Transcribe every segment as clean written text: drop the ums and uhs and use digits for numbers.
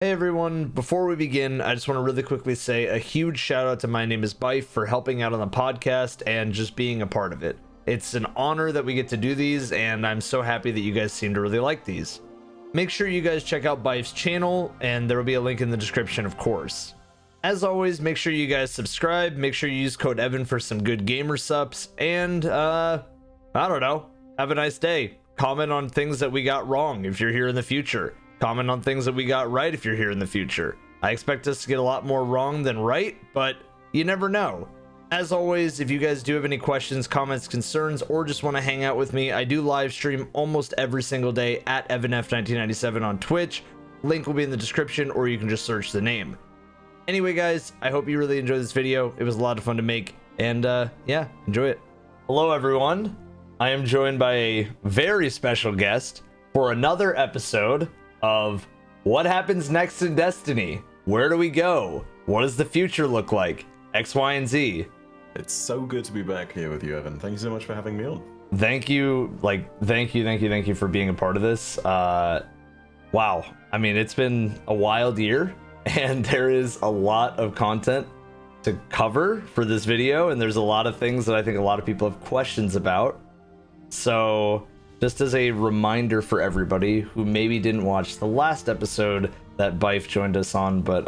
Hey everyone, before we begin, I just want to really quickly say a huge shout out to MyNameIsByf for helping out on the podcast and just being a part of it. It's an honor that we get to do these, and I'm so happy that you guys seem to really like these. Make sure you guys check out Byf's channel, and there will be a link in the description, of course. As always, make sure you guys subscribe, make sure you use code Evan for some good gamer subs, and I don't know, have a nice day. Comment on things that we got wrong if you're here in the future. Comment on things that we got right if you're here in the future. I expect us to get a lot more wrong than right, but you never know. As always, if you guys do have any questions, comments, concerns, or just want to hang out with me, I do live stream almost every single day at EvanF1997 on Twitch. Link will be in the description, or you can just search the name. Anyway, guys, I hope you really enjoyed this video. It was a lot of fun to make, and yeah, enjoy it. Hello, everyone. I am joined by a very special guest for another episode of what happens next in Destiny. Where do we go? What does the future look like? X, Y, and Z. It's so good to be back here with you, Evan. Thank you so much for having me on. Thank you, thank you for being a part of this. Wow. I mean, it's been a wild year, and there is a lot of content to cover for this video, and there's a lot of things that I think a lot of people have questions about. So just as a reminder for everybody who maybe didn't watch the last episode that Byf joined us on, but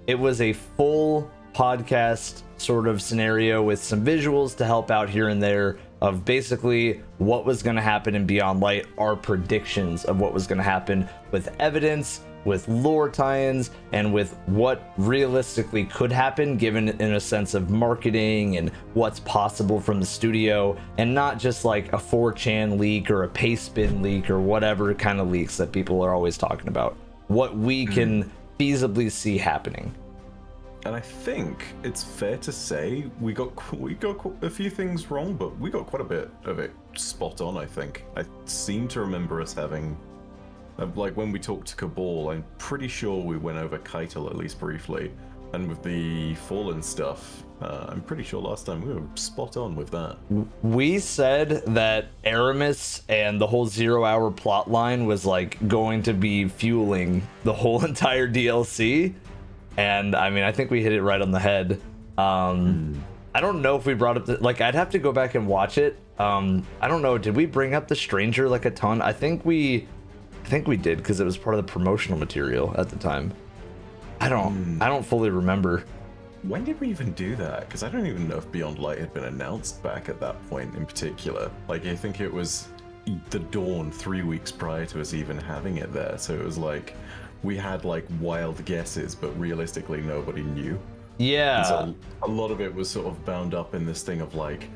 it was a full podcast sort of scenario with some visuals to help out here and there of basically what was going to happen in Beyond Light, our predictions of what was going to happen with evidence, with lore tie-ins, and with what realistically could happen given in a sense of marketing and what's possible from the studio, and not just like a 4chan leak or a Pastebin leak or whatever kind of leaks that people are always talking about. What we can feasibly see happening. And I think it's fair to say we got a few things wrong, but we got quite a bit of it spot on, I think. I seem to remember us having, like when we talked to Cabal, I'm pretty sure we went over Caital at least briefly. And with the Fallen stuff, I'm pretty sure last time we were spot on with that. We said that Eramis and the whole 0 hour plot line was like going to be fueling the whole entire DLC. And I mean, I think we hit it right on the head. I don't know if we brought up the, like, I'd have to go back and watch it. I don't know. Did we bring up the stranger like a ton? I think we did, because it was part of the promotional material at the time. I don't fully remember. When did we even do that? Because I don't even know if Beyond Light had been announced back at that point in particular. Like, I think it was the dawn 3 weeks prior to us even having it there. So it was like, we had like wild guesses, but realistically nobody knew. Yeah. And so a lot of it was sort of bound up in this thing of like,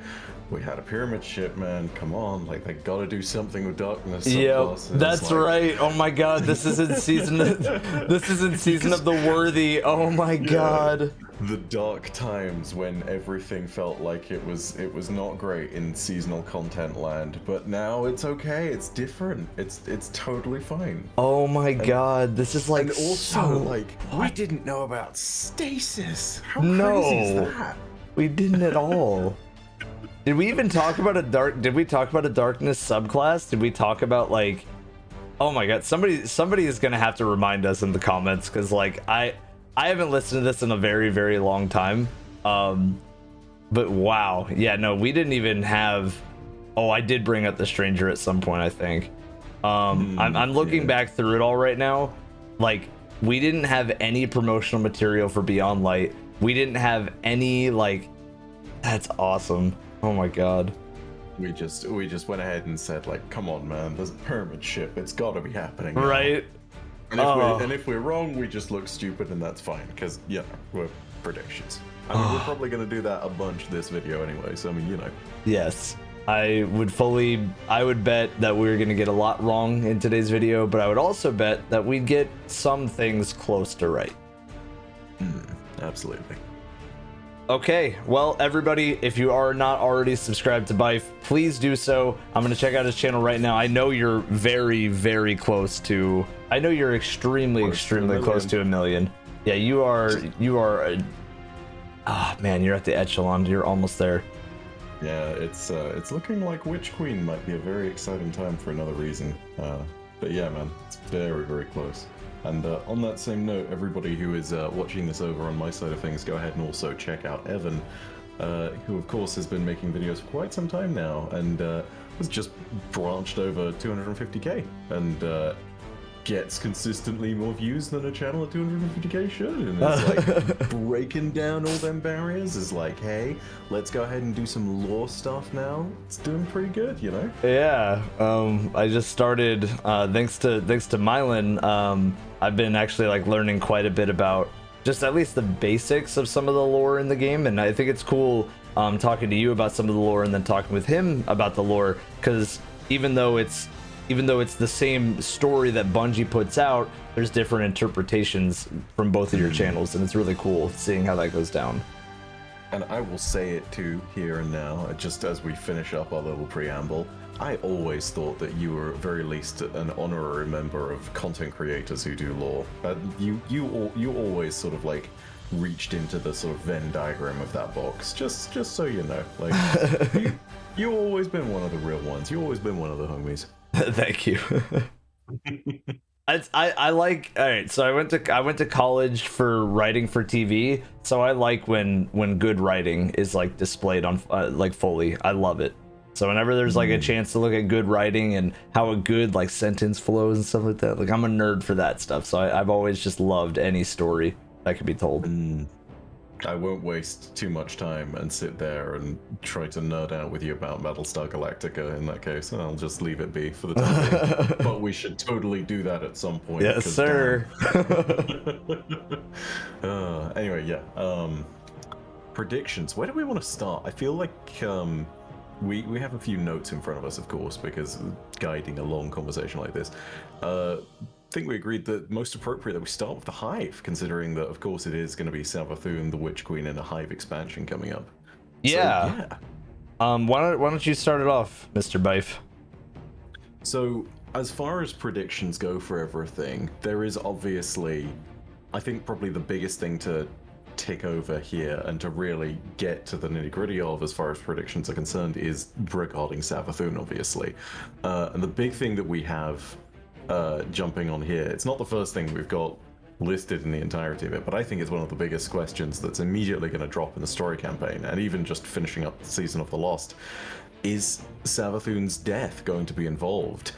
we had a pyramid ship, man. Come on, like they gotta do something with darkness. Yeah, that's like... right. Oh my god, this is in season. This is in season of the worthy. Oh my god. The dark times when everything felt like it was not great in seasonal content land, but now it's okay. It's different. It's totally fine. Oh my god, this is like, and also so... like we didn't know about stasis. How crazy is that? We didn't at all. Did we even talk about did we talk about a darkness subclass? Did we talk about like, oh my god, somebody is gonna have to remind us in the comments, because like I haven't listened to this in a very, very long time. But wow, yeah, no, we didn't even have, oh, I did bring up the stranger at some point, I think. I'm looking back through it all right now. Like, we didn't have any promotional material for Beyond Light. We didn't have any, like, that's awesome. Oh my god. We just went ahead and said, like, come on, man, there's a pyramid ship. It's got to be happening now. Right. And if we're wrong, we just look stupid, and that's fine, because, yeah, we're predictions. I mean, we're probably going to do that a bunch this video anyway, so, I mean, you know. Yes. I would bet that we're going to get a lot wrong in today's video, but I would also bet that we'd get some things close to right. Absolutely. Okay, well, everybody, if you are not already subscribed to Byf, please do so. I'm going to check out his channel right now. I know you're very, very close to... I know you're extremely close to 1 million. Yeah, you are... Ah, man, you're at the echelon. You're almost there. Yeah, it's looking like Witch Queen might be a very exciting time for another reason. But yeah, man, it's very, very close. And on that same note, everybody who is watching this over on my side of things, go ahead and also check out Evan, who of course has been making videos for quite some time now, and has just branched over 250k, and gets consistently more views than a channel at 250k should, and it's like breaking down all them barriers. Is like, hey, let's go ahead and do some lore stuff now. It's doing pretty good, you know. Yeah, I just started thanks to Mylan. I've been actually like learning quite a bit about just at least the basics of some of the lore in the game, and I think it's cool talking to you about some of the lore and then talking with him about the lore, because even though it's the same story that Bungie puts out, there's different interpretations from both of your channels, and it's really cool seeing how that goes down. And I will say it too here and now, just as we finish up our little preamble. I always thought that you were at very least an honorary member of content creators who do lore. You always sort of like reached into the sort of Venn diagram of that box. Just so you know, like you always been one of the real ones. You always been one of the homies. Thank you. I like. All right, so I went to college for writing for TV. So I like when good writing is like displayed on like fully. I love it. So whenever there's like a chance to look at good writing and how a good like sentence flows and stuff like that, like I'm a nerd for that stuff. So I've always just loved any story that can be told. I won't waste too much time and sit there and try to nerd out with you about Battlestar Galactica in that case. I'll just leave it be for the time being. But we should totally do that at some point. Yes, sir. Anyway, yeah. Predictions. Where do we want to start? I feel like we have a few notes in front of us, of course, because guiding a long conversation like this. I think we agreed that most appropriate that we start with the Hive, considering that, of course, it is going to be Savathun, the Witch Queen, and a Hive expansion coming up. Yeah. So, yeah. Why don't you start it off, Mr. Byf? So, as far as predictions go for everything, there is obviously, I think, probably the biggest thing to tick over here and to really get to the nitty-gritty of as far as predictions are concerned is regarding Savathun, obviously. And the big thing that we have jumping on here, it's not the first thing we've got listed in the entirety of it, but I think it's one of the biggest questions that's immediately going to drop in the story campaign, and even just finishing up the Season of the Lost. Is Savathun's death going to be involved?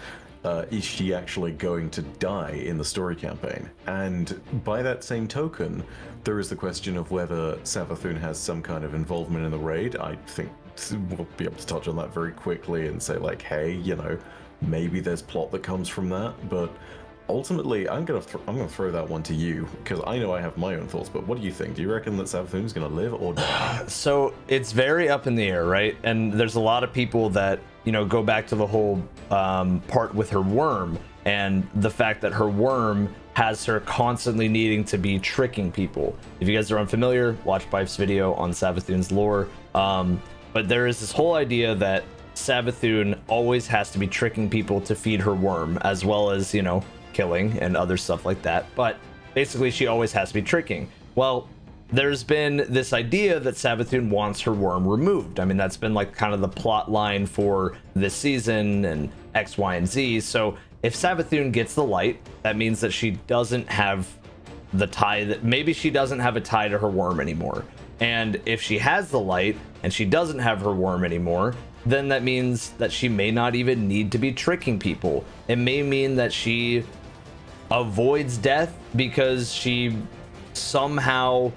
Is she actually going to die in the story campaign? And by that same token, there is the question of whether Savathun has some kind of involvement in the raid. I think we'll be able to touch on that very quickly and say, like, hey, you know, maybe there's plot that comes from that, but ultimately, I'm gonna throw that one to you, because I know I have my own thoughts. But what do you think? Do you reckon that Savathun's gonna live or die? So it's very up in the air, right? And there's a lot of people that, you know, go back to the whole part with her worm and the fact that her worm has her constantly needing to be tricking people. If you guys are unfamiliar, watch Byf's video on Savathun's lore. But there is this whole idea that Savathun always has to be tricking people to feed her worm, as well as, you know, killing and other stuff like that. But basically, she always has to be tricking. Well, there's been this idea that Savathun wants her worm removed. I mean, that's been like kind of the plot line for this season and X, Y, and Z. So if Savathun gets the light, that means that she doesn't have the tie, that maybe she doesn't have a tie to her worm anymore. And if she has the light and she doesn't have her worm anymore, then that means that she may not even need to be tricking people. It may mean that she avoids death because she somehow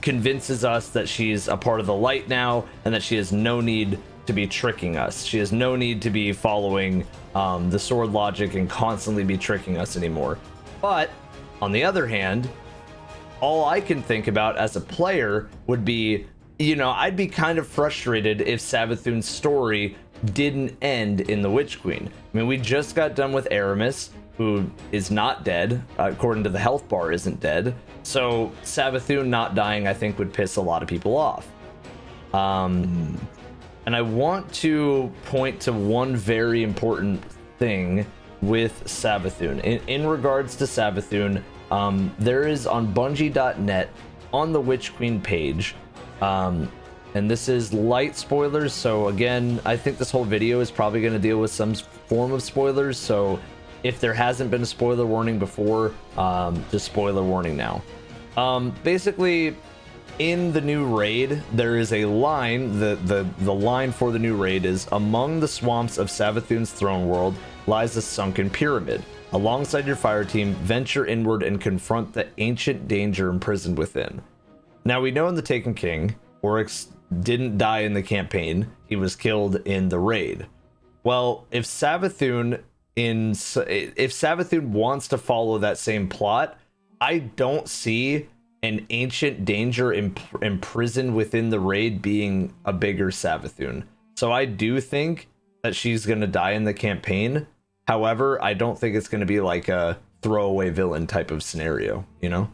convinces us that she's a part of the light now and that she has no need to be tricking us. She has no need to be following the sword logic and constantly be tricking us anymore. But on the other hand, all I can think about as a player would be, you know, I'd be kind of frustrated if Savathun's story didn't end in the Witch Queen. I mean, we just got done with Eramis, who is not dead, according to the health bar, isn't dead. So Savathun not dying, I think, would piss a lot of people off. And I want to point to one very important thing with Savathun. In regards to Savathun, there is on Bungie.net, on the Witch Queen page, and this is light spoilers, so again, I think this whole video is probably going to deal with some form of spoilers, so If there hasn't been a spoiler warning before, just spoiler warning now. Basically, in the new raid, there is a line. The line for the new raid is, among the swamps of Savathun's throne world lies a sunken pyramid. Alongside your fire team, venture inward and confront the ancient danger imprisoned within. Now, we know in the Taken King, Oryx didn't die in the campaign. He was killed in the raid. Well, if Savathun wants to follow that same plot, I don't see an ancient danger imprisoned within the raid being a bigger Savathun. So I do think that she's going to die in the campaign. However, I don't think it's going to be like a throwaway villain type of scenario, you know?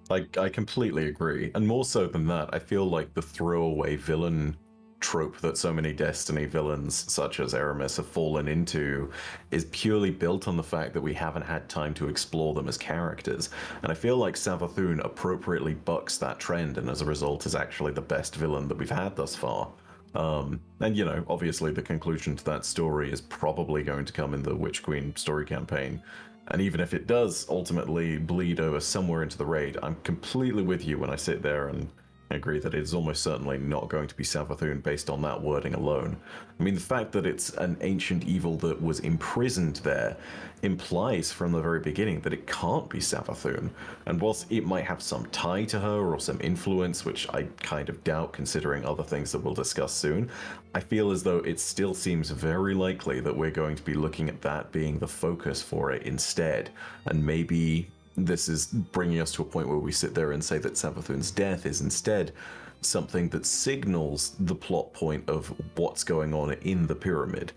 I completely agree. And more so than that, I feel like the throwaway villain trope that so many Destiny villains such as Eramis have fallen into is purely built on the fact that we haven't had time to explore them as characters. And I feel like Savathun appropriately bucks that trend, and as a result is actually the best villain that we've had thus far. And you know, obviously the conclusion to that story is probably going to come in the Witch Queen story campaign. And even if it does ultimately bleed over somewhere into the raid, I'm completely with you when I sit there and agree that it's almost certainly not going to be Savathun based on that wording alone. I mean, the fact that it's an ancient evil that was imprisoned there implies from the very beginning that it can't be Savathun. And whilst it might have some tie to her or some influence, which I kind of doubt considering other things that we'll discuss soon, I feel as though it still seems very likely that we're going to be looking at that being the focus for it instead. And maybe this is bringing us to a point where we sit there and say that Savathun's death is instead something that signals the plot point of what's going on in the pyramid.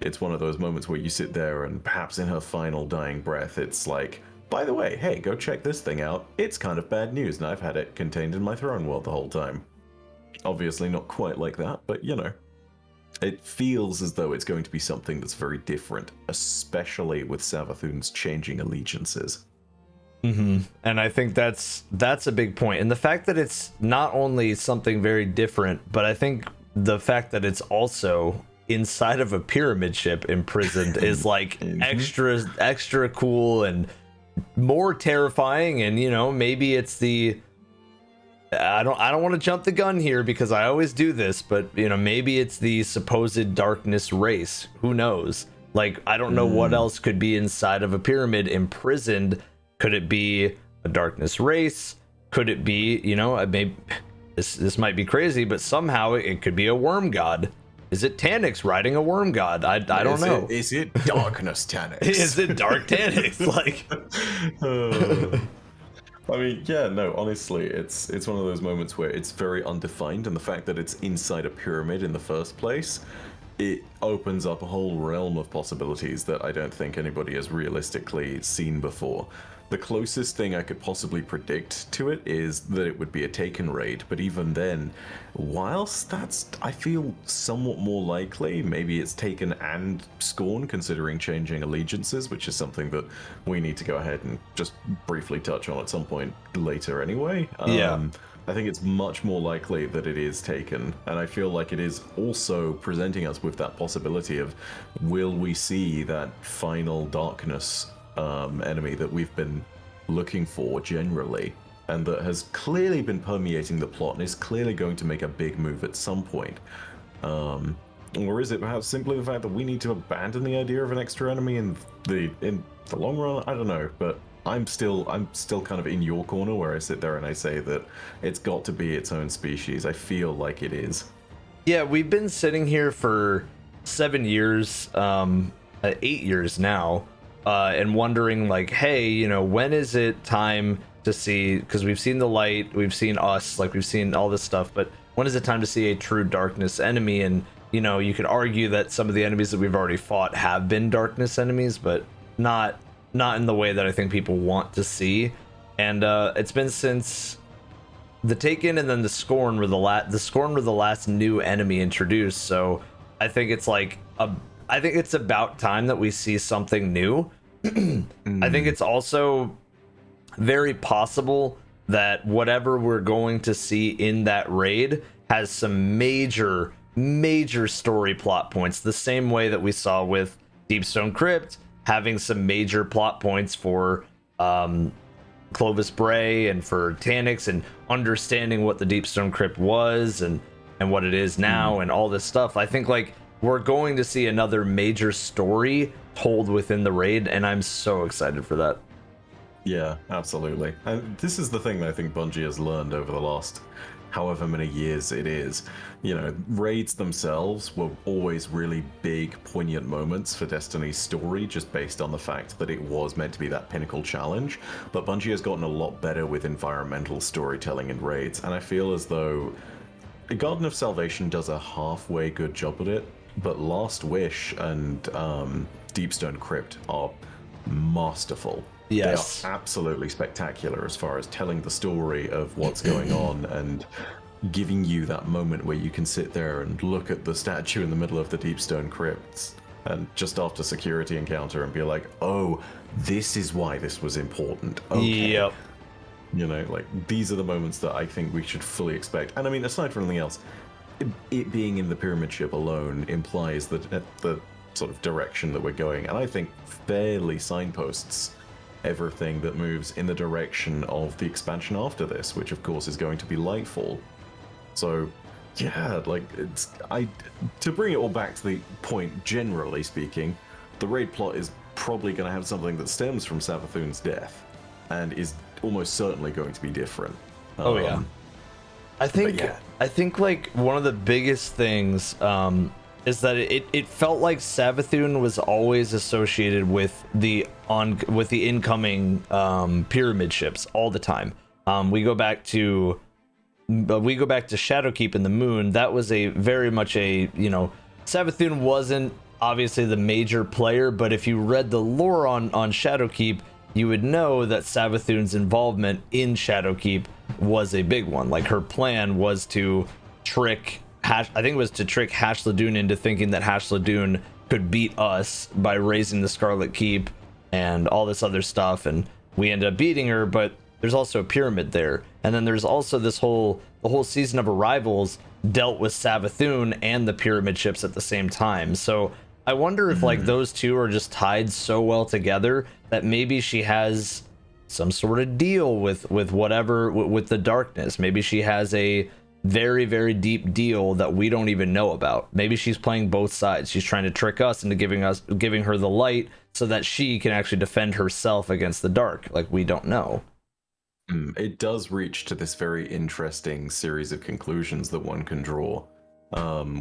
It's one of those moments where you sit there and perhaps in her final dying breath, it's like, by the way, hey, go check this thing out. It's kind of bad news and I've had it contained in my throne world the whole time. Obviously not quite like that, but you know. It feels as though it's going to be something that's very different, especially with Savathun's changing allegiances. And I think that's a big point. And the fact that it's not only something very different, but I think the fact that it's also inside of a pyramid ship imprisoned is like extra cool and more terrifying. And you know, maybe it's the I don't want to jump the gun here because I always do this, but you know, maybe it's the supposed darkness race. Who knows? Like, I don't know what else could be inside of a pyramid imprisoned. Could it be a darkness race? Could it be, you know, maybe this might be crazy, but somehow it could be a worm god. Is it Taniks riding a worm god? I don't know. Is it darkness Taniks? Is it dark Taniks? Like, I mean, yeah, no, honestly, it's one of those moments where it's very undefined, and the fact that it's inside a pyramid in the first place, it opens up a whole realm of possibilities that I don't think anybody has realistically seen before. The closest thing I could possibly predict to it is that it would be a Taken raid, but even then, whilst that's, I feel, somewhat more likely, maybe it's Taken and Scorn, considering changing allegiances, which is something that we need to go ahead and just briefly touch on at some point later anyway. I think it's much more likely that it is Taken, and I feel like it is also presenting us with that possibility of, will we see that final darkness enemy that we've been looking for generally, and that has clearly been permeating the plot and is clearly going to make a big move at some point. Or is it perhaps simply the fact that we need to abandon the idea of an extra enemy in the long run? I don't know, but I'm still kind of in your corner where I sit there and I say that it's got to be its own species. I feel like it is. Yeah, we've been sitting here for 7 years, 8 years now, and wondering like, hey, you know, when is it time to see, because we've seen the light, we've seen us, like we've seen all this stuff, but when is it time to see a true darkness enemy? And you know, you could argue that some of the enemies that we've already fought have been darkness enemies, but not in the way that I think people want to see. And it's been since the Taken and then the Scorn were the last new enemy introduced. So I think it's like I think it's about time that we see something new. I think it's also very possible that whatever we're going to see in that raid has some major story plot points, the same way that we saw with Deepstone Crypt having some major plot points for Clovis Bray and for Tannix, and understanding what the Deepstone Crypt was and what it is now and all this stuff. I think like we're going to see another major story told within the raid, and I'm so excited for that. Yeah, absolutely. And this is the thing that I think Bungie has learned over the last however many years it is. You know, raids themselves were always really big, poignant moments for Destiny's story, just based on the fact that it was meant to be that pinnacle challenge. But Bungie has gotten a lot better with environmental storytelling in raids, and I feel as though Garden of Salvation does a halfway good job at it, but Last Wish and Deepstone Crypt are masterful. Yes. They are absolutely spectacular as far as telling the story of what's going on and giving you that moment where you can sit there and look at the statue in the middle of the Deepstone Crypts and just after security encounter and be like, oh, this is why this was important. Okay. Yep. You know, like, these are the moments that I think we should fully expect. And I mean, aside from anything else, it being in the pyramid ship alone implies that the sort of direction that we're going, and I think fairly signposts everything that moves in the direction of the expansion after this, which of course is going to be Lightfall. So yeah, like, to bring it all back to the point, generally speaking, the raid plot is probably going to have something that stems from Savathun's death and is almost certainly going to be different. Oh yeah. I think like one of the biggest things is that it felt like Savathun was always associated with the incoming pyramid ships all the time. We go back to Shadowkeep in the Moon. That was a very much a, you know, Savathun wasn't obviously the major player, but if you read the lore on Shadowkeep, you would know that Savathun's involvement in Shadowkeep was a big one. Like, her plan was to trick Hashladun into thinking that Hashladun could beat us by raising the Scarlet Keep and all this other stuff, and we ended up beating her, but there's also a pyramid there. And then there's also the whole season of Arrivals dealt with Savathun and the pyramid ships at the same time. So I wonder if like those two are just tied so well together that maybe she has some sort of deal with whatever, with the darkness. Maybe she has a very, very deep deal that we don't even know about. Maybe she's playing both sides. She's trying to trick us into giving her the light so that she can actually defend herself against the dark. Like, we don't know. It does reach to this very interesting series of conclusions that one can draw,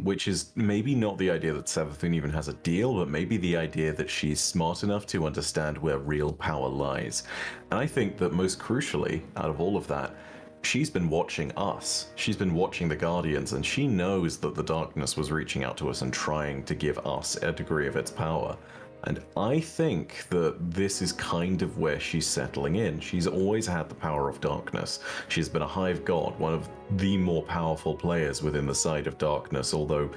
which is maybe not the idea that Savathun even has a deal, but maybe the idea that she's smart enough to understand where real power lies. And I think that most crucially, out of all of that, she's been watching us. She's been watching the Guardians, and she knows that the darkness was reaching out to us and trying to give us a degree of its power. And I think that this is kind of where she's settling in. She's always had the power of darkness. She's been a Hive god, one of the more powerful players within the side of darkness, although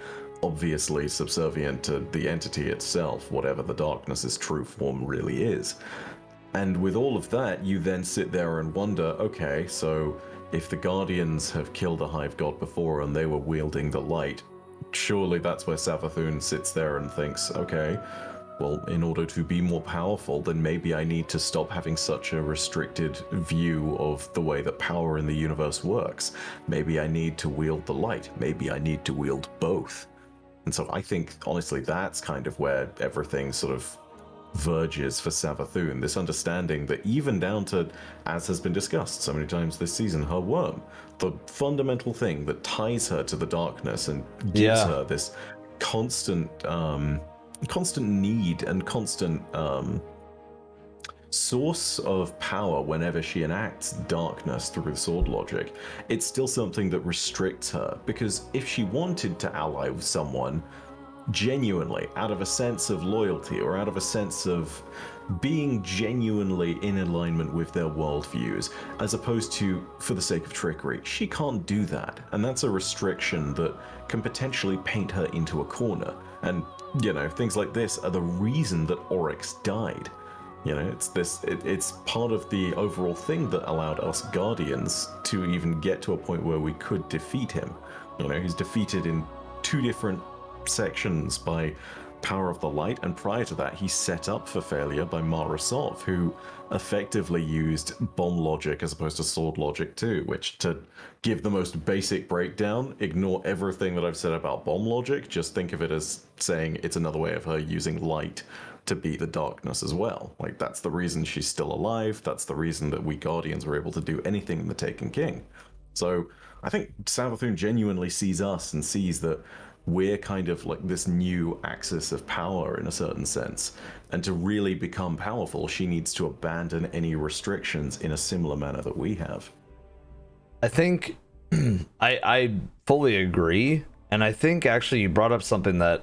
obviously subservient to the entity itself, whatever the darkness's true form really is. And with all of that, you then sit there and wonder, okay, so if the Guardians have killed a Hive god before and they were wielding the light, surely that's where Savathun sits there and thinks, okay, well, in order to be more powerful, then maybe I need to stop having such a restricted view of the way that power in the universe works. Maybe I need to wield the light. Maybe I need to wield both. And so I think, honestly, that's kind of where everything sort of verges for Savathun. This understanding that even down to, as has been discussed so many times this season, her worm, the fundamental thing that ties her to the darkness and gives her this constant need and constant source of power whenever she enacts darkness through the sword logic. It's still something that restricts her, because if she wanted to ally with someone genuinely, out of a sense of loyalty or out of a sense of being genuinely in alignment with their worldviews, as opposed to for the sake of trickery, she can't do that. And that's a restriction that can potentially paint her into a corner. And, you know, things like this are the reason that Oryx died. You know, it's part of the overall thing that allowed us Guardians to even get to a point where we could defeat him. You know, he's defeated in two different sections by Power of the Light, and prior to that, he's set up for failure by Mara Sov, who effectively used bomb logic as opposed to sword logic too, which, to give the most basic breakdown, ignore everything that I've said about bomb logic, just think of it as saying it's another way of her using light to beat the darkness as well. Like, that's the reason she's still alive, that's the reason that we Guardians were able to do anything in the Taken King. So I think Savathun genuinely sees us and sees that we're kind of like this new axis of power in a certain sense. And to really become powerful, she needs to abandon any restrictions in a similar manner that we have. I think I fully agree. And I think actually you brought up something that,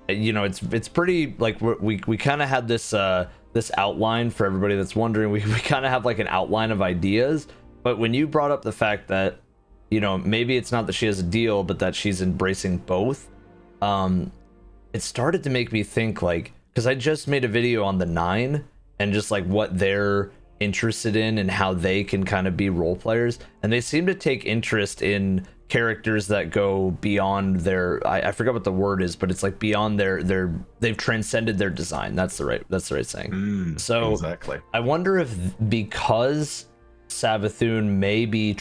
you know, it's pretty, like, we kind of had this this outline for everybody that's wondering. We kind of have like an outline of ideas. But when you brought up the fact that, you know, maybe it's not that she has a deal, but that she's embracing both, it started to make me think, like, because I just made a video on the 9 and just like what they're interested in and how they can kind of be role players, and they seem to take interest in characters that go beyond their, I forgot what the word is, but it's like beyond their they've transcended their design. That's the right saying. So exactly. I wonder if, because Savathun may be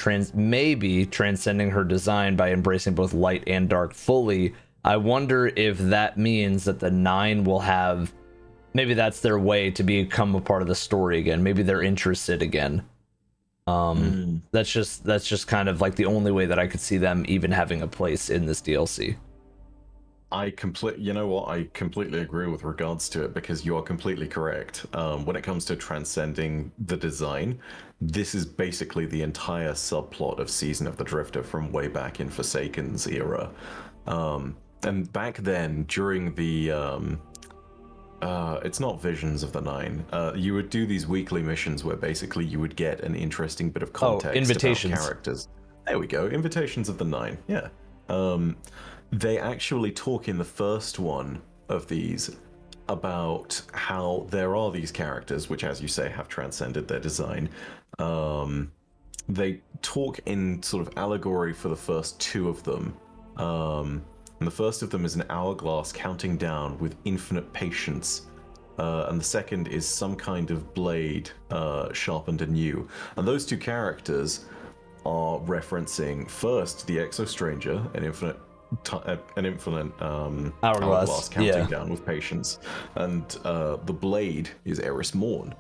transcending her design by embracing both light and dark fully, I wonder if that means that the 9 will have, maybe that's their way to become a part of the story again. Maybe they're interested again. That's just kind of like the only way that I could see them even having a place in this DLC. You know what? I completely agree with regards to it, because you are completely correct. When it comes to transcending the design, this is basically the entire subplot of Season of the Drifter from way back in Forsaken's era. And back then, during the it's not Visions of the 9. You would do these weekly missions where basically you would get an interesting bit of context invitations about characters. There we go, Invitations of the 9. Yeah. They actually talk in the first one of these about how there are these characters which, as you say, have transcended their design. They talk in sort of allegory for the first 2 of them. And the first of them is an hourglass counting down with infinite patience. And the second is some kind of blade sharpened anew. And those 2 characters are referencing first the Exo Stranger, an infinite hourglass counting down with patience, and the blade is Eris Morn.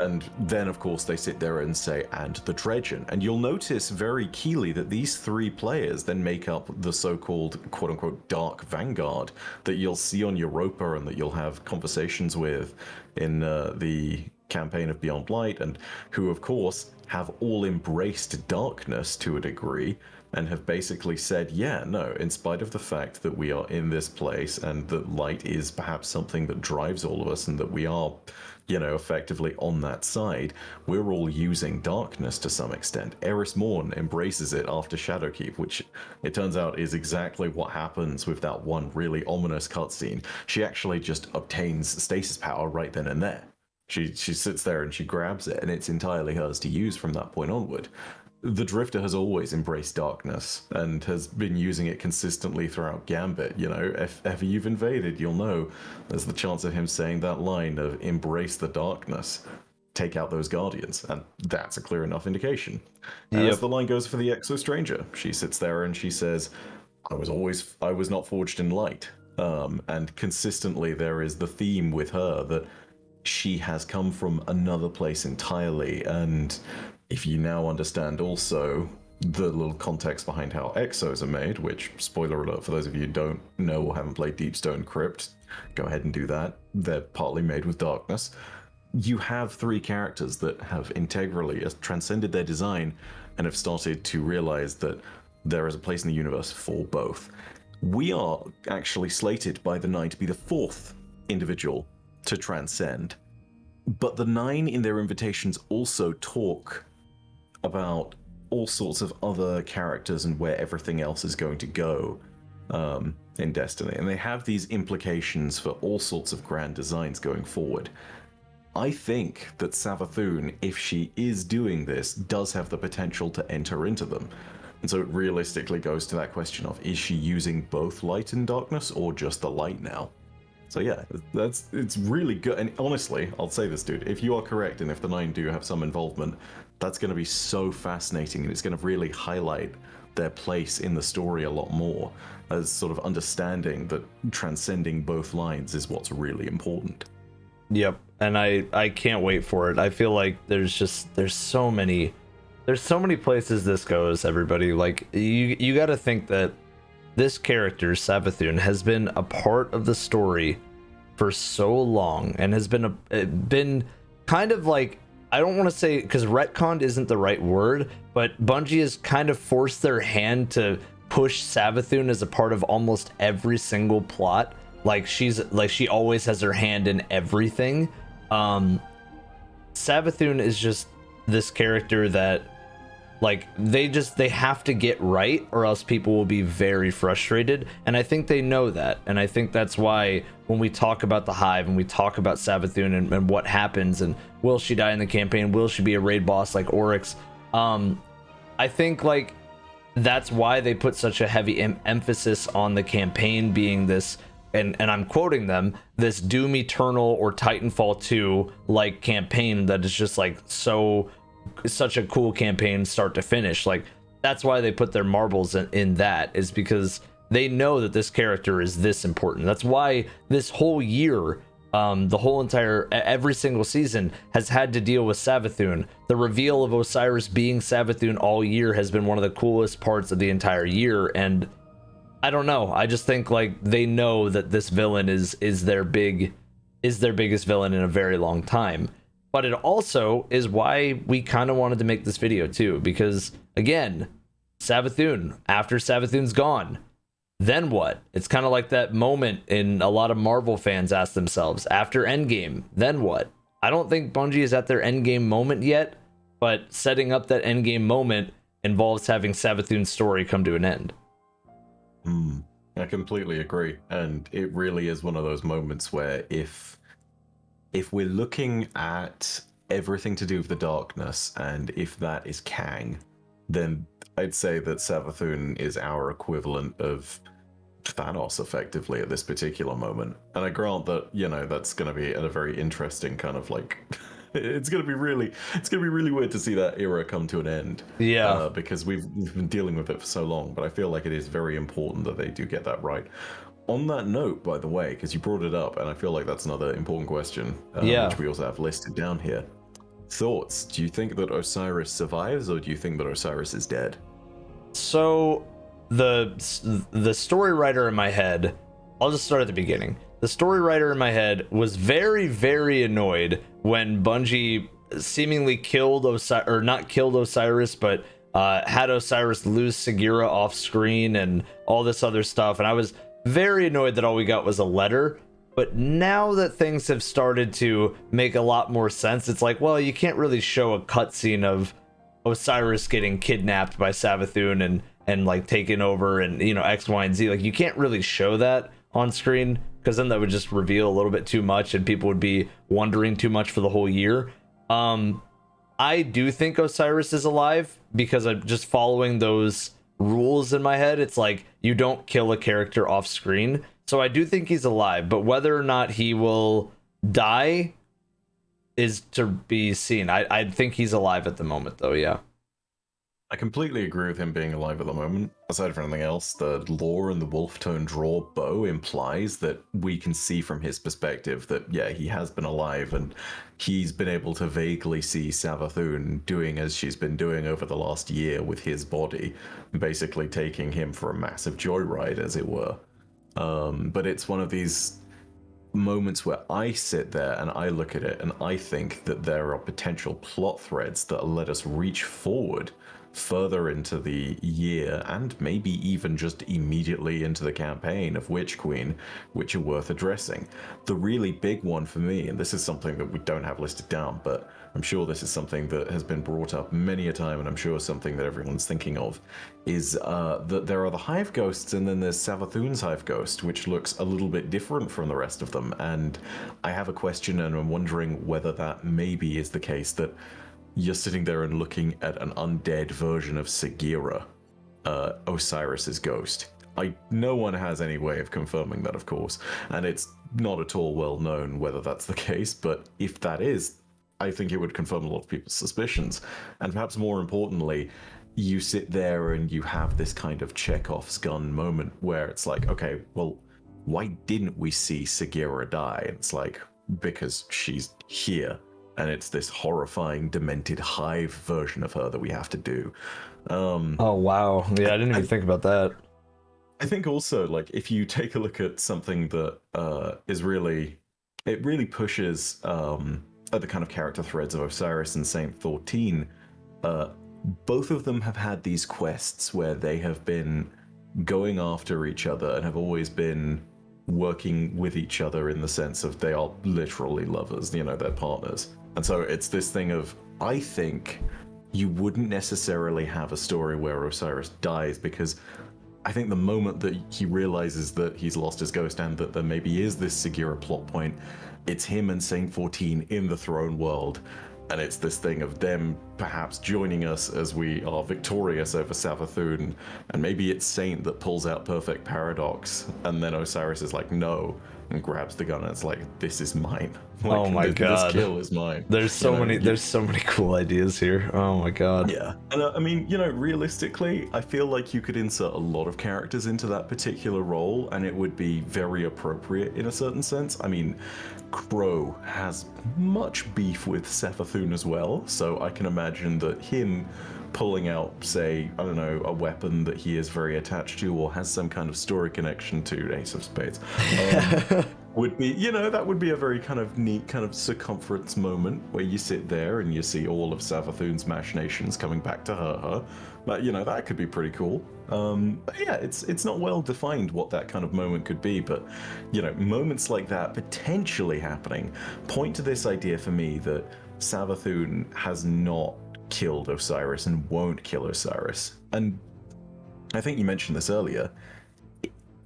And then, of course, they sit there and say, and the Dredgen. And you'll notice very keenly that these 3 players then make up the so-called, quote-unquote, Dark Vanguard that you'll see on Europa and that you'll have conversations with in the campaign of Beyond Light, and who, of course, have all embraced darkness to a degree and have basically said, yeah, no, in spite of the fact that we are in this place and that light is perhaps something that drives all of us and that we are, you know, effectively on that side, we're all using darkness to some extent. Eris Morn embraces it after Shadowkeep, which it turns out is exactly what happens with that one really ominous cutscene. She actually just obtains stasis power right then and there. She sits there and she grabs it, and it's entirely hers to use from that point onward. The Drifter has always embraced darkness and has been using it consistently throughout Gambit. You know, if ever you've invaded, you'll know there's the chance of him saying that line of embrace the darkness, take out those Guardians, and that's a clear enough indication. As the line goes for the Exo Stranger, she sits there and she says, I was not forged in light. And consistently there is the theme with her that she has come from another place entirely, and if you now understand also the little context behind how Exos are made, which, spoiler alert for those of you who don't know or haven't played Deepstone Crypt, go ahead and do that. They're partly made with darkness. You have 3 characters that have integrally transcended their design and have started to realize that there is a place in the universe for both. We are actually slated by the 9 to be the 4th individual to transcend, but the 9 in their invitations also talk about all sorts of other characters and where everything else is going to go in Destiny, and they have these implications for all sorts of grand designs going forward. I think that Savathun, if she is doing this, does have the potential to enter into them, And so it realistically goes to that question of, is she using both light and darkness or just the light now? So yeah, it's really good. And honestly, I'll say this, dude, if you are correct and if the Nine do have some involvement, that's going to be so fascinating, and it's going to really highlight their place in the story a lot more, as sort of understanding that transcending both lines is what's really important. Yep, and I can't wait for it. I feel like there's so many places this goes, everybody. Like, you got to think that this character, Savathun, has been a part of the story for so long, and has been kind of like, I don't want to say, because retconned isn't the right word, but Bungie has kind of forced their hand to push Savathun as a part of almost every single plot. Like, she always has her hand in everything. Savathun is just this character that, like, they have to get right, or else people will be very frustrated, and I think they know that. And I think that's why when we talk about the Hive and we talk about Savathun and what happens, and will she die in the campaign, will she be a raid boss like Oryx, I think, like, that's why they put such a heavy emphasis on the campaign being this, and I'm quoting them, this Doom Eternal or Titanfall 2 like campaign that is just like such a cool campaign start to finish. Like, that's why they put their marbles in that, is because they know that this character is this important. That's why this whole year, the whole entire, every single season has had to deal with Savathun. The reveal of Osiris being Savathun all year has been one of the coolest parts of the entire year, and I don't know, I just think, like, they know that this villain is their biggest villain in a very long time. But it also is why we kind of wanted to make this video too, because again, Savathun, after Savathun's gone, then what? It's kind of like that moment in a lot of Marvel fans ask themselves, after Endgame, then what? I don't think Bungie is at their Endgame moment yet, but setting up that Endgame moment involves having Savathun's story come to an end. I completely agree, and it really is one of those moments where if we're looking at everything to do with the darkness, and if that is Kang, then I'd say that Savathun is our equivalent of Thanos, effectively, at this particular moment. And I grant that, you know, that's going to be a very interesting kind of, like, it's going to be really weird to see that era come to an end. Yeah. Because we've been dealing with it for so long, but I feel like it is very important that they do get that right. On that note, by the way, because you brought it up, and I feel like that's another important question, which we also have listed down here. Thoughts? Do you think that Osiris survives, or do you think that Osiris is dead? So, the story writer in my head, I'll just start at the beginning. The story writer in my head was very, very annoyed when Bungie seemingly killed Osiris, or not killed Osiris, but had Osiris lose Sagira off screen and all this other stuff, and I was very annoyed that all we got was a letter. But now that things have started to make a lot more sense, it's like, well, you can't really show a cutscene of Osiris getting kidnapped by Savathun and like taken over and, you know, X, Y, and Z. Like, you can't really show that on screen, because then that would just reveal a little bit too much and people would be wondering too much for the whole year. I do think Osiris is alive, because I'm just following those rules in my head. It's like, you don't kill a character off screen. So I do think he's alive, but whether or not he will die is to be seen. I think he's alive at the moment, though, yeah. I completely agree with him being alive at the moment. Aside from anything else, the lore and the wolf tone draw bow implies that we can see from his perspective that, yeah, he has been alive, and he's been able to vaguely see Savathun doing as she's been doing over the last year with his body, basically taking him for a massive joyride, as it were. But it's one of these moments where I sit there and I look at it and I think that there are potential plot threads that let us reach forward further into the year, and maybe even just immediately into the campaign of Witch Queen, which are worth addressing. The really big one for me, and this is something that we don't have listed down, but I'm sure this is something that has been brought up many a time, and I'm sure something that everyone's thinking of, is that there are the Hive Ghosts, and then there's Savathun's Hive Ghost, which looks a little bit different from the rest of them. And I have a question, and I'm wondering whether that maybe is the case, that you're sitting there and looking at an undead version of Sagira, Osiris's ghost. No one has any way of confirming that, of course, and it's not at all well known whether that's the case, but if that is, I think it would confirm a lot of people's suspicions. And perhaps more importantly, you sit there and you have this kind of Chekhov's gun moment where it's like, okay, well, why didn't we see Sagira die? And it's like, because she's here, and it's this horrifying, demented Hive version of her that we have to do. Oh, wow. Yeah, I didn't even think about that. I think also, like, if you take a look at something that it really pushes at the kind of character threads of Osiris and Saint 14, both of them have had these quests where they have been going after each other and have always been working with each other in the sense of they are literally lovers, they're partners. And so it's this thing of, I think you wouldn't necessarily have a story where Osiris dies, because I think the moment that he realizes that he's lost his ghost and that there maybe is this Sagira plot point, it's him and Saint 14 in the throne world, and it's this thing of them perhaps joining us as we are victorious over Savathun, and maybe it's Saint that pulls out Perfect Paradox, and then Osiris is like, no, and grabs the gun, and it's like, this is mine. Like, oh my god, this kill is mine. There's so many cool ideas here. Oh my god. Yeah, and I mean, realistically, I feel like you could insert a lot of characters into that particular role, and it would be very appropriate in a certain sense. I mean, Crow has much beef with Savathun as well, so I can imagine that him pulling out, say, I don't know, a weapon that he is very attached to or has some kind of story connection to, Ace of Spades, would be, that would be a very kind of neat kind of circumference moment where you sit there and you see all of Savathun's machinations coming back to hurt her. But, that could be pretty cool. But yeah, it's not well defined what that kind of moment could be, but, moments like that potentially happening point to this idea for me that Savathun has not killed Osiris and won't kill Osiris. And I think you mentioned this earlier,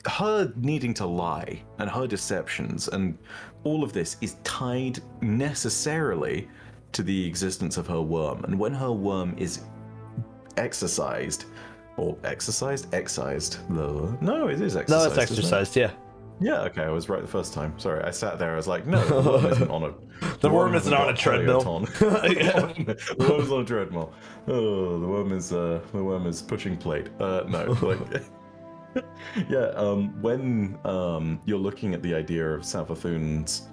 her needing to lie and her deceptions and all of this is tied necessarily to the existence of her worm. And when her worm is excised, no, it is excised. No, it's exercised, yeah. Yeah, okay, I was right the first time. Sorry, I sat there, I was like, no, the worm isn't on a... The worm isn't on a treadmill. The worm is on a treadmill. Oh, the worm is pushing plate. No, like... yeah, when you're looking at the idea of Savathun's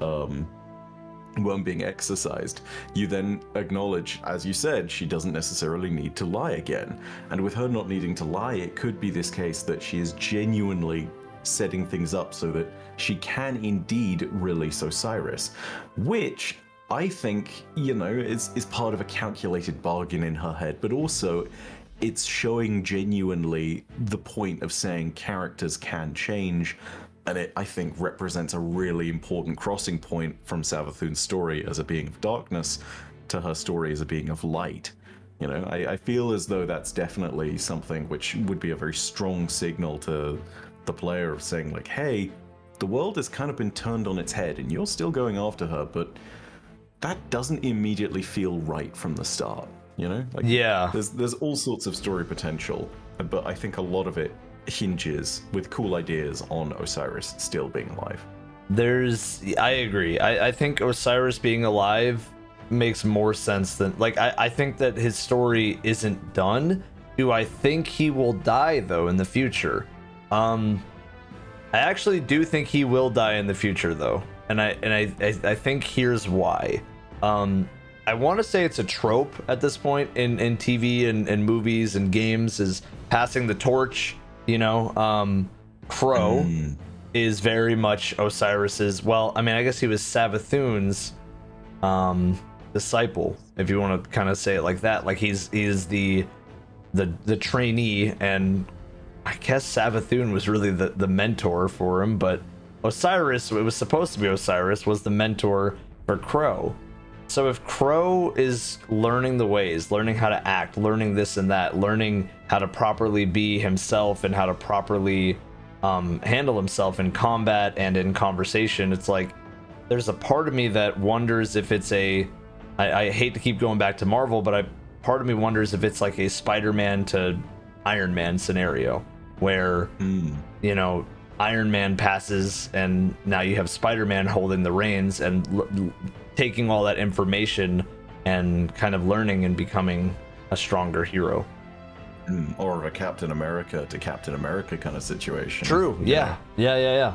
worm being exercised, you then acknowledge, as you said, she doesn't necessarily need to lie again. And with her not needing to lie, it could be this case that she is genuinely setting things up so that she can indeed release Osiris, which I think, is part of a calculated bargain in her head, but also it's showing genuinely the point of saying characters can change, and it, I think, represents a really important crossing point from Savathun's story as a being of darkness to her story as a being of light. I feel as though that's definitely something which would be a very strong signal to the player of saying, like, hey, the world has kind of been turned on its head and you're still going after her, but that doesn't immediately feel right from the start, yeah, there's all sorts of story potential, but I think a lot of it hinges with cool ideas on Osiris still being alive. I agree. I think Osiris being alive makes more sense than, like, I think that his story isn't done. Do I think he will die though in the future? I actually do think he will die in the future though, and I think here's why. I want to say it's a trope at this point in TV and movies and games, is passing the torch. Crow is very much Osiris's. Well, I mean, I guess he was Savathun's disciple, if you want to kind of say it like that. Like he's the trainee, and I guess Savathun was really the mentor for him, but Osiris, it was supposed to be Osiris, was the mentor for Crow. So if Crow is learning the ways, learning how to act, learning this and that, learning how to properly be himself and how to properly handle himself in combat and in conversation, it's like there's a part of me that wonders if it's I hate to keep going back to Marvel, but part of me wonders if it's like a Spider-Man to Iron Man scenario where you know, Iron Man passes and now you have Spider-Man holding the reins and taking all that information and kind of learning and becoming a stronger hero. Or of a Captain America to Captain America kind of situation. True. Yeah. I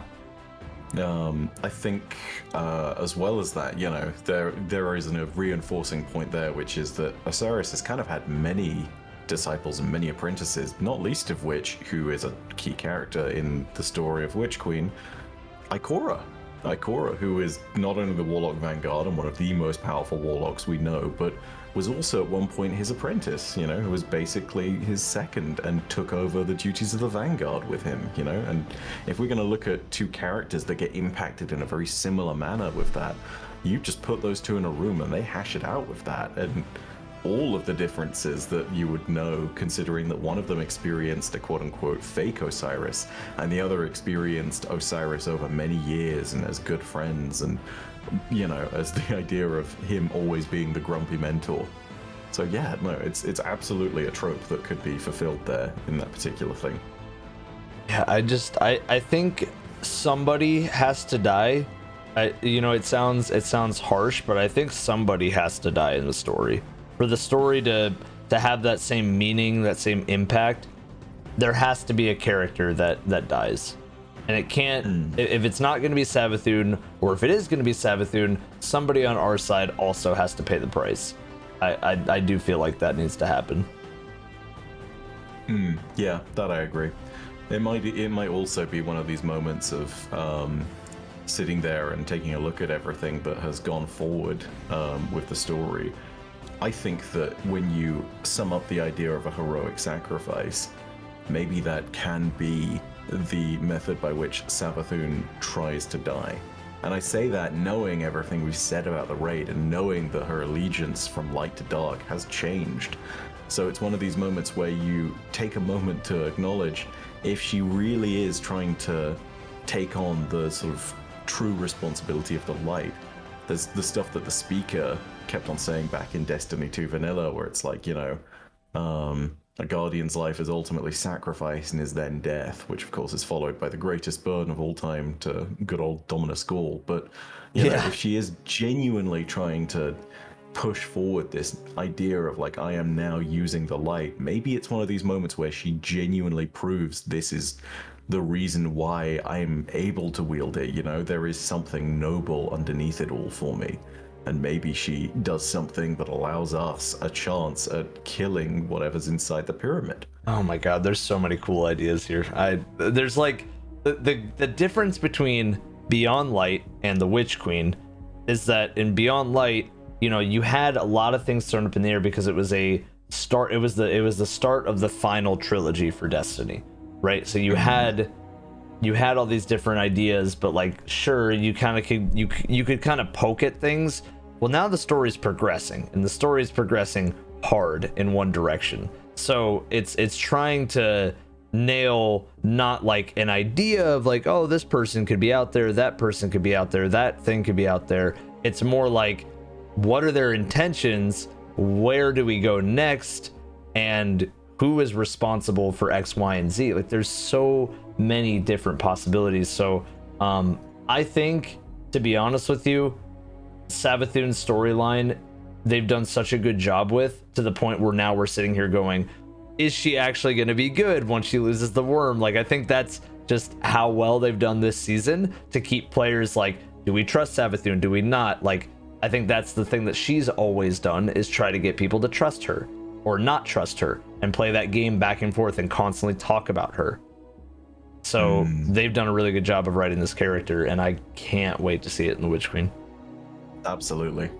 think as well as that, you know, there is a reinforcing point there, which is that Osiris has kind of had many disciples and many apprentices, not least of which, who is a key character in the story of Witch Queen, Ikora, who is not only the Warlock Vanguard and one of the most powerful warlocks we know, but was also at one point his apprentice, you know, who was basically his second and took over the duties of the Vanguard with him, you know. And if we're going to look at two characters that get impacted in a very similar manner with that, you just put those two in a room and they hash it out with that. And all of the differences that you would know, considering that one of them experienced a quote-unquote fake Osiris and the other experienced Osiris over many years and as good friends, and you know, as the idea of him always being the grumpy mentor. So yeah, no, it's absolutely a trope that could be fulfilled there in that particular thing. Yeah, I think somebody has to die. You know, it sounds harsh, but I think somebody has to die in the story. For the story to have that same meaning, that same impact, there has to be a character that dies. And it can't, if it's not going to be Savathun, or if it is going to be Savathun, somebody on our side also has to pay the price. I do feel like that needs to happen. Yeah, that I agree. It might also be one of these moments of sitting there and taking a look at everything that has gone forward with the story. I think that when you sum up the idea of a heroic sacrifice, maybe that can be the method by which Savathun tries to die. And I say that knowing everything we've said about the raid and knowing that her allegiance from light to dark has changed. So it's one of these moments where you take a moment to acknowledge if she really is trying to take on the sort of true responsibility of the light. There's the stuff that the speaker kept on saying back in Destiny 2 Vanilla, where it's like, you know, a guardian's life is ultimately sacrifice and is then death, which of course is followed by the greatest burden of all time to good old Dominus Gaul. But you know, if she is genuinely trying to push forward this idea of like, I am now using the light, maybe it's one of these moments where she genuinely proves this is the reason why I'm able to wield it. You know, there is something noble underneath it all for me. And maybe she does something that allows us a chance at killing whatever's inside the pyramid. Oh my god, there's so many cool ideas here. There's like the difference between Beyond Light and the Witch Queen is that in Beyond Light, you know, you had a lot of things thrown up in the air because it was a start. It was the start of the final trilogy for Destiny, right? So you had all these different ideas, but like, sure, you kind of could you could kind of poke at things. Well, now the story's progressing, and the story's progressing hard in one direction. So it's trying to nail not like an idea of like, oh, this person could be out there, that person could be out there, that thing could be out there. It's more like, what are their intentions? Where do we go next? And who is responsible for X, Y, and Z? Like, there's so many different possibilities. So I think, to be honest with you, Savathun's storyline, they've done such a good job with, to the point where now we're sitting here going, is she actually going to be good once she loses the worm? Like, I think that's just how well they've done this season to keep players like, do we trust Savathun? Do we not? Like, I think that's the thing that she's always done, is try to get people to trust her or not trust her and play that game back and forth and constantly talk about her. So they've done a really good job of writing this character, and I can't wait to see it in the Witch Queen. Absolutely.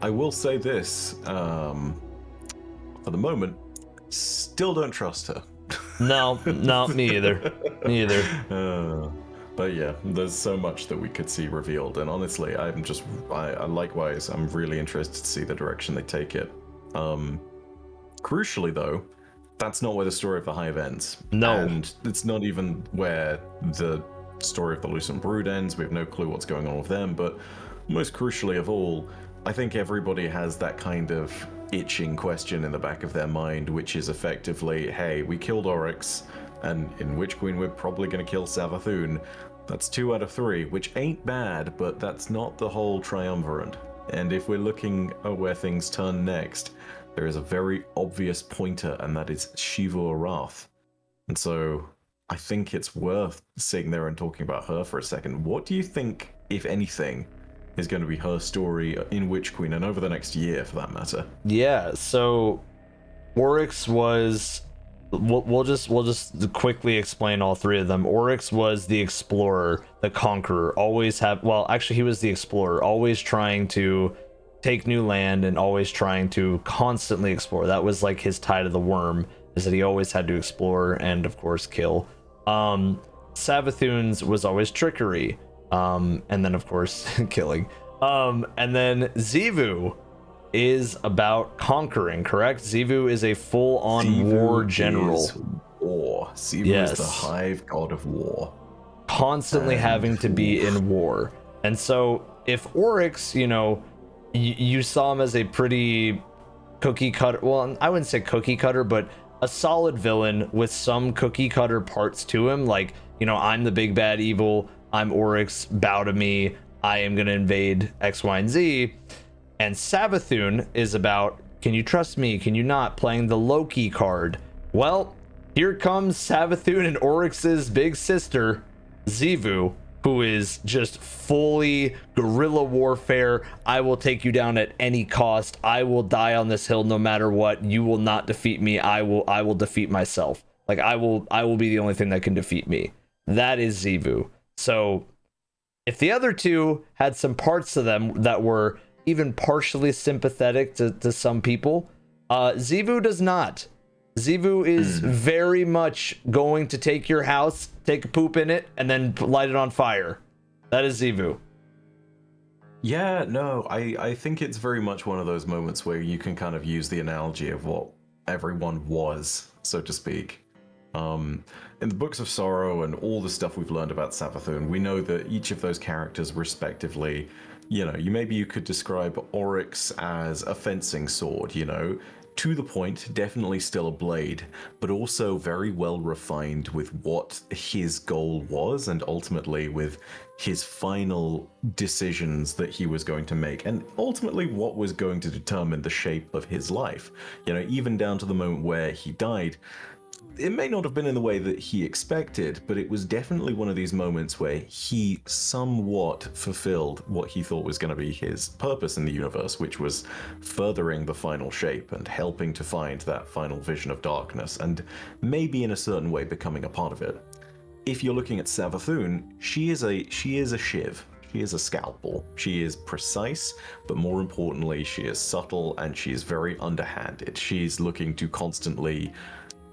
I will say this, for the moment, still don't trust her. No, me either. Me either. But yeah, there's so much that we could see revealed, and honestly, I likewise, I'm really interested to see the direction they take it. Crucially though, that's not where the story of the Hive ends. No. And it's not even where the story of the Lucent Brood ends. We have no clue what's going on with them, but most crucially of all, I think everybody has that kind of itching question in the back of their mind, which is effectively, hey, we killed Oryx, and in Witch Queen we're probably going to kill Savathun. That's 2 out of 3, which ain't bad, but that's not the whole triumvirate. And if we're looking at where things turn next, there is a very obvious pointer, and that is Xivu Arath. And so I think it's worth sitting there and talking about her for a second. What do you think, if anything, is going to be her story in Witch Queen and over the next year, for that matter? Yeah, so Oryx was... We'll just quickly explain all 3 of them. Oryx was the explorer, the conqueror, he was the explorer, always trying to take new land and always trying to constantly explore. That was like his tie to the worm, is that he always had to explore and of course kill. Savathuns was always trickery, and then of course killing. And then Xivu is about conquering, correct? Xivu is a full-on war general. War. Xivu is the Hive god of war. Constantly having to be in war. And so if Oryx, you saw him as a pretty cookie cutter, well, I wouldn't say cookie cutter, but a solid villain with some cookie cutter parts to him, like, I'm the big bad evil, I'm Oryx, bow to me, I am going to invade X, Y, and Z. And Savathun is about, can you trust me? Can you not? Playing the Loki card. Well, here comes Savathun and Oryx's big sister, Xivu, who is just fully guerrilla warfare. I will take you down at any cost. I will die on this hill no matter what. You will not defeat me. I will defeat myself. Like, I will be the only thing that can defeat me. That is Xivu. So if the other 2 had some parts to them that were even partially sympathetic to some people, Xivu does not. Xivu is very much going to take your house, take a poop in it, and then light it on fire. That is Xivu. Yeah, no, I think it's very much one of those moments where you can kind of use the analogy of what everyone was, so to speak. In the Books of Sorrow and all the stuff we've learned about Savathun, we know that each of those characters respectively, you could describe Oryx as a fencing sword, to the point, definitely still a blade, but also very well refined with what his goal was and ultimately with his final decisions that he was going to make, and ultimately what was going to determine the shape of his life. Even down to the moment where he died. It may not have been in the way that he expected, but it was definitely one of these moments where he somewhat fulfilled what he thought was going to be his purpose in the universe, which was furthering the final shape and helping to find that final vision of darkness, and maybe in a certain way becoming a part of it. If you're looking at Savathun, she is a shiv. She is a scalpel. She is precise, but more importantly, she is subtle and she is very underhanded. She's looking to constantly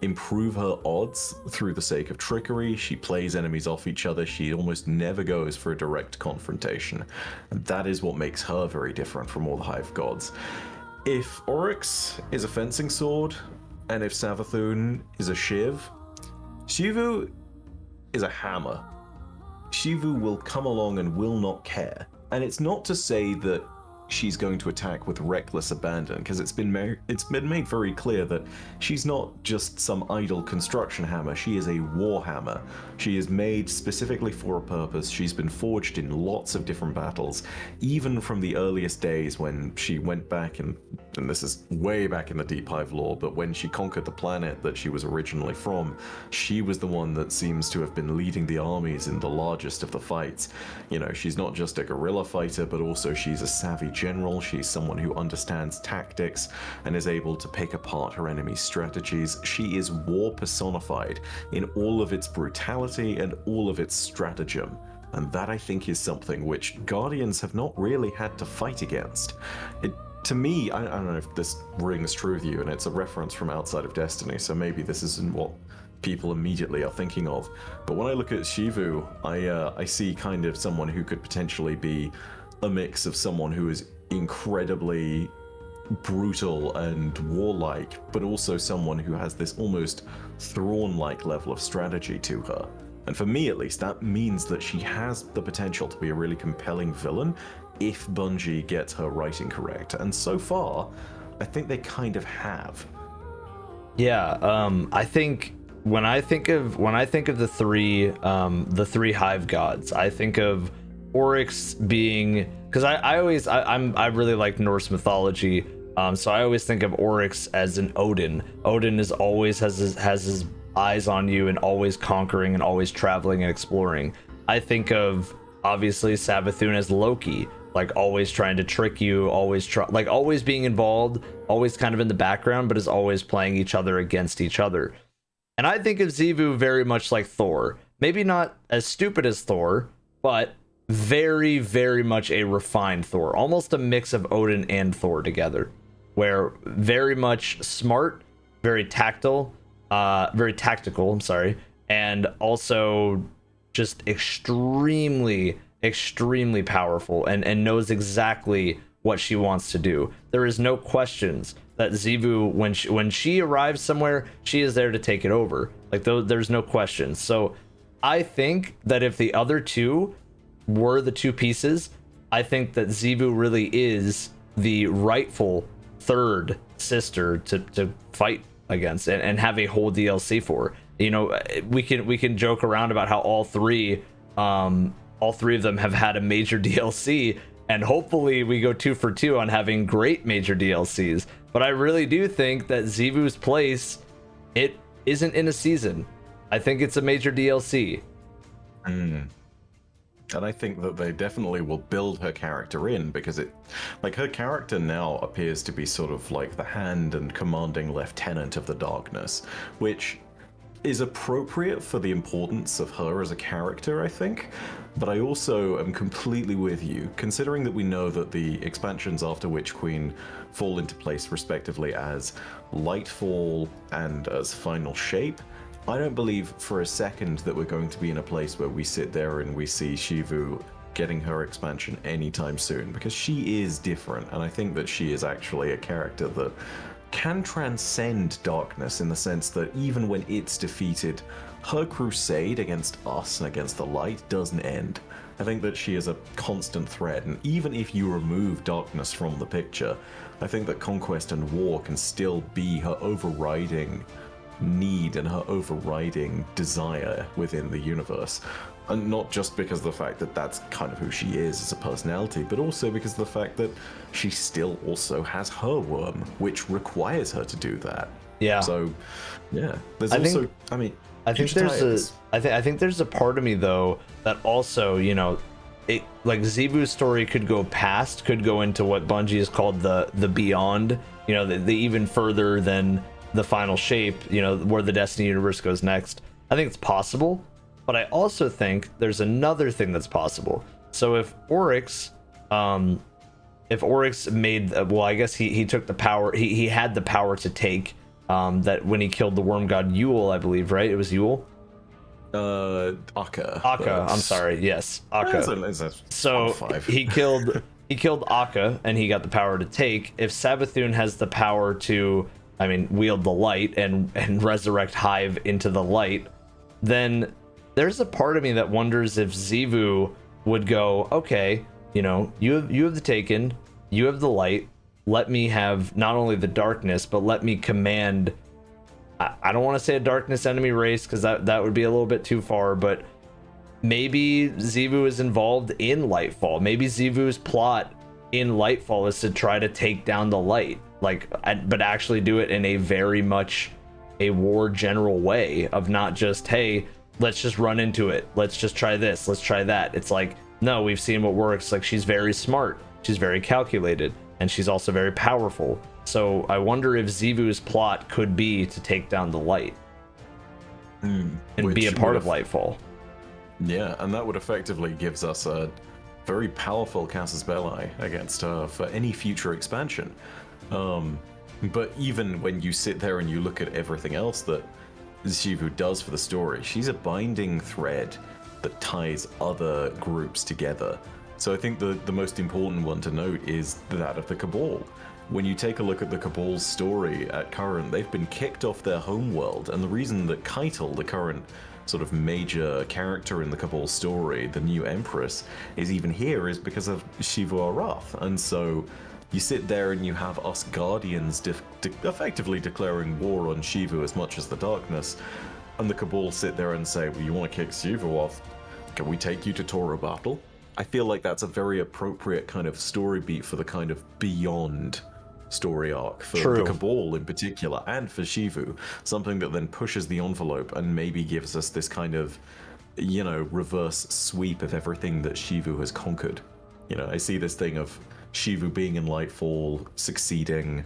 improve her odds through the sake of trickery. She plays enemies off each other. She almost never goes for a direct confrontation. And that is what makes her very different from all the Hive gods. If Oryx is a fencing sword, and if Savathun is a shiv, Xivu is a hammer. Xivu will come along and will not care. And it's not to say that she's going to attack with reckless abandon, because it's been made very clear that she's not just some idle construction hammer. She is a war hammer. She is made specifically for a purpose. She's been forged in lots of different battles, even from the earliest days when she went back, and this is way back in the Deep Hive lore, but when she conquered the planet that she was originally from, she was the one that seems to have been leading the armies in the largest of the fights. She's not just a guerrilla fighter, but also she's a savvy general. She's someone who understands tactics and is able to pick apart her enemy's strategies. She is war personified in all of its brutality and all of its stratagem. And that, I think, is something which Guardians have not really had to fight against. To me, I don't know if this rings true with you, and it's a reference from outside of Destiny, so maybe this isn't what people immediately are thinking of. But when I look at Xivu, I see kind of someone who could potentially be a mix of someone who is incredibly brutal and warlike, but also someone who has this almost Thrawn-like level of strategy to her. And for me, at least, that means that she has the potential to be a really compelling villain if Bungie gets her writing correct. And so far, I think they kind of have. Yeah, I think when I think of the three Hive gods, I think of Oryx being, because I really like Norse mythology, so I always think of Oryx as an Odin. Odin is always has his eyes on you and always conquering and always traveling and exploring. I think of obviously Savathun as Loki, like always trying to trick you, always being involved, always kind of in the background, but is always playing each other against each other. And I think of Xivu very much like Thor. Maybe not as stupid as Thor, but very, very much a refined Thor. Almost a mix of Odin and Thor together. Where very much smart, very tactical, I'm sorry, and also just extremely powerful and knows exactly what she wants to do. There is no questions that Xivu, when she arrives somewhere, she is there to take it over. Like, there's no questions. So I think that if the other two were the two pieces, I think that Xivu really is the rightful third sister to fight against and have a whole DLC for. You know, we can joke around about how all three of them have had a major DLC, and hopefully we go 2 for 2 on having great major DLCs. But I really do think that Xivu's place, it isn't in a season. I think it's a major DLC. And I think that they definitely will build her character in, because her character now appears to be sort of like the hand and commanding lieutenant of the darkness, which is appropriate for the importance of her as a character, I think. But I also am completely with you, considering that we know that the expansions after Witch Queen fall into place respectively as Lightfall and as Final Shape. I don't believe for a second that we're going to be in a place where we sit there and we see Xivu getting her expansion anytime soon, because she is different, and I think that she is actually a character that can transcend darkness in the sense that even when it's defeated, her crusade against us and against the light doesn't end. I think that she is a constant threat, and even if you remove darkness from the picture, I think that conquest and war can still be her overriding need and her overriding desire within the universe. And not just because of the fact that that's kind of who she is as a personality, but also because of the fact that she still also has her worm, which requires her to do that. Yeah. So, yeah. I think there's a part of me though that also, you know, it, like Xivu's story could go into what Bungie has called the beyond, you know, the even further than the final shape, you know, where the Destiny universe goes next. I think it's possible, but I also think there's another thing that's possible. So if Oryx made, well, I guess he took the power, he had the power to take that when he killed the worm god Yule, I believe, right? It was Yule? Akka. I'm sorry, yes, Akka. So he killed Akka and he got the power to take. If Savathun has the power to, I mean, wield the light and resurrect Hive into the light, then there's a part of me that wonders if Xivu would go, okay, you know, you have the Taken, you have the light, let me have not only the darkness, but let me command, I don't want to say a darkness enemy race, because that would be a little bit too far, but maybe Xivu is involved in Lightfall. Maybe Xivu's plot in Lightfall is to try to take down the light, but actually do it in a very much a war general way of not just, hey, let's just run into it, let's just try this, let's try that. It's like, no, we've seen what works. Like, she's very smart, she's very calculated, and she's also very powerful. So I wonder if Xivu's plot could be to take down the light and be a part of Lightfall. Yeah, and that would effectively gives us a very powerful casus belli against her for any future expansion. But even when you sit there and you look at everything else that Xivu does for the story, she's a binding thread that ties other groups together. So I think the most important one to note is that of the Cabal. When you take a look at the Cabal's story at current, they've been kicked off their homeworld, and the reason that Caital, the current sort of major character in the Cabal story, the new Empress, is even here is because of Xivu Arath. And so You sit there and you have us Guardians effectively declaring war on Xivu as much as the Darkness, and the Cabal sit there and say, well, you want to kick Xivu off? Can we take you to Toro Battle? I feel like that's a very appropriate kind of story beat for the kind of beyond story arc for the Cabal in particular, and for Xivu. Something that then pushes the envelope and maybe gives us this kind of, you know, reverse sweep of everything that Xivu has conquered. You know, I see this thing of Xivu being in Lightfall, succeeding,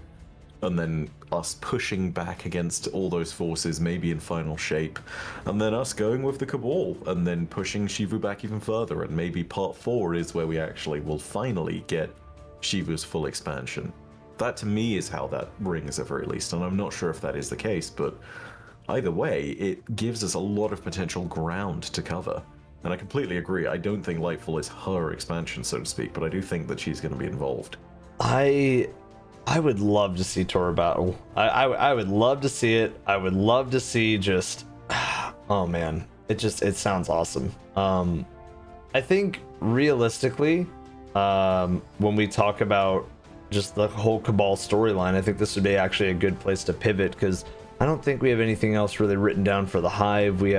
and then us pushing back against all those forces, maybe in final shape, and then us going with the Cabal, and then pushing Xivu back even further, and maybe part 4 is where we actually will finally get Xivu's full expansion. That to me is how that rings at very least, and I'm not sure if that is the case, but either way, it gives us a lot of potential ground to cover. And I completely agree, I don't think Lightfall is her expansion, so to speak, but I do think that she's going to be involved. I would love to see Toro Battle. I would love to see it. I would love to see just, oh man, it sounds awesome. I think realistically, when we talk about just the whole Cabal storyline, I think this would be actually a good place to pivot, because I don't think we have anything else really written down for the Hive. We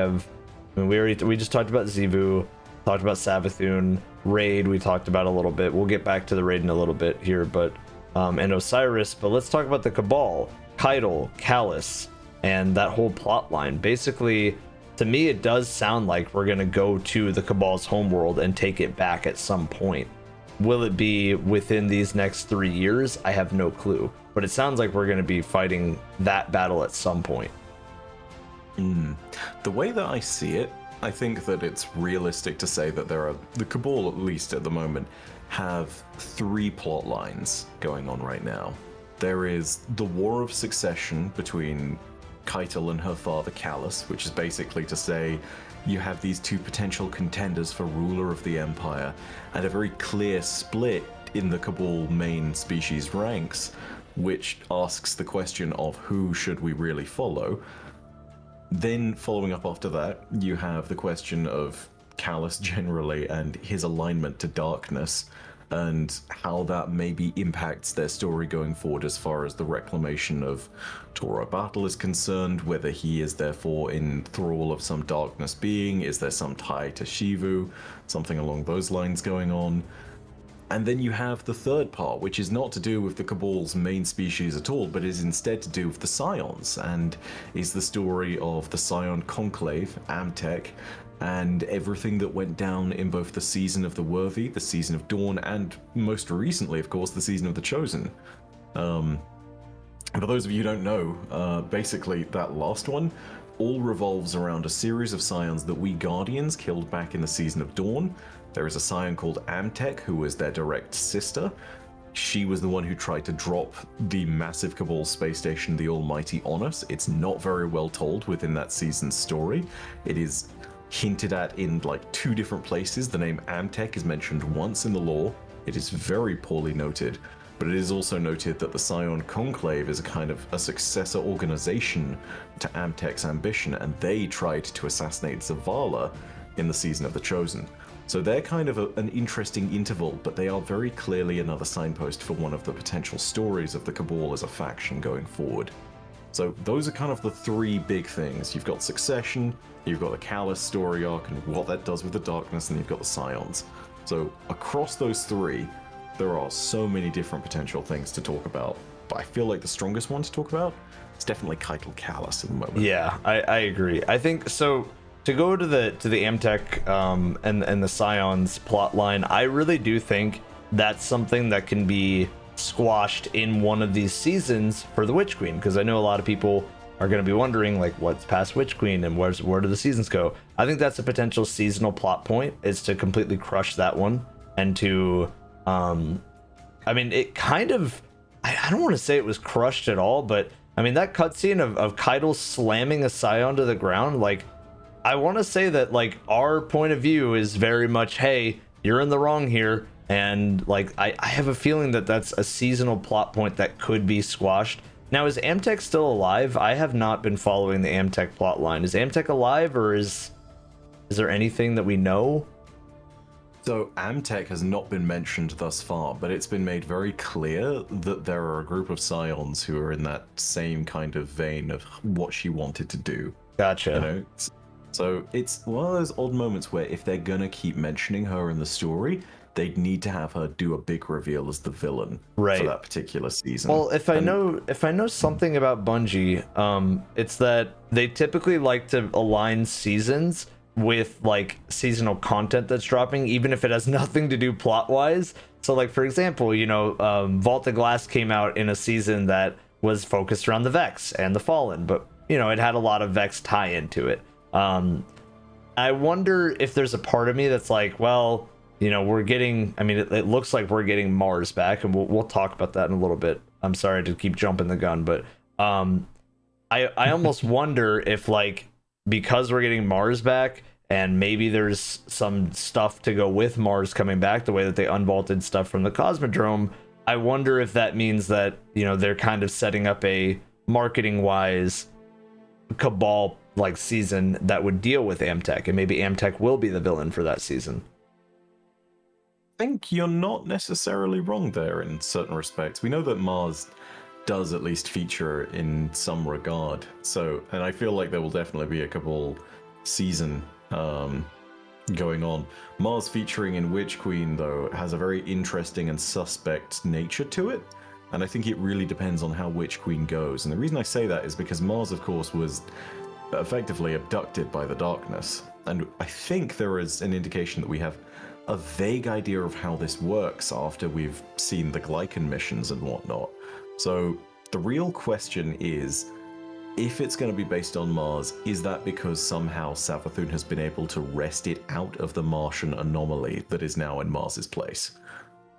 just talked about Xivu, talked about Savathun, Raid we talked about a little bit. We'll get back to the Raid in a little bit here, but and Osiris, but let's talk about the Cabal, Caital, Calus, and that whole plot line. Basically, to me, it does sound like we're going to go to the Cabal's homeworld and take it back at some point. Will it be within these next 3 years? I have no clue, but it sounds like we're going to be fighting that battle at some point. The way that I see it, I think that it's realistic to say that the Cabal, at least at the moment, have 3 plot lines going on right now. There is the War of Succession between Caital and her father Calus, which is basically to say you have these 2 potential contenders for ruler of the Empire, and a very clear split in the Cabal main species ranks, which asks the question of who should we really follow. Then following up after that, you have the question of Calus generally and his alignment to darkness, and how that maybe impacts their story going forward as far as the reclamation of Toro Battle is concerned, whether he is therefore in thrall of some darkness being, is there some tie to Xivu, something along those lines going on. And then you have the third part, which is not to do with the Cabal's main species at all, but is instead to do with the Scions, and is the story of the Scion Conclave, Amtech, and everything that went down in both the Season of the Worthy, the Season of Dawn, and most recently, of course, the Season of the Chosen. For those of you who don't know, basically that last one all revolves around a series of Scions that we Guardians killed back in the Season of Dawn. There is a Scion called Amtech, who was their direct sister. She was the one who tried to drop the massive Cabal space station, the Almighty, on us. It's not very well told within that season's story. It is hinted at in like 2 different places. The name Amtech is mentioned once in the lore. It is very poorly noted, but it is also noted that the Scion Conclave is a kind of a successor organization to Amtech's ambition, and they tried to assassinate Zavala in the Season of the Chosen. So they're kind of an interesting interval, but they are very clearly another signpost for one of the potential stories of the Cabal as a faction going forward. So those are kind of the 3 big things. You've got Succession, you've got the Calus story arc and what that does with the darkness, and you've got the Scions. So across those 3, there are so many different potential things to talk about, but I feel like the strongest one to talk about is definitely Caital Calus at the moment. Yeah, I agree. I think so. To go to the Amtech and the Scions plot line, I really do think that's something that can be squashed in one of these seasons for the Witch Queen, because I know a lot of people are going to be wondering, like, what's past Witch Queen and where do the seasons go? I think that's a potential seasonal plot point, is to completely crush that one, and to I mean, it kind of, I don't want to say it was crushed at all, but I mean, that cutscene of Caital slamming a Scion to the ground, like, I want to say that, like, our point of view is very much, hey, you're in the wrong here, and like I have a feeling that that's a seasonal plot point that could be squashed. Now, is Amtech still alive? I have not been following the Amtech plot line. Is Amtech alive, or is there anything that we know? So Amtech has not been mentioned thus far, but it's been made very clear that there are a group of Scions who are in that same kind of vein of what she wanted to do. Gotcha. You know, so it's one of those odd moments where if they're gonna keep mentioning her in the story, they'd need to have her do a big reveal as the villain for that particular season. Well, if I know something about Bungie, it's that they typically like to align seasons with like seasonal content that's dropping, even if it has nothing to do plot wise. So like, for example, you know, Vault of Glass came out in a season that was focused around the Vex and the Fallen, but you know, it had a lot of Vex tie into it. I wonder if there's a part of me that's like, well, you know, we're getting, I mean, it looks like we're getting Mars back, and we'll talk about that in a little bit. I'm sorry to keep jumping the gun, but I almost wonder if, like, because we're getting Mars back, and maybe there's some stuff to go with Mars coming back, the way that they unvaulted stuff from the Cosmodrome, I wonder if that means that, you know, they're kind of setting up a marketing-wise Cabal like season that would deal with Amtech, and maybe Amtech will be the villain for that season. I think you're not necessarily wrong there in certain respects. We know that Mars does at least feature in some regard. So, and I feel like there will definitely be a Cabal season going on. Mars featuring in Witch Queen, though, has a very interesting and suspect nature to it. And I think it really depends on how Witch Queen goes. And the reason I say that is because Mars, of course, was effectively abducted by the darkness. And I think there is an indication that we have a vague idea of how this works after we've seen the Glycan missions and whatnot. So the real question is, if it's going to be based on Mars, is that because somehow Savathun has been able to wrest it out of the Martian anomaly that is now in Mars's place?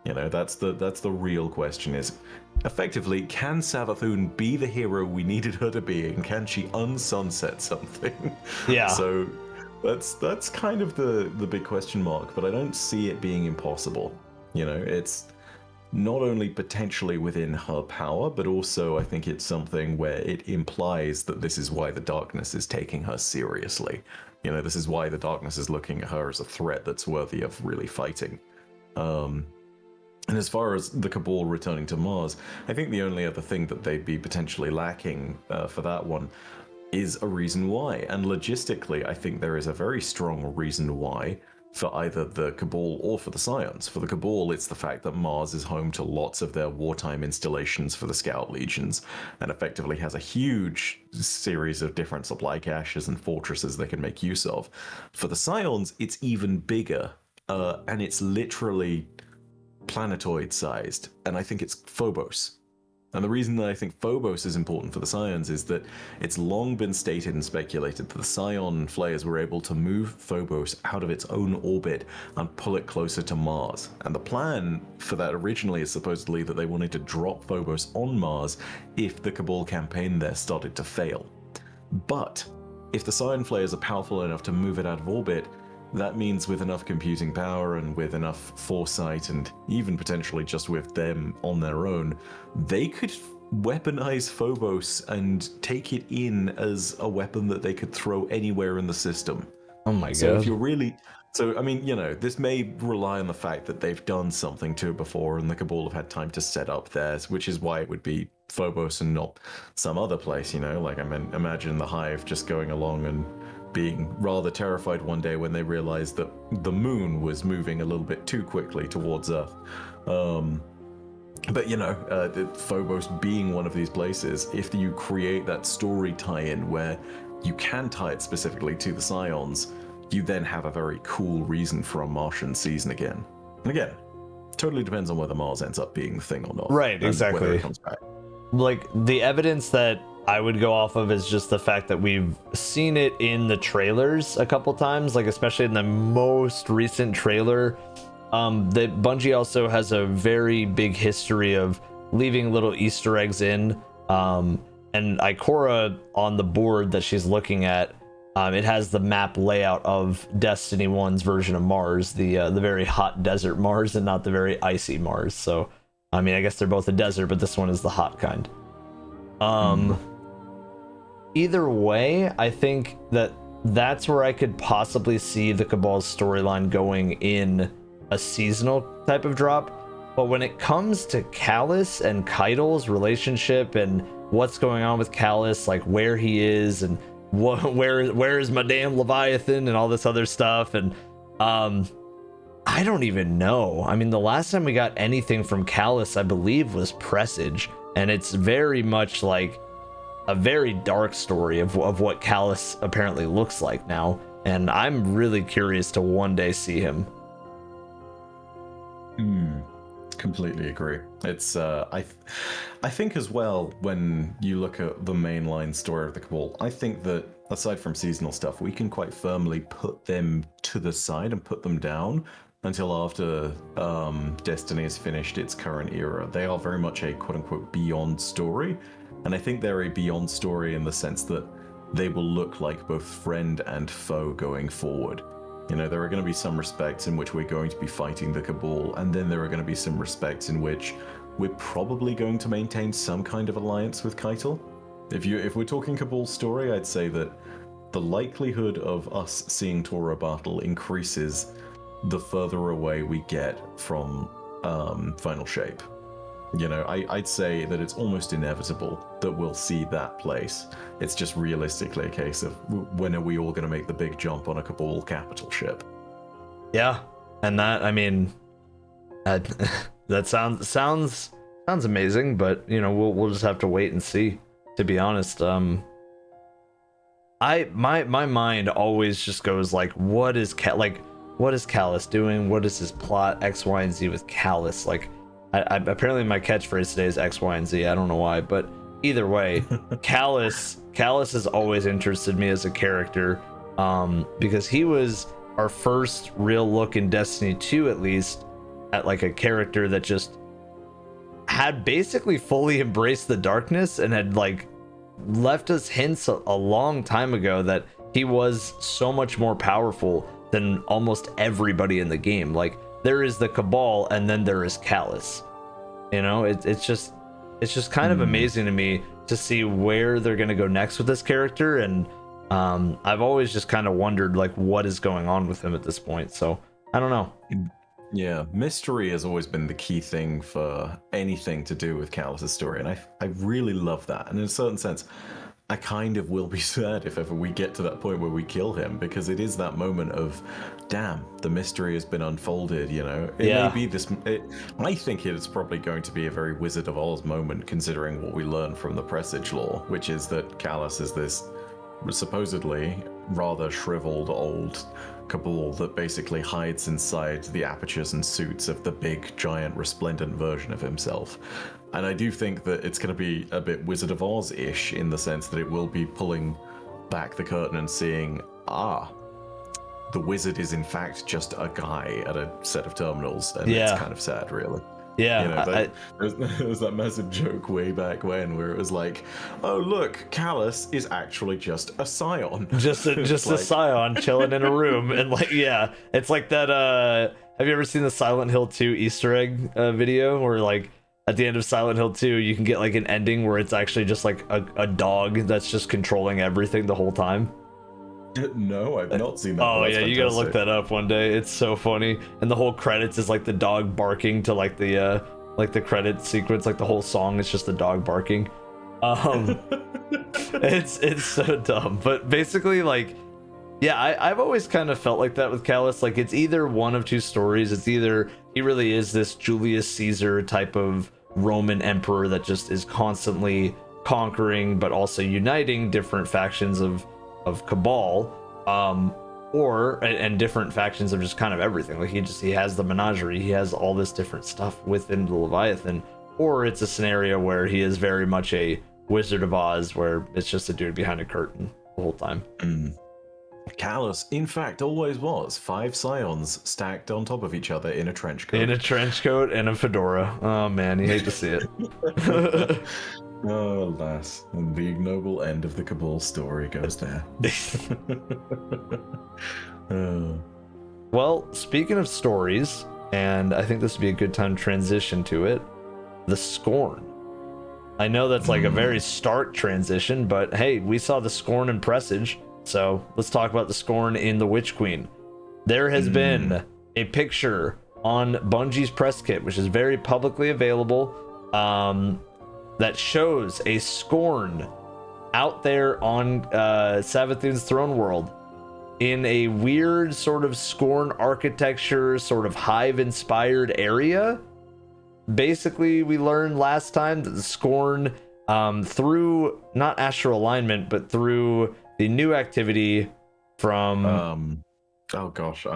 You know, that's the real question, is effectively, can Savathun be the hero we needed her to be, and can she unsunset something? Yeah. So that's kind of the big question mark, but I don't see it being impossible. You know, it's not only potentially within her power, but also I think it's something where it implies that this is why the darkness is taking her seriously. You know, this is why the darkness is looking at her as a threat that's worthy of really fighting. And as far as the Cabal returning to Mars, I think the only other thing that they'd be potentially lacking for that one is a reason why. And logistically, I think there is a very strong reason why for either the Cabal or for the Scions. For the Cabal, it's the fact that Mars is home to lots of their wartime installations for the Scout Legions, and effectively has a huge series of different supply caches and fortresses they can make use of. For the Scions, it's even bigger, and it's literally planetoid-sized, and I think it's Phobos. And the reason that I think Phobos is important for the Scions is that it's long been stated and speculated that the Scion Flayers were able to move Phobos out of its own orbit and pull it closer to Mars. And the plan for that originally is supposedly that they wanted to drop Phobos on Mars if the Cabal campaign there started to fail. But if the Scion Flayers are powerful enough to move it out of orbit, that means with enough computing power and with enough foresight, and even potentially just with them on their own, they could weaponize Phobos and take it in as a weapon that they could throw anywhere in the system. Oh my god. So if you're really... So, I mean, you know, this may rely on the fact that they've done something to it before and the Cabal have had time to set up theirs, which is why it would be Phobos and not some other place, you know? Like, I mean, imagine the Hive just going along and being rather terrified one day when they realized that the moon was moving a little bit too quickly towards Earth. But, you know, Phobos being one of these places, if you create that story tie-in where you can tie it specifically to the Scions, you then have a very cool reason for a Martian season again. And again, totally depends on whether Mars ends up being the thing or not. Right, exactly. Whether it comes back. Like, the evidence that I would go off of is just the fact that we've seen it in the trailers a couple times, like especially in the most recent trailer. That Bungie also has a very big history of leaving little Easter eggs in. And Ikora on the board that she's looking at, it has the map layout of Destiny 1's version of Mars, the very hot desert Mars and not the very icy Mars. So, I mean, I guess they're both a desert, but this one is the hot kind. Either way, I think that that's where I could possibly see the Cabal's storyline going in a seasonal type of drop. But when it comes to Calus and Caital's relationship and what's going on with Calus, like where he is and where is my damn Leviathan and all this other stuff, and I don't even know. I mean, the last time we got anything from Calus, I believe, was Presage, and it's very much like a very dark story of what Calus apparently looks like now, and I'm really curious to one day see him. Completely agree. It's I think as well, when you look at the mainline story of the Cabal, I think that aside from seasonal stuff, we can quite firmly put them to the side and put them down until after Destiny has finished its current era. They are very much a quote-unquote beyond story, and I think they're a beyond story in the sense that they will look like both friend and foe going forward. You know, there are going to be some respects in which we're going to be fighting the Cabal, and then there are going to be some respects in which we're probably going to maintain some kind of alliance with Caital. If we're talking Cabal story, I'd say that the likelihood of us seeing Torah battle increases the further away we get from Final Shape. You know, I'd say that it's almost inevitable that we'll see that place. It's just realistically a case of when are we all going to make the big jump on a Cabal capital ship? Yeah, and that, I mean, that sounds amazing, but you know, we'll just have to wait and see. To be honest, my mind always just goes like, what is Calus doing? What is his plot? X, Y, and Z with Calus? Like, I apparently my catchphrase today is X, Y, and Z. I don't know why, but either way, Calus has always interested me as a character, because he was our first real look in Destiny 2, at least, at like a character that just had basically fully embraced the darkness and had like left us hints a long time ago that he was so much more powerful than almost everybody in the game. Like, there is the Cabal and then there is Calus. You know, it's just kind of amazing to me to see where they're going to go next with this character, and I've always just kind of wondered like what is going on with him at this point. So I don't know. Yeah, mystery has always been the key thing for anything to do with Calus' story, and I really love that. And in a certain sense, I kind of will be sad if ever we get to that point where we kill him, because it is that moment of, damn, the mystery has been unfolded, you know? It may be this... I think it is probably going to be a very Wizard of Oz moment, considering what we learned from the Presage lore, which is that Calus is this supposedly rather shriveled old Cabal that basically hides inside the apertures and suits of the big, giant, resplendent version of himself. And I do think that it's going to be a bit Wizard of Oz-ish in the sense that it will be pulling back the curtain and seeing, the wizard is in fact just a guy at a set of terminals, and it's kind of sad, really. Yeah, you know, there was that massive joke way back when where it was like, oh look, Calus is actually just a scion. Just a scion chilling in a room, and like, yeah, it's like that. Have you ever seen the Silent Hill 2 Easter egg video where like at the end of Silent Hill 2 you can get like an ending where it's actually just like a dog that's just controlling everything the whole time? No, I've not seen that. Oh yeah, you gotta look that up one day. It's so funny, and the whole credits is like the dog barking to like the credit sequence. Like the whole song is just the dog barking. It's so dumb, but basically, like, yeah, I've always kind of felt like that with Calus. Like, it's either one of two stories. It's either he really is this Julius Caesar type of Roman emperor that just is constantly conquering, but also uniting different factions of Cabal, and different factions of just kind of everything. Like he has the menagerie, he has all this different stuff within the Leviathan, or it's a scenario where he is very much a Wizard of Oz, where it's just a dude behind a curtain the whole time. Calus, in fact, always was 5 scions stacked on top of each other in a trench coat. In a trench coat and a fedora. Oh man, you hate to see it. Oh, alas, and the ignoble end of the Cabal story goes there. Well, speaking of stories, and I think this would be a good time to transition to it, the Scorn. I know that's like a very stark transition, but hey, we saw the Scorn in Presage, so let's talk about the Scorn in the Witch Queen. There has been a picture on Bungie's press kit, which is very publicly available, that shows a Scorn out there on Savathun's throne world in a weird sort of Scorn architecture, sort of Hive inspired area. Basically, we learned last time that the Scorn, through not astral alignment, but through the new activity from oh gosh,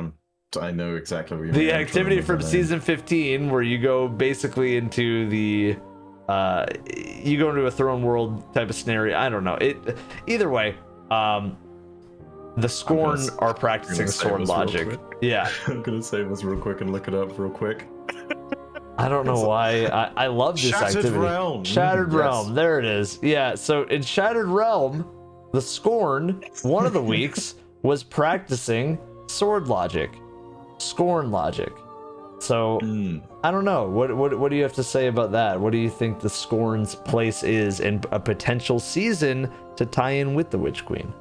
I know exactly what you mean. The activity from season 15, where you go basically into the you go into a throne world type of scenario. I don't know. Either way, the Scorn are practicing sword logic. Yeah. I'm gonna save this real quick and look it up real quick. I don't know why. I love this activity. Realm. Shattered Yes. Realm. There it is. Yeah, so in Shattered Realm, the Scorn, one of the weeks, was practicing sword logic. Scorn logic. So, I don't know. What do you have to say about that? What do you think the Scorn's place is in a potential season to tie in with the Witch Queen?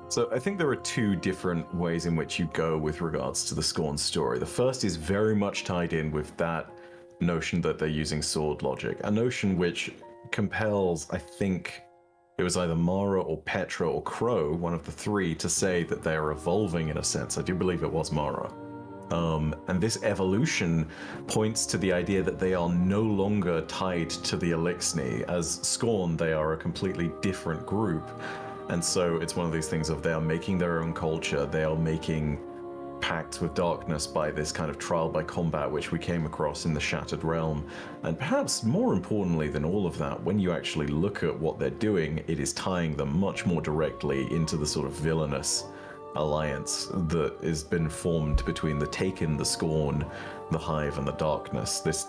So I think there are two different ways in which you go with regards to the Scorn story. The first is very much tied in with that notion that they're using sword logic, a notion which compels, I think it was either Mara or Petra or Crow, one of the three, to say that they are evolving in a sense. I do believe it was Mara. And this evolution points to the idea that they are no longer tied to the Elixni. As Scorn, they are a completely different group. And so it's one of these things of they are making their own culture, they are making pacts with darkness by this kind of trial by combat, which we came across in the Shattered Realm. And perhaps more importantly than all of that, when you actually look at what they're doing, it is tying them much more directly into the sort of villainous alliance that has been formed between the Taken, the Scorn, the Hive, and the Darkness. This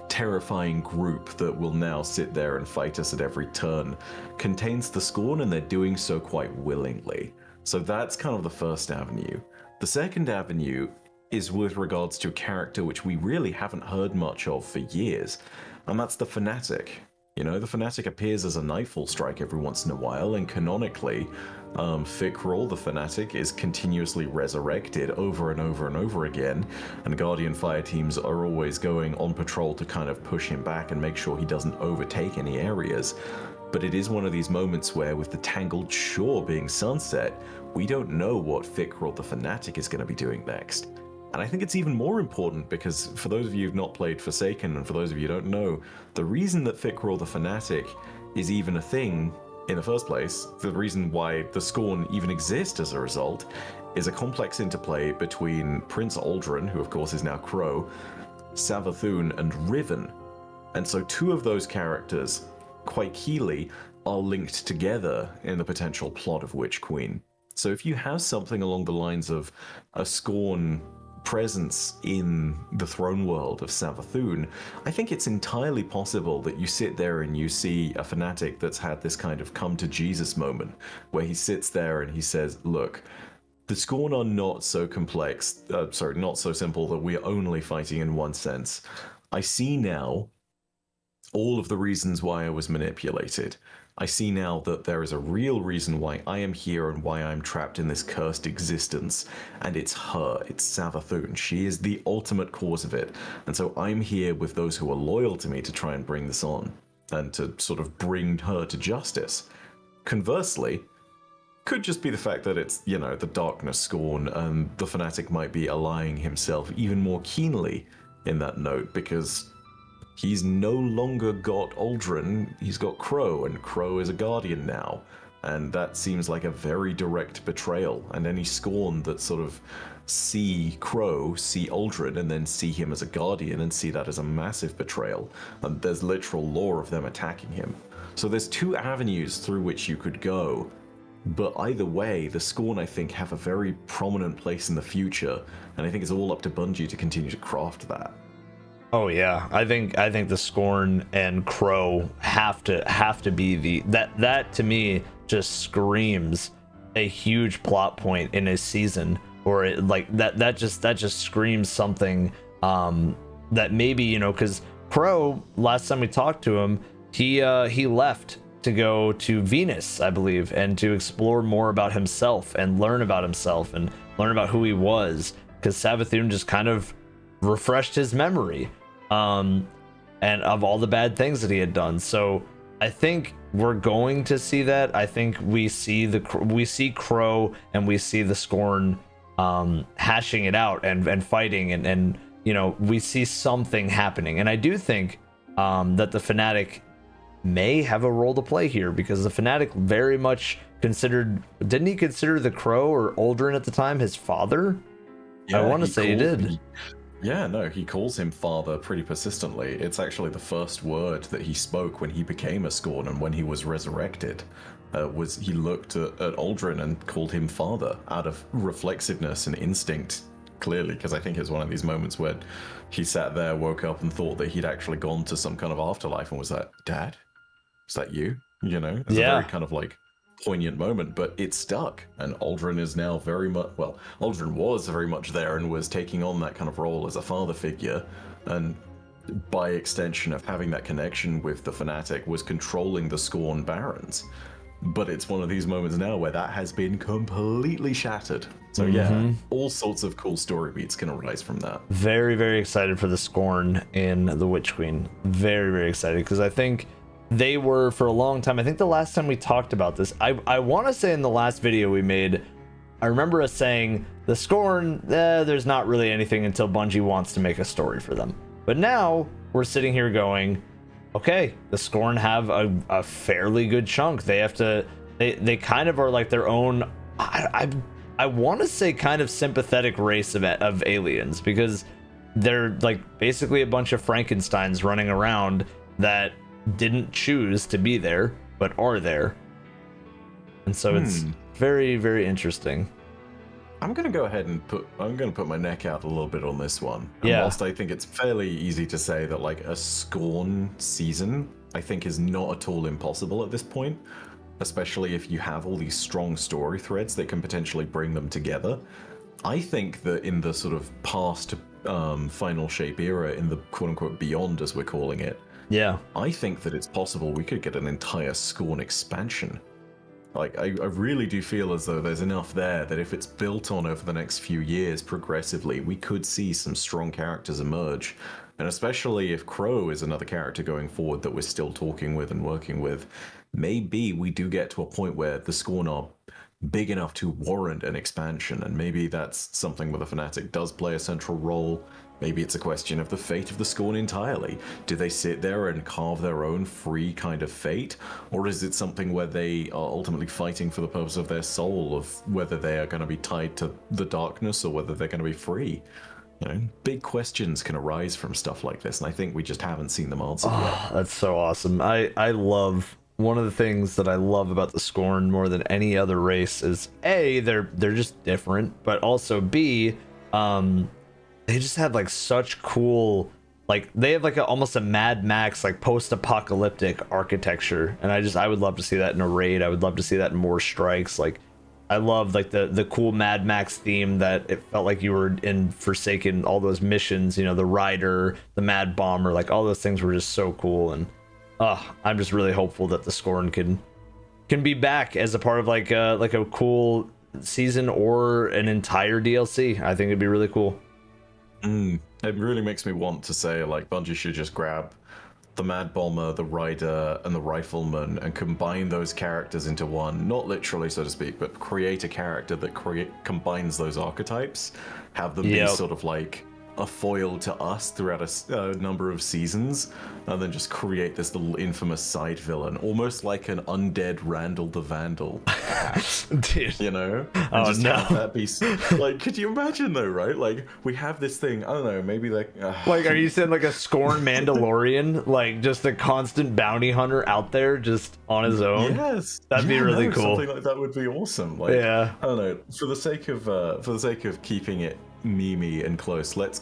terrifying group that will now sit there and fight us at every turn contains the Scorn, and they're doing so quite willingly. So that's kind of the first avenue. The second avenue is with regards to a character which we really haven't heard much of for years, and that's the Fanatic. You know, the Fanatic appears as a Nightfall strike every once in a while, and canonically, Fikrul, the Fanatic, is continuously resurrected over and over and over again, and Guardian fire teams are always going on patrol to kind of push him back and make sure he doesn't overtake any areas. But it is one of these moments where, with the Tangled Shore being sunset, we don't know what Fikrul the Fanatic is going to be doing next. And I think it's even more important because, for those of you who've not played Forsaken, and for those of you who don't know, the reason that Fikrul the Fanatic is even a thing in the first place, the reason why the Scorn even exist as a result, is a complex interplay between Prince Aldrin, who of course is now Crow, Savathun, and Riven. And so two of those characters, quite keyly, are linked together in the potential plot of Witch Queen. So if you have something along the lines of a Scorn presence in the throne world of Savathun, I think it's entirely possible that you sit there and you see a Fanatic that's had this kind of come to Jesus moment, where he sits there and he says, look, the Scorn are not so complex, not so simple that we're only fighting in one sense. I see now all of the reasons why I was manipulated. I see now that there is a real reason why I am here and why I'm trapped in this cursed existence, and it's her, it's Savathun. She is the ultimate cause of it, and so I'm here with those who are loyal to me to try and bring this on, and to sort of bring her to justice. Conversely, could just be the fact that it's, you know, the Darkness Scorn, and the Fanatic might be allying himself even more keenly in that note, because he's no longer got Aldrin, he's got Crow, and Crow is a Guardian now. And that seems like a very direct betrayal, and any Scorn that sort of see Crow, see Aldrin, and then see him as a Guardian and see that as a massive betrayal. And there's literal lore of them attacking him. So there's two avenues through which you could go. But either way, the Scorn, I think, have a very prominent place in the future, and I think it's all up to Bungie to continue to craft that. Oh yeah, I think the Scorn and Crow have to be that to me just screams a huge plot point in a season, or it, like that just screams something that maybe, you know, because Crow, last time we talked to him, he left to go to Venus, I believe, and to explore more about himself and learn about himself and learn about who he was, because Savathun just kind of refreshed his memory, and of all the bad things that he had done. So I think we're going to see that. I think we see Crow and we see the Scorn hashing it out and fighting, and you know, we see something happening. And I do think that the Fnatic may have a role to play here, because the Fnatic very much didn't he consider the Crow or Uldren at the time his father? Yeah, I want to say he did. Yeah, no, he calls him father pretty persistently. It's actually the first word that he spoke when he became a Scorn, and when he was resurrected, was he looked at Uldren and called him father out of reflexiveness and instinct, clearly, because I think it's one of these moments where he sat there, woke up, and thought that he'd actually gone to some kind of afterlife, and was like, Dad? Is that you? You know? It's a very kind of like poignant moment, but it stuck. And Uldren is now very much, well, Uldren was very much there and was taking on that kind of role as a father figure, and by extension of having that connection with the Fnatic, was controlling the Scorn Barons. But it's one of these moments now where that has been completely shattered. So yeah, all sorts of cool story beats can arise from that. Very, very excited for the Scorn in the Witch Queen. Very, very excited, because I think they were, for a long time, I think the last time we talked about this, I want to say in the last video we made, I remember us saying the Scorn, there's not really anything until Bungie wants to make a story for them. But now we're sitting here going, okay, the Scorn have a fairly good chunk. They have to, they kind of are like their own, I want to say kind of sympathetic race of aliens, because they're like basically a bunch of Frankensteins running around that didn't choose to be there but are there. And so it's very, very interesting. I'm gonna go ahead and put my neck out a little bit on this one. And Yeah. whilst I think it's fairly easy to say that like a Scorn season, I think, is not at all impossible at this point, especially if you have all these strong story threads that can potentially bring them together. I think that in the sort of past Final Shape era, in the quote-unquote beyond, as we're calling it, Yeah. I think that it's possible we could get an entire Scorn expansion. Like, I really do feel as though there's enough there that if it's built on over the next few years progressively, we could see some strong characters emerge. And especially if Crow is another character going forward that we're still talking with and working with, maybe we do get to a point where the Scorn are big enough to warrant an expansion, and maybe that's something where the Fnatic does play a central role. Maybe it's a question of the fate of the Scorn entirely. Do they sit there and carve their own free kind of fate? Or is it something where they are ultimately fighting for the purpose of their soul, of whether they are going to be tied to the darkness or whether they're going to be free? You know, big questions can arise from stuff like this, and I think we just haven't seen them answered yet. That's so awesome. I love, one of the things that I love about the Scorn more than any other race is A, they're just different, but also B, they just have like such cool, like they have like almost a Mad Max like post-apocalyptic architecture, and I would love to see that in a raid. I would love to see that in more strikes. Like I love like the cool Mad Max theme that it felt like you were in Forsaken, all those missions, you know, the Rider, the Mad Bomber, like all those things were just so cool. And I'm just really hopeful that the Scorn can be back as a part of like a cool season or an entire DLC. I think it'd be really cool. It really makes me want to say, like, Bungie should just grab the Mad Bomber, the Rider, and the Rifleman and combine those characters into one. Not literally, so to speak, but create a character that combines those archetypes. Have them be sort of like a foil to us throughout a number of seasons, and then just create this little infamous side villain, almost like an undead Randall the Vandal, perhaps. Dude. You know? And just have that be like, could you imagine though, right? Like, we have this thing, I don't know, maybe like are you saying like a Scorn Mandalorian, like just a constant bounty hunter out there just on his own? Yes, that'd be really cool. Something like that would be awesome. Like, I don't know, for the sake of keeping it memey and close, let's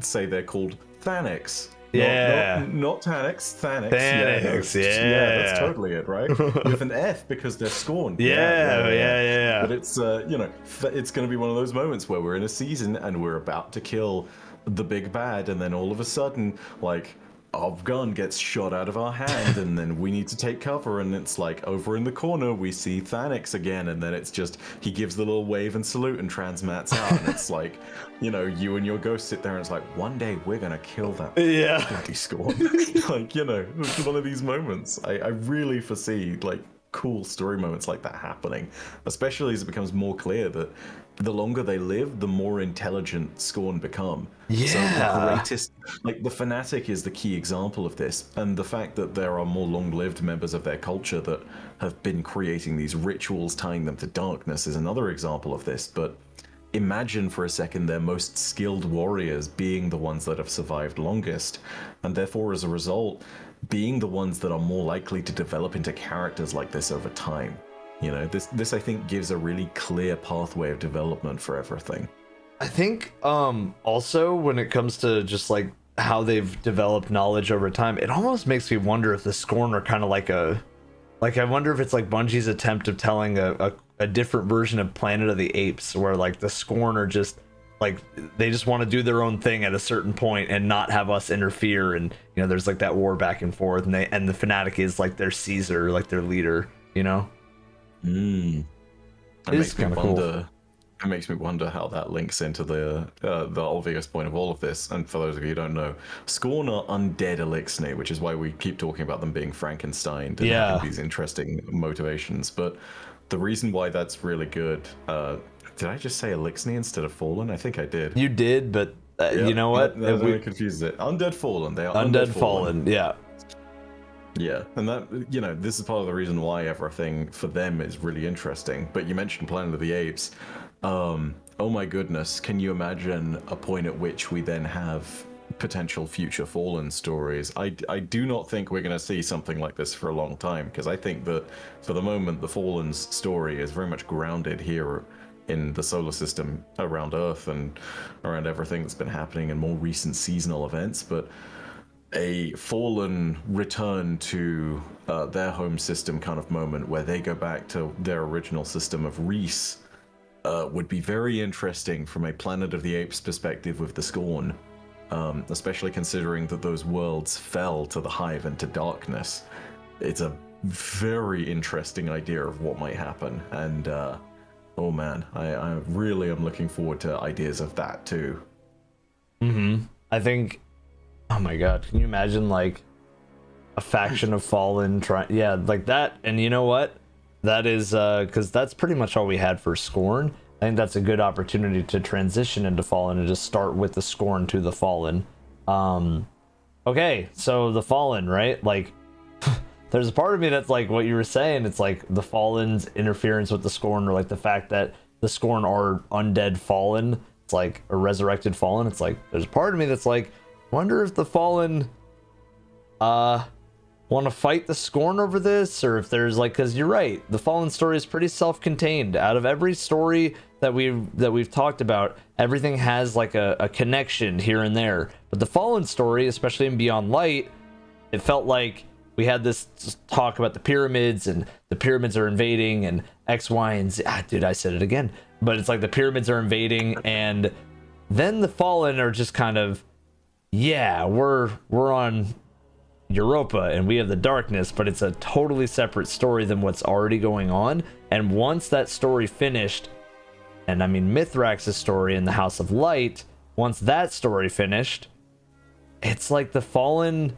say they're called Thanix. Not Thanix. Thanix. Yeah, that's totally it, right? With an F, because they're Scorn. Yeah. But it's you know, it's going to be one of those moments where we're in a season and we're about to kill the big bad, and then all of a sudden, like, our gun gets shot out of our hand and then we need to take cover, and it's like over in the corner we see Thanix again, and then it's just he gives the little wave and salute and transmats out, and it's like, you know, you and your ghost sit there and it's like, one day we're gonna kill that bloody Scorn. Like, you know, it's one of these moments. I really foresee like cool story moments like that happening, especially as it becomes more clear that the longer they live, the more intelligent Scorn become. Yeah. So the greatest, like the fanatic is the key example of this, and the fact that there are more long-lived members of their culture that have been creating these rituals tying them to darkness is another example of this. But imagine for a second their most skilled warriors being the ones that have survived longest, and therefore as a result being the ones that are more likely to develop into characters like this over time. You know, this I think gives a really clear pathway of development for everything. I think also when it comes to just like how they've developed knowledge over time, it almost makes me wonder if the Scorn are kind of like I wonder if it's like Bungie's attempt of telling a different version of Planet of the Apes, where like the Scorn are just like, they just want to do their own thing at a certain point and not have us interfere, and you know there's like that war back and forth, and the fanatic is like their Caesar, like their leader, you know. That makes me wonder. It makes me wonder how that links into the obvious point of all of this. And for those of you who don't know, Scorn are undead Elixir, which is why we keep talking about them being Frankenstein and having these interesting motivations. But the reason why that's really good, did I just say Elixir instead of Fallen? I think I did. You did, but you know what? That really confuses it. Undead Fallen. They are Undead Fallen. Yeah. Yeah, and that, you know, this is part of the reason why everything for them is really interesting. But you mentioned Planet of the Apes. Oh my goodness, can you imagine a point at which we then have potential future Fallen stories? I do not think we're going to see something like this for a long time, because I think that for the moment the Fallen's story is very much grounded here in the solar system around Earth and around everything that's been happening in more recent seasonal events. But a Fallen return to their home system kind of moment where they go back to their original system of Reese would be very interesting from a Planet of the Apes perspective with the Scorn, especially considering that those worlds fell to the Hive and to darkness. It's a very interesting idea of what might happen, and oh man, I really am looking forward to ideas of that too. I think, oh my god, can you imagine like a faction of Fallen like that? And you know what, that is because that's pretty much all we had for Scorn. I think that's a good opportunity to transition into Fallen and just start with the Scorn to the Fallen. Okay, so the Fallen, right? Like there's a part of me that's like what you were saying, it's like the Fallen's interference with the Scorn, or like the fact that the Scorn are undead Fallen, it's like a resurrected Fallen. It's like there's a part of me that's like, wonder if the Fallen want to fight the Scorn over this, or if there's like, because you're right, the Fallen story is pretty self-contained. Out of every story that we've talked about, everything has like a connection here and there. But the Fallen story, especially in Beyond Light, it felt like we had this talk about the pyramids, and the pyramids are invading, and X, Y, and Z. Dude, I said it again. But it's like the pyramids are invading, and then the Fallen are just kind of, yeah, we're on Europa and we have the darkness, but it's a totally separate story than what's already going on. And once that story finished, and I mean Mithrax's story in the House of Light, once that story finished, it's like the Fallen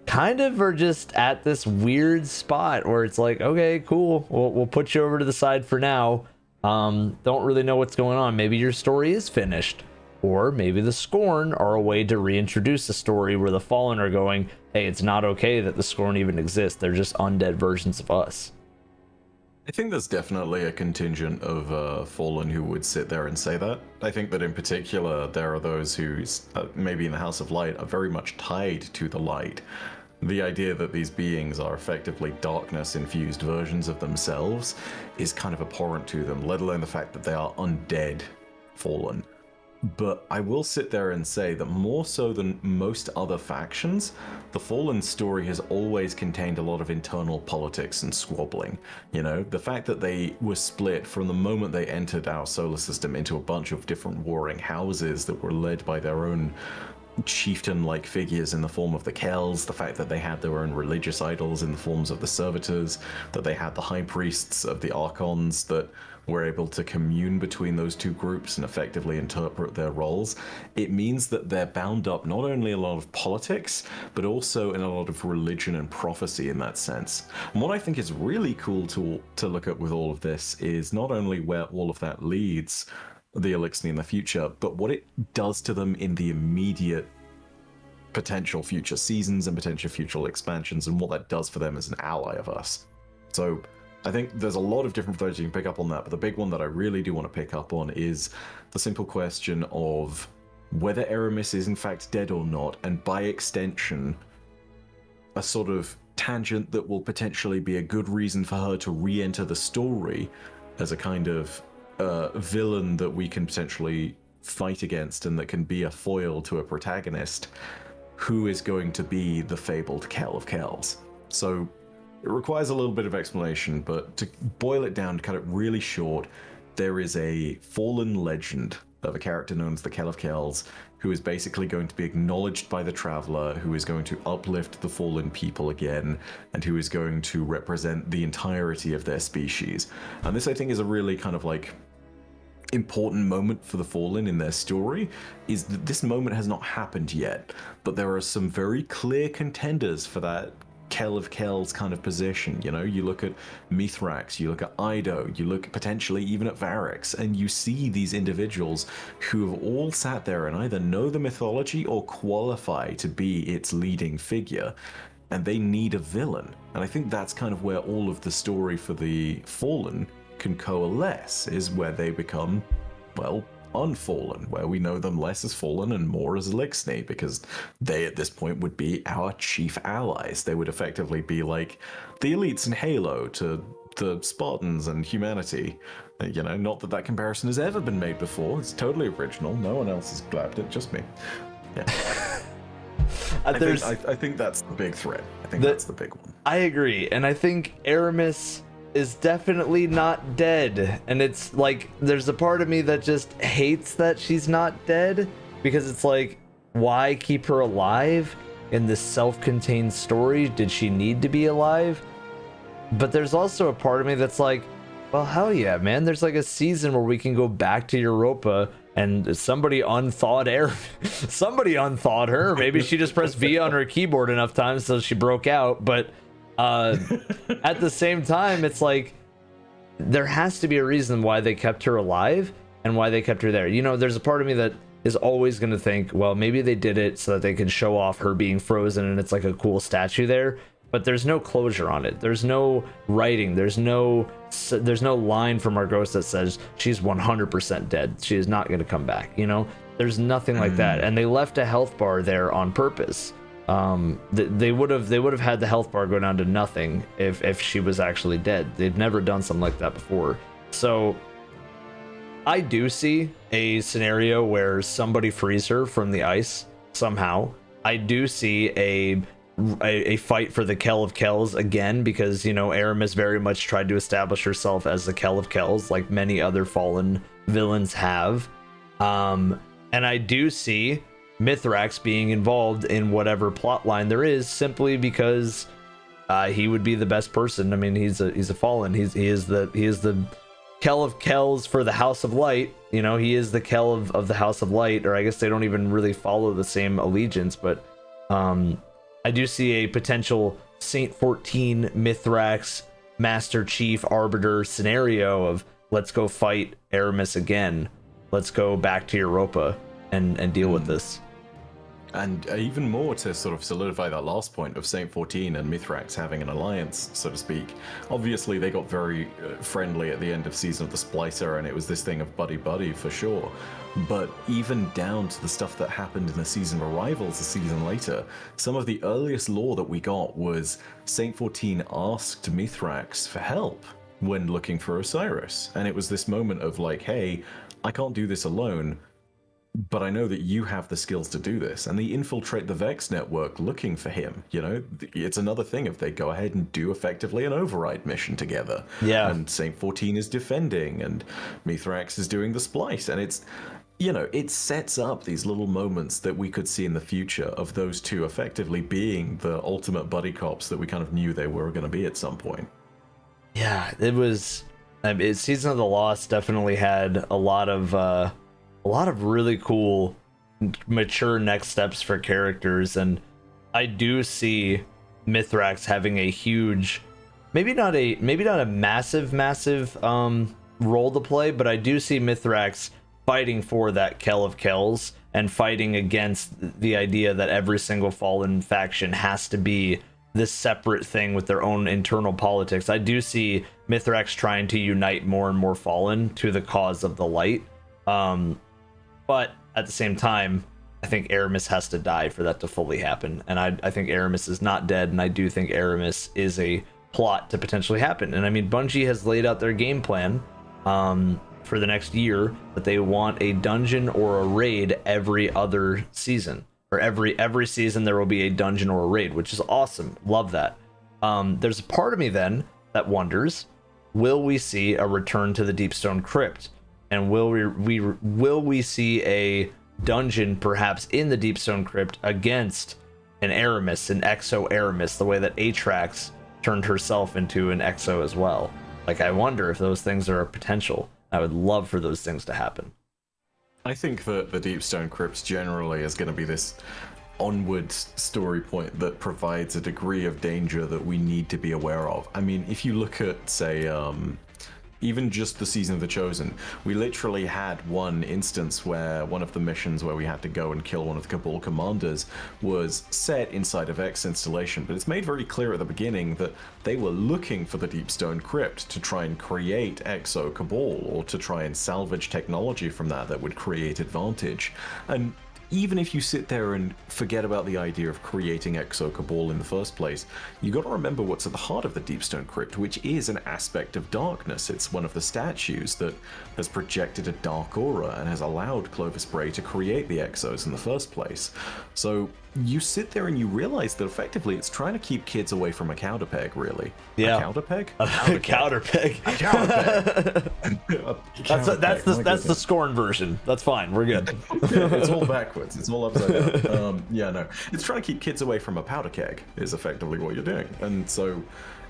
kind of are just at this weird spot where it's like, okay, cool, we'll put you over to the side for now. Don't really know what's going on. Maybe your story is finished. Or maybe the Scorn are a way to reintroduce the story where the Fallen are going, hey, it's not okay that the Scorn even exist. They're just undead versions of us. I think there's definitely a contingent of Fallen who would sit there and say that. I think that in particular, there are those who, maybe in the House of Light, are very much tied to the light. The idea that these beings are effectively darkness-infused versions of themselves is kind of abhorrent to them, let alone the fact that they are undead Fallen. But I will sit there and say that more so than most other factions, the Fallen story has always contained a lot of internal politics and squabbling. You know, the fact that they were split from the moment they entered our solar system into a bunch of different warring houses that were led by their own chieftain-like figures in the form of the Kells, the fact that they had their own religious idols in the forms of the servitors, that they had the high priests of the archons that were able to commune between those two groups and effectively interpret their roles. It means that they're bound up not only in a lot of politics, but also in a lot of religion and prophecy in that sense. And what I think is really cool to look at with all of this is not only where all of that leads the Eliksni in the future, but what it does to them in the immediate potential future seasons and potential future expansions, and what that does for them as an ally of us. So I think there's a lot of different threads you can pick up on that, but the big one that I really do want to pick up on is the simple question of whether Eramis is in fact dead or not, and by extension, a sort of tangent that will potentially be a good reason for her to re-enter the story as a kind of villain that we can potentially fight against and that can be a foil to a protagonist who is going to be the fabled Kell of Kells. So it requires a little bit of explanation, but to boil it down, to cut it really short, there is a fallen legend of a character known as the Kell of Kells, who is basically going to be acknowledged by the Traveler, who is going to uplift the fallen people again, and who is going to represent the entirety of their species. And this, I think, is a really kind of like important moment for the Fallen in their story, is that this moment has not happened yet, but there are some very clear contenders for that Kell of Kells kind of position. You know, you look at Mithrax, you look at Ido, you look potentially even at Varix, and you see these individuals who have all sat there and either know the mythology or qualify to be its leading figure, and they need a villain. And I think that's kind of where all of the story for the Fallen can coalesce, is where they become, well, unfallen, where we know them less as Fallen and more as Eliksni, because they at this point would be our chief allies. They would effectively be like the elites in Halo to the Spartans and humanity. You know, not that that comparison has ever been made before. It's totally original. No one else has blabbed it, just me. Yeah. I think that's the big thread. I think that's the big one. I agree, and I think Eramis is definitely not dead, and it's like there's a part of me that just hates that she's not dead, because it's like, why keep her alive in this self-contained story? Did she need to be alive? But there's also a part of me that's like, well, hell yeah, man, there's like a season where we can go back to Europa and somebody unthawed somebody unthawed her. Maybe she just pressed V on her keyboard enough times so she broke out, but at the same time, it's like there has to be a reason why they kept her alive and why they kept her there. You know, there's a part of me that is always going to think, well, maybe they did it so that they can show off her being frozen and it's like a cool statue there, but there's no closure on it. There's no writing. There's no line from Argos that says she's 100% dead. She is not going to come back. You know, there's nothing like that. And they left a health bar there on purpose. They would have had the health bar go down to nothing if she was actually dead. They've never done something like that before. So I do see a scenario where somebody frees her from the ice somehow. I do see a fight for the Kell of Kells again, because, you know, Eramis very much tried to establish herself as the Kell of Kells, like many other fallen villains have. And I do see Mithrax being involved in whatever plot line there is, simply because he would be the best person. I mean, he's a fallen. He is the Kell of Kells for the House of Light. You know, he is the Kell of the House of Light, or I guess they don't even really follow the same allegiance, but I do see a potential Saint 14 Mithrax Master Chief Arbiter scenario of, let's go fight Eramis again. Let's go back to Europa and deal with this. And even more to sort of solidify that last point of Saint 14 and Mithrax having an alliance, so to speak. Obviously, they got very friendly at the end of Season of the Splicer, and it was this thing of buddy-buddy for sure. But even down to the stuff that happened in the Season of Arrivals a season later, some of the earliest lore that we got was Saint 14 asked Mithrax for help when looking for Osiris. And it was this moment of like, hey, I can't do this alone, but I know that you have the skills to do this. And they infiltrate the Vex network looking for him. You know, it's another thing if they go ahead and do effectively an override mission together. Yeah. And Saint 14 is defending and Mithrax is doing the splice. And you know, it sets up these little moments that we could see in the future of those two effectively being the ultimate buddy cops that we kind of knew they were going to be at some point. Yeah, it was. Season of the Lost definitely had a lot of really cool, mature next steps for characters, and I do see Mithrax having a huge, maybe not a massive role to play, but I do see Mithrax fighting for that Kell of Kells and fighting against the idea that every single fallen faction has to be this separate thing with their own internal politics. I do see Mithrax trying to unite more and more fallen to the cause of the light. But at the same time, I think Eramis has to die for that to fully happen. And I think Eramis is not dead, and I do think Eramis is a plot to potentially happen. And I mean, Bungie has laid out their game plan for the next year, that they want a dungeon or a raid every other season, or every season there will be a dungeon or a raid, which is awesome. Love that. There's a part of me then that wonders, will we see a return to the Deepstone Crypt, and will we see a dungeon perhaps in the Deepstone Crypt against an Eramis, an Exo Eramis, the way that Atrax turned herself into an Exo as well. Like, I wonder if those things are a potential. I would love for those things to happen. I think that the Deepstone Crypts generally is going to be this onward story point that provides a degree of danger that we need to be aware of. I mean, if you look at, say, even just the Season of the Chosen, we literally had one instance where one of the missions where we had to go and kill one of the Cabal commanders was set inside of X installation, but it's made very clear at the beginning that they were looking for the Deepstone Crypt to try and create Exo Cabal, or to try and salvage technology from that would create advantage. And even if you sit there and forget about the idea of creating Exo Cabal in the first place, you got to remember what's at the heart of the Deepstone Crypt, which is an aspect of darkness. It's one of the statues that has projected a dark aura and has allowed Clovis Bray to create the Exos in the first place. So you sit there and you realize that effectively it's trying to keep kids away from a counterpeg, really. Yeah. A counterpeg? A counterpeg. A counterpeg. That's the Scorn version. That's fine. We're good. Yeah, it's all backwards. It's all upside down. Yeah, no. It's trying to keep kids away from a powder keg, is effectively what you're doing. And so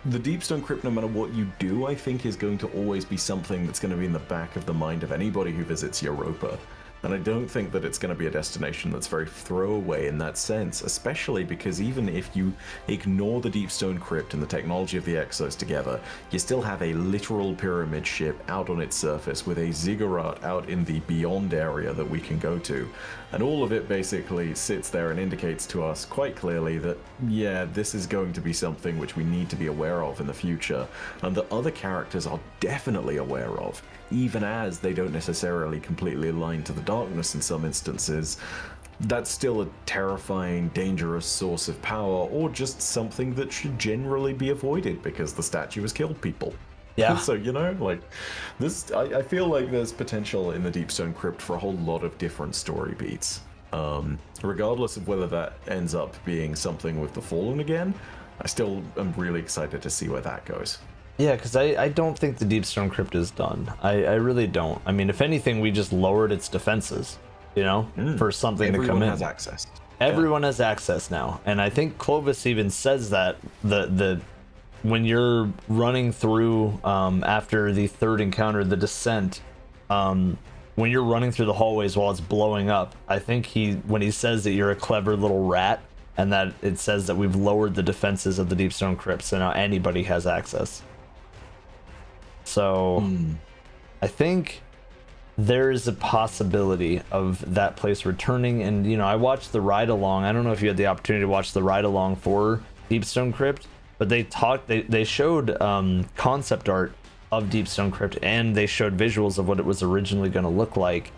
the Deepstone Crypt, no matter what you do, I think is going to always be something that's going to be in the back of the mind of anybody who visits Europa. And I don't think that it's going to be a destination that's very throwaway in that sense, especially because even if you ignore the Deepstone Crypt and the technology of the Exos together, you still have a literal pyramid ship out on its surface with a ziggurat out in the beyond area that we can go to. And all of it basically sits there and indicates to us quite clearly that, yeah, this is going to be something which we need to be aware of in the future, and that other characters are definitely aware of, even as they don't necessarily completely align to the darkness in some instances. That's still a terrifying, dangerous source of power, or just something that should generally be avoided because the statue has killed people. Yeah. So, you know, like, this, I feel like there's potential in the Deepstone Crypt for a whole lot of different story beats. Regardless of whether that ends up being something with the Fallen again, I still am really excited to see where that goes. Yeah, because I don't think the Deepstone Crypt is done. I really don't. I mean, if anything, we just lowered its defenses, you know, for something to come in. Everyone has access. Everyone has access now. And I think Clovis even says that the when you're running through after the third encounter, the descent, when you're running through the hallways while it's blowing up, I think when he says that you're a clever little rat, and that it says that we've lowered the defenses of the Deepstone Crypt, so now anybody has access. So I think there is a possibility of that place returning. And, you know, I watched the ride along. I don't know if you had the opportunity to watch the ride along for Deepstone Crypt, but they showed concept art of Deepstone Crypt, and they showed visuals of what it was originally going to look like.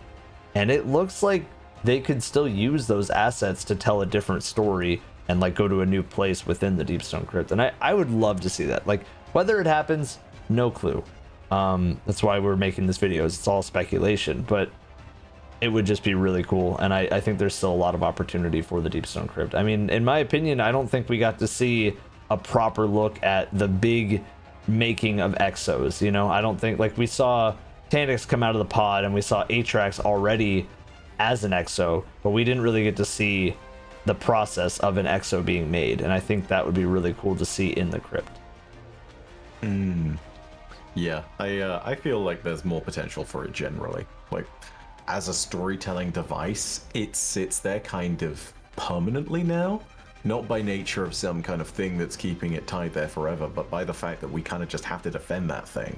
And it looks like they could still use those assets to tell a different story and like go to a new place within the Deepstone Crypt. And I would love to see that. Like, whether it happens, no clue. That's why we're making this video. It's all speculation, but it would just be really cool. And I think there's still a lot of opportunity for the Deepstone Crypt. I mean, in my opinion, I don't think we got to see a proper look at the big making of Exos. You know, I don't think, like, we saw Taniks come out of the pod, and we saw Atrax already as an exo, but we didn't really get to see the process of an exo being made, and I think that would be really cool to see in the Crypt. Yeah, I feel like there's more potential for it generally. Like, as a storytelling device, it sits there kind of permanently now. Not by nature of some kind of thing that's keeping it tied there forever, but by the fact that we kind of just have to defend that thing.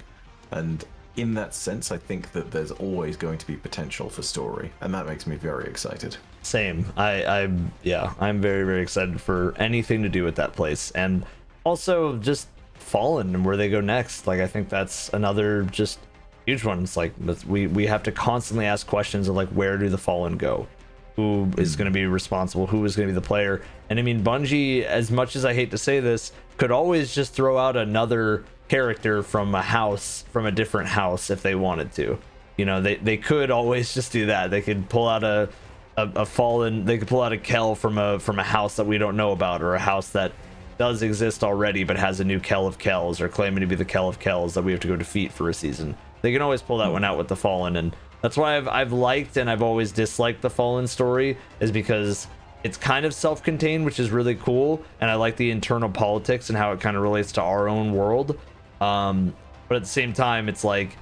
And in that sense, I think that there's always going to be potential for story, and that makes me very excited. Same. I'm very, very excited for anything to do with that place, and also just Fallen and where they go next. Like, I think that's another just huge one. It's like we have to constantly ask questions of like, where do the Fallen go? Who is going to be responsible? Who is going to be the player? And I mean, Bungie, as much as I hate to say this, could always just throw out another character from a different house if they wanted to. You know, they could always just do that. They could pull out a Fallen. They could pull out a Kel from a house that we don't know about, or a house that does exist already but has a new Kel of Kels, or claiming to be the Kel of Kels that we have to go defeat for a season. They can always pull that one out with the Fallen, and that's why I've liked and I've always disliked the Fallen story, is because it's kind of self-contained, which is really cool, and I like the internal politics and how it kind of relates to our own world. But at the same time, it's like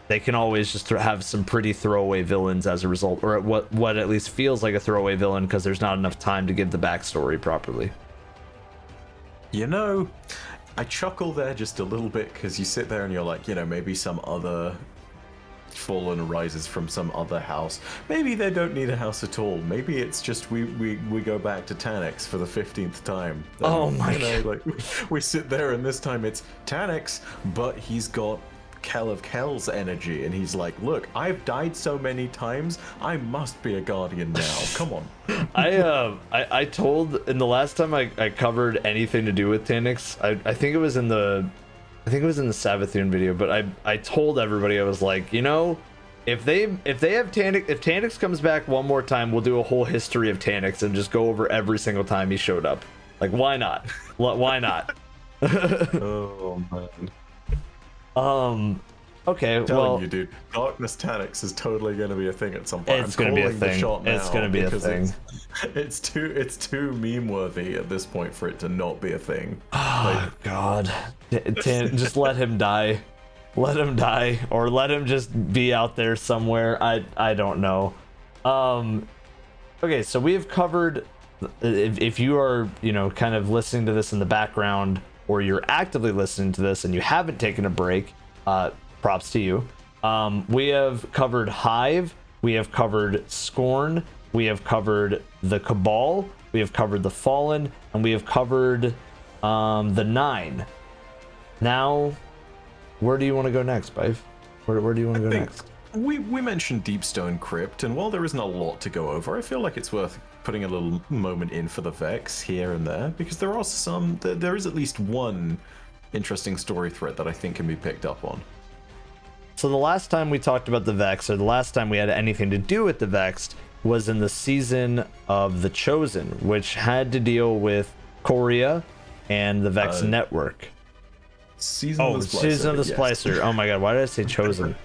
they can always just have some pretty throwaway villains as a result, or what at least feels like a throwaway villain, because there's not enough time to give the backstory properly. You know, I chuckle there just a little bit, because you sit there and you're like, you know, maybe some other Fallen arises from some other house. Maybe they don't need a house at all. Maybe it's just we go back to Taniks for the 15th time. Oh my god. Like, we sit there and this time it's Taniks, but he's got Kel of Kel's energy, and he's like, look, I've died so many times, I must be a guardian now. Come on. I told in the last time I covered anything to do with Taniks, I think it was in the Savathun video, but I told everybody, I was like, you know, if Taniks comes back one more time, we'll do a whole history of Taniks and just go over every single time he showed up. Like, why not? Why not? Oh man. Okay, I'm telling well, you, dude, Darkness Taniks is totally going to be a thing at some point. It's going to be a thing. It's going to be a thing. It's too meme worthy at this point for it to not be a thing. Oh God, just let him die. Let him die, or let him just be out there somewhere. I don't know. Okay, so we have covered. If you are, you know, kind of listening to this in the background, or you're actively listening to this and you haven't taken a break, props to you. We have covered Hive, we have covered Scorn, we have covered the Cabal, we have covered the Fallen, and we have covered the Nine. Now, where do you want to go next, Byf? Where do you want to go next? We mentioned Deepstone Crypt, and while there isn't a lot to go over, I feel like it's worth putting a little moment in for the Vex here and there, because there is at least one interesting story thread that I think can be picked up on. So the last time we talked about the Vex, or the last time we had anything to do with the Vex, was in the season of The Chosen, which had to deal with Korea and the Vex network. Season of the Splicer. Yes. Oh my god, why did I say Chosen?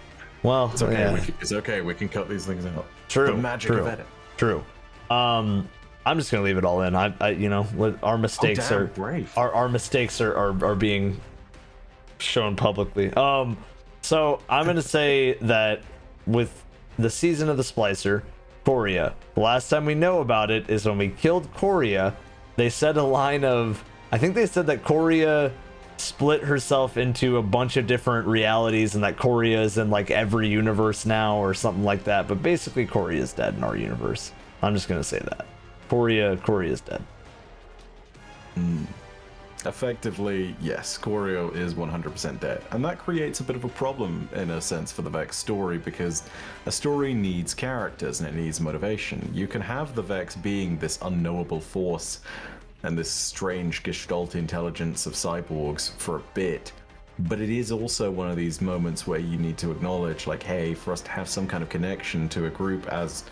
Well, it's okay. Yeah. It's okay. We can cut these things out. True. The magic of edit. True. I'm just gonna leave it all in. I you know, our mistakes are brave. Our mistakes are being shown publicly. So I'm gonna say that with the season of the Splicer, Korea, the last time we know about it is when we killed Korea. They said a line of, I think they said that Korea split herself into a bunch of different realities, and that Korea is in like every universe now or something like that. But basically, Korea is dead in our universe. I'm just gonna say that Korea is dead. Effectively, yes, Corio is 100% dead, and that creates a bit of a problem in a sense for the Vex story, because a story needs characters and it needs motivation. You can have the Vex being this unknowable force and this strange gestalt intelligence of cyborgs for a bit, but it is also one of these moments where you need to acknowledge, like, hey, for us to have some kind of connection to a group as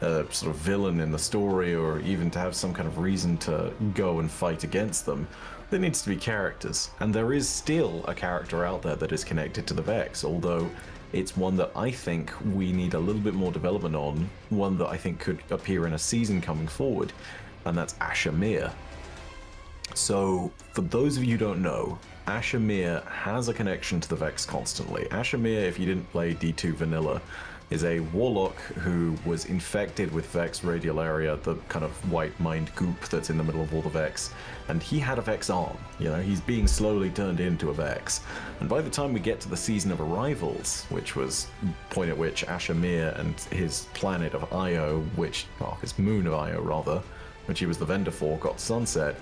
a sort of villain in the story, or even to have some kind of reason to go and fight against them, there needs to be characters. And there is still a character out there that is connected to the Vex, although It's one that I think we need a little bit more development on, one that I think could appear in a season coming forward, and that's Asher Mir. So, for those of you who don't know, Asher Mir has a connection to the Vex constantly. Asher Mir, if you didn't play D2 Vanilla, is a warlock who was infected with Vex Radiolaria, the kind of white mind goop that's in the middle of all the Vex, and he had a Vex arm. You know, he's being slowly turned into a Vex. And by the time we get to the Season of Arrivals, which was the point at which Asher Mir and his planet of Io, his moon of Io rather, which he was the vendor for, got sunset,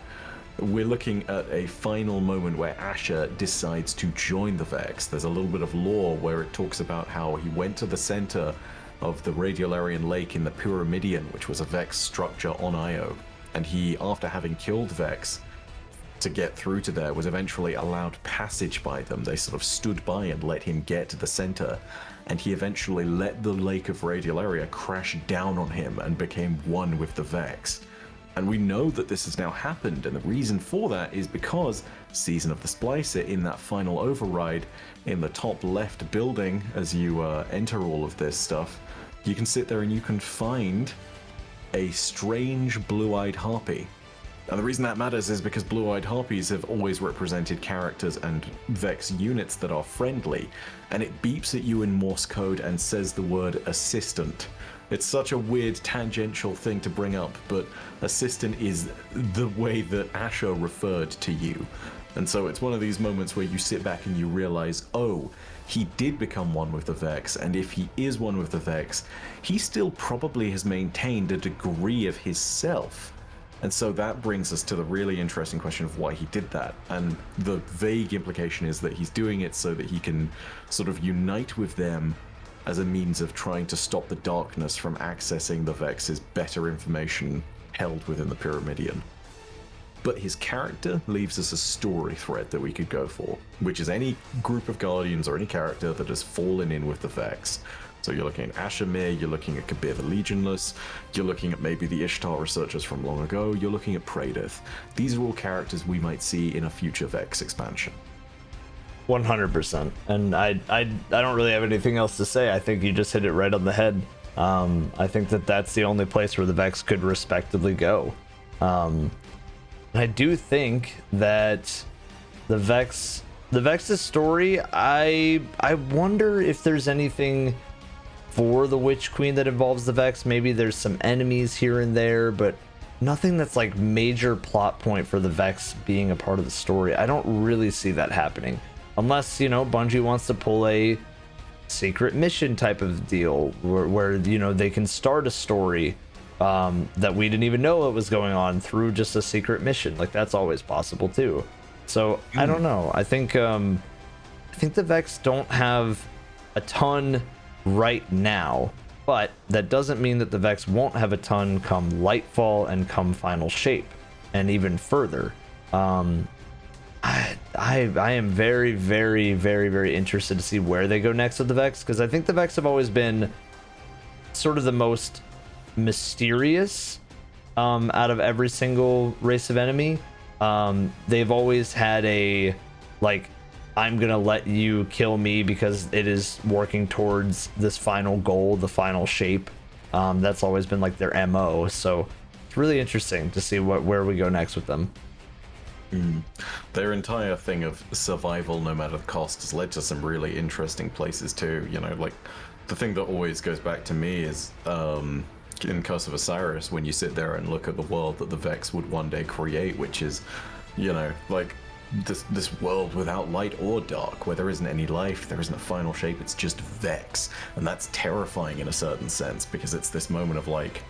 we're looking at a final moment where Asher decides to join the Vex. There's a little bit of lore where it talks about how he went to the center of the Radiolarian Lake in the Pyramidion, which was a Vex structure on Io. And he, after having killed Vex to get through to there, was eventually allowed passage by them. They sort of stood by and let him get to the center. And he eventually let the Lake of Radiolaria crash down on him and became one with the Vex. And we know that this has now happened, and the reason for that is because Season of the Splicer, in that final override, in the top left building, as you enter all of this stuff, you can sit there and you can find a strange blue-eyed harpy. And the reason that matters is because blue-eyed harpies have always represented characters and Vex units that are friendly, and it beeps at you in Morse code and says the word assistant. It's such a weird tangential thing to bring up, but assistant is the way that Asher referred to you. And so it's one of these moments where you sit back and you realize, oh, he did become one with the Vex, and if he is one with the Vex, he still probably has maintained a degree of his self. And so that brings us to the really interesting question of why he did that. And the vague implication is that he's doing it so that he can sort of unite with them as a means of trying to stop the darkness from accessing the Vex's better information held within the Pyramidion. But his character leaves us a story thread that we could go for, which is any group of Guardians or any character that has fallen in with the Vex. So you're looking at Asher Mir, you're looking at Kabir the Legionless, you're looking at maybe the Ishtar researchers from long ago, you're looking at Praedyth. These are all characters we might see in a future Vex expansion. 100%. And I don't really have anything else to say. I think you just hit it right on the head. I think that's the only place where the Vex could respectively go. I do think that the Vex's story, I wonder if there's anything for the Witch Queen that involves the Vex. Maybe there's some enemies here and there, but nothing that's like major plot point for the Vex being a part of the story. I don't really see that happening. Unless, you know, Bungie wants to pull a secret mission type of deal where you know, they can start a story that we didn't even know what was going on through just a secret mission. Like, that's always possible too. So I don't know. I think the Vex don't have a ton right now, but that doesn't mean that the Vex won't have a ton come Lightfall and come Final Shape, and even further. I am very, very, very, very interested to see where they go next with the Vex, because I think the Vex have always been sort of the most mysterious out of every single race of enemy. They've always had a, like, I'm gonna let you kill me because it is working towards this final goal, the Final Shape. That's always been like their MO, so it's really interesting to see where we go next with them. Their entire thing of survival no matter the cost has led to some really interesting places too. You know, like, the thing that always goes back to me is in Curse of Osiris, when you sit there and look at the world that the Vex would one day create, which is, you know, like this world without light or dark, where there isn't any life, there isn't a final shape, it's just Vex. And that's terrifying in a certain sense, because it's this moment of like,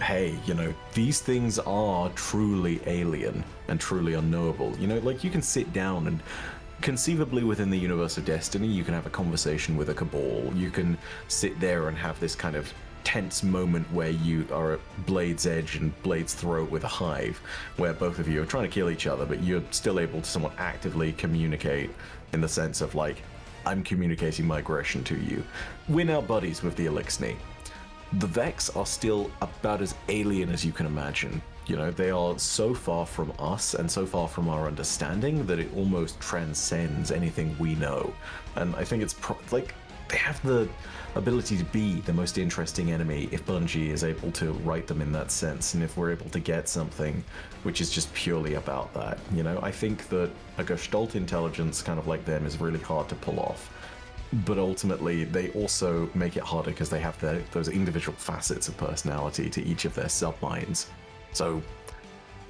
hey, you know, these things are truly alien and truly unknowable. You know, like, you can sit down and conceivably within the universe of Destiny, you can have a conversation with a Cabal. You can sit there and have this kind of tense moment where you are at Blade's edge and Blade's throat with a Hive, where both of you are trying to kill each other, but you're still able to somewhat actively communicate in the sense of, like, I'm communicating my aggression to you. We're now buddies with the Elixni. The Vex are still about as alien as you can imagine. You know, they are so far from us and so far from our understanding that it almost transcends anything we know. And I think it's like, they have the ability to be the most interesting enemy if Bungie is able to write them in that sense, and if we're able to get something which is just purely about that. You know, I think that a Gestalt intelligence kind of like them is really hard to pull off, but ultimately they also make it harder because they have those individual facets of personality to each of their subminds. So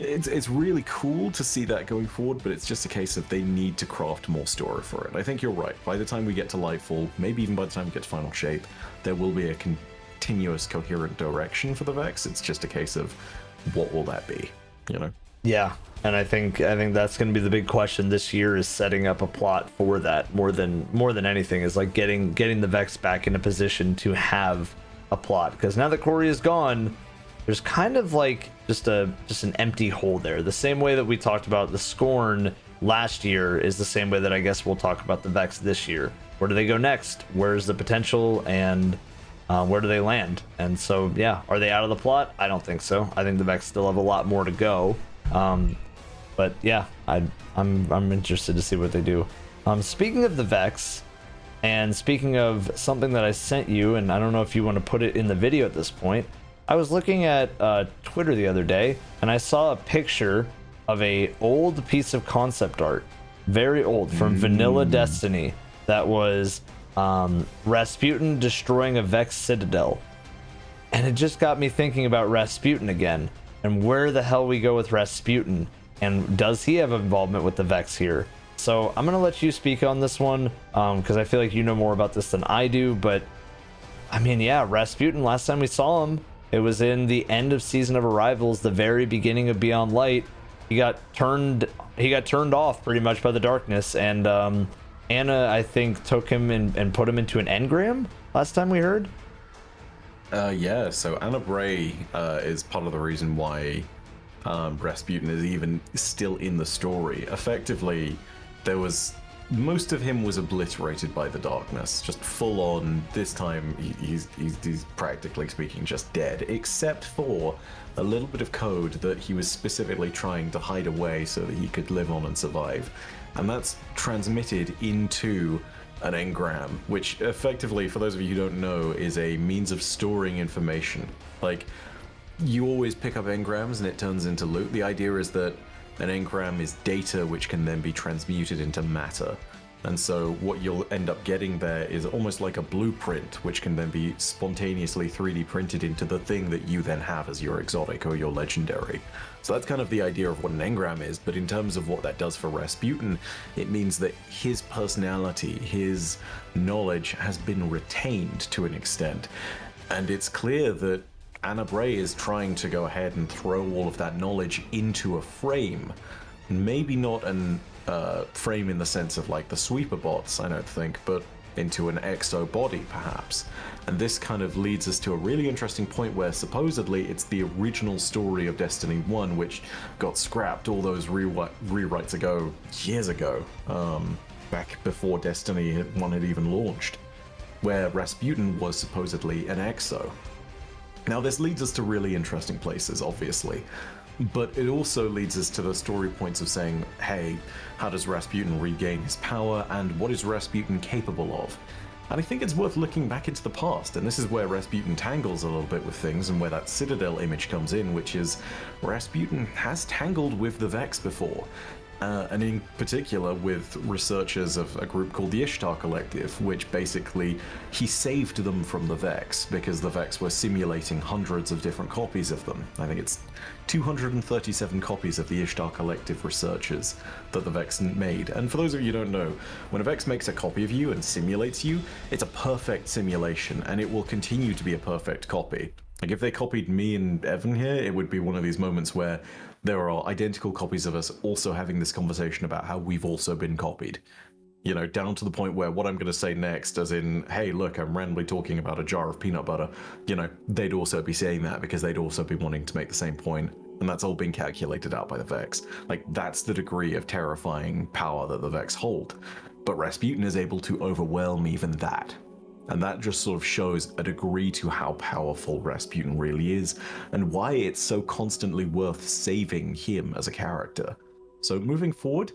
it's really cool to see that going forward, but it's just a case of they need to craft more story for it. I think you're right. By the time we get to Lightfall, maybe even by the time we get to Final Shape, there will be a continuous, coherent direction for the Vex. It's just a case of what will that be, you know? Yeah, and I think that's going to be the big question this year, is setting up a plot for that more than anything, is like getting the Vex back in a position to have a plot, because now that Corey is gone, there's kind of like just an empty hole there. The same way that we talked about the Scorn last year is the same way that I guess we'll talk about the Vex this year. Where do they go next? Where's the potential, and where do they land? And so, yeah, are they out of the plot? I don't think so. I think the Vex still have a lot more to go. But yeah, I'm interested to see what they do. Speaking of the Vex, and speaking of something that I sent you, and I don't know if you want to put it in the video at this point, I was looking at Twitter the other day, and I saw a picture of a old piece of concept art, very old, from Vanilla Destiny, that was Rasputin destroying a Vex citadel. And it just got me thinking about Rasputin again, and where the hell we go with Rasputin, and does he have involvement with the Vex here? So I'm going to let you speak on this one, because I feel like you know more about this than I do, but I mean, yeah, Rasputin, last time we saw him, it was in the end of Season of Arrivals, the very beginning of Beyond Light. He got turned off pretty much by the darkness, and Anna, I think, took him and put him into an engram last time we heard. Yeah, so Anna Bray is part of the reason why Rasputin is even still in the story. Effectively, most of him was obliterated by the darkness, just full on. This time he's practically speaking just dead, except for a little bit of code that he was specifically trying to hide away so that he could live on and survive, and that's transmitted into an engram, which effectively, for those of you who don't know, is a means of storing information. Like, you always pick up engrams and it turns into loot. The idea is that an engram is data which can then be transmuted into matter. And so what you'll end up getting there is almost like a blueprint, which can then be spontaneously 3D printed into the thing that you then have as your exotic or your legendary. So that's kind of the idea of what an engram is, but in terms of what that does for Rasputin, it means that his personality, his knowledge has been retained to an extent. And it's clear that Anna Bray is trying to go ahead and throw all of that knowledge into a frame. Maybe not an frame in the sense of like the sweeper bots, I don't think, but into an exo body perhaps. And this kind of leads us to a really interesting point where supposedly it's the original story of Destiny 1 which got scrapped all those rewrites ago, years ago, back before Destiny 1 had even launched, where Rasputin was supposedly an exo. Now this leads us to really interesting places, obviously, but it also leads us to the story points of saying, hey, how does Rasputin regain his power, and what is Rasputin capable of? And I think it's worth looking back into the past, and this is where Rasputin tangles a little bit with things, and where that Citadel image comes in, which is Rasputin has tangled with the Vex before. And in particular with researchers of a group called the Ishtar Collective, which basically he saved them from the Vex because the Vex were simulating hundreds of different copies of them. I think it's 237 copies of the Ishtar Collective researchers that the Vex made. And for those of you who don't know, when a Vex makes a copy of you and simulates you, it's a perfect simulation, and it will continue to be a perfect copy. Like, if they copied me and Evan here, it would be one of these moments where there are identical copies of us also having this conversation about how we've also been copied. You know, down to the point where what I'm going to say next, as in, hey, look, I'm randomly talking about a jar of peanut butter, you know, they'd also be saying that because they'd also be wanting to make the same point. And that's all being calculated out by the Vex. Like, that's the degree of terrifying power that the Vex hold. But Rasputin is able to overwhelm even that. And that just sort of shows a degree to how powerful Rasputin really is, and why it's so constantly worth saving him as a character. So moving forward,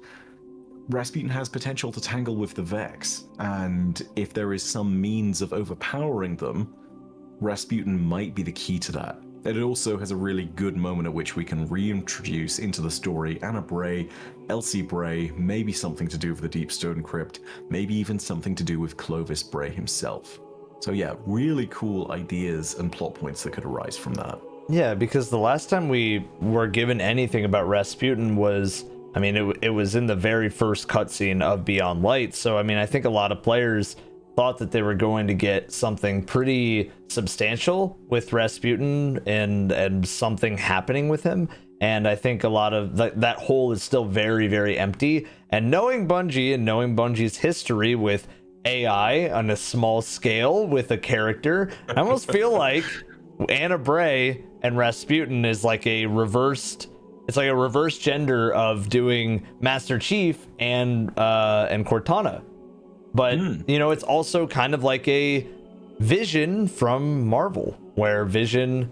Rasputin has potential to tangle with the Vex, and if there is some means of overpowering them, Rasputin might be the key to that. And it also has a really good moment at which we can reintroduce into the story Anna Bray, Elsie Bray, maybe something to do with the Deep Stone Crypt, maybe even something to do with Clovis Bray himself. So yeah, really cool ideas and plot points that could arise from that. Yeah, because the last time we were given anything about Rasputin was, I mean, it was in the very first cutscene of Beyond Light. So, I mean, I think a lot of players thought that they were going to get something pretty substantial with Rasputin and something happening with him. And I think a lot of that hole is still very, very empty. And knowing Bungie and knowing Bungie's history with AI on a small scale with a character, I almost feel like Anna Bray and Rasputin is like a reversed, it's like a reverse gender of doing Master Chief and Cortana. But you know, it's also kind of like a Vision from Marvel, where Vision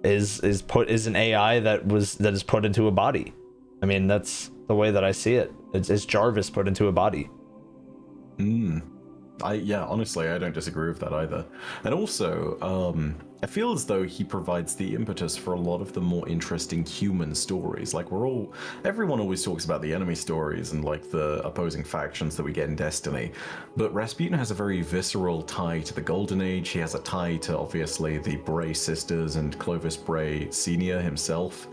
is an AI that is put into a body. I mean, that's the way that I see it. It's Jarvis put into a body. Honestly, I don't disagree with that either. And also, I feel as though he provides the impetus for a lot of the more interesting human stories. Like, everyone always talks about the enemy stories and like the opposing factions that we get in Destiny, but Rasputin has a very visceral tie to the Golden Age. He has a tie to, obviously, the Bray sisters and Clovis Bray Sr. himself.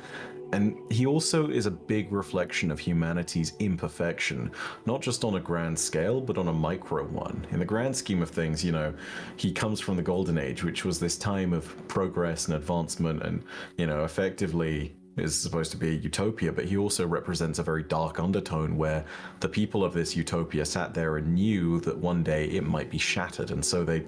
And he also is a big reflection of humanity's imperfection, not just on a grand scale, but on a micro one. In the grand scheme of things, you know, he comes from the Golden Age, which was this time of progress and advancement and, you know, effectively is supposed to be a utopia, but he also represents a very dark undertone where the people of this utopia sat there and knew that one day it might be shattered. And so they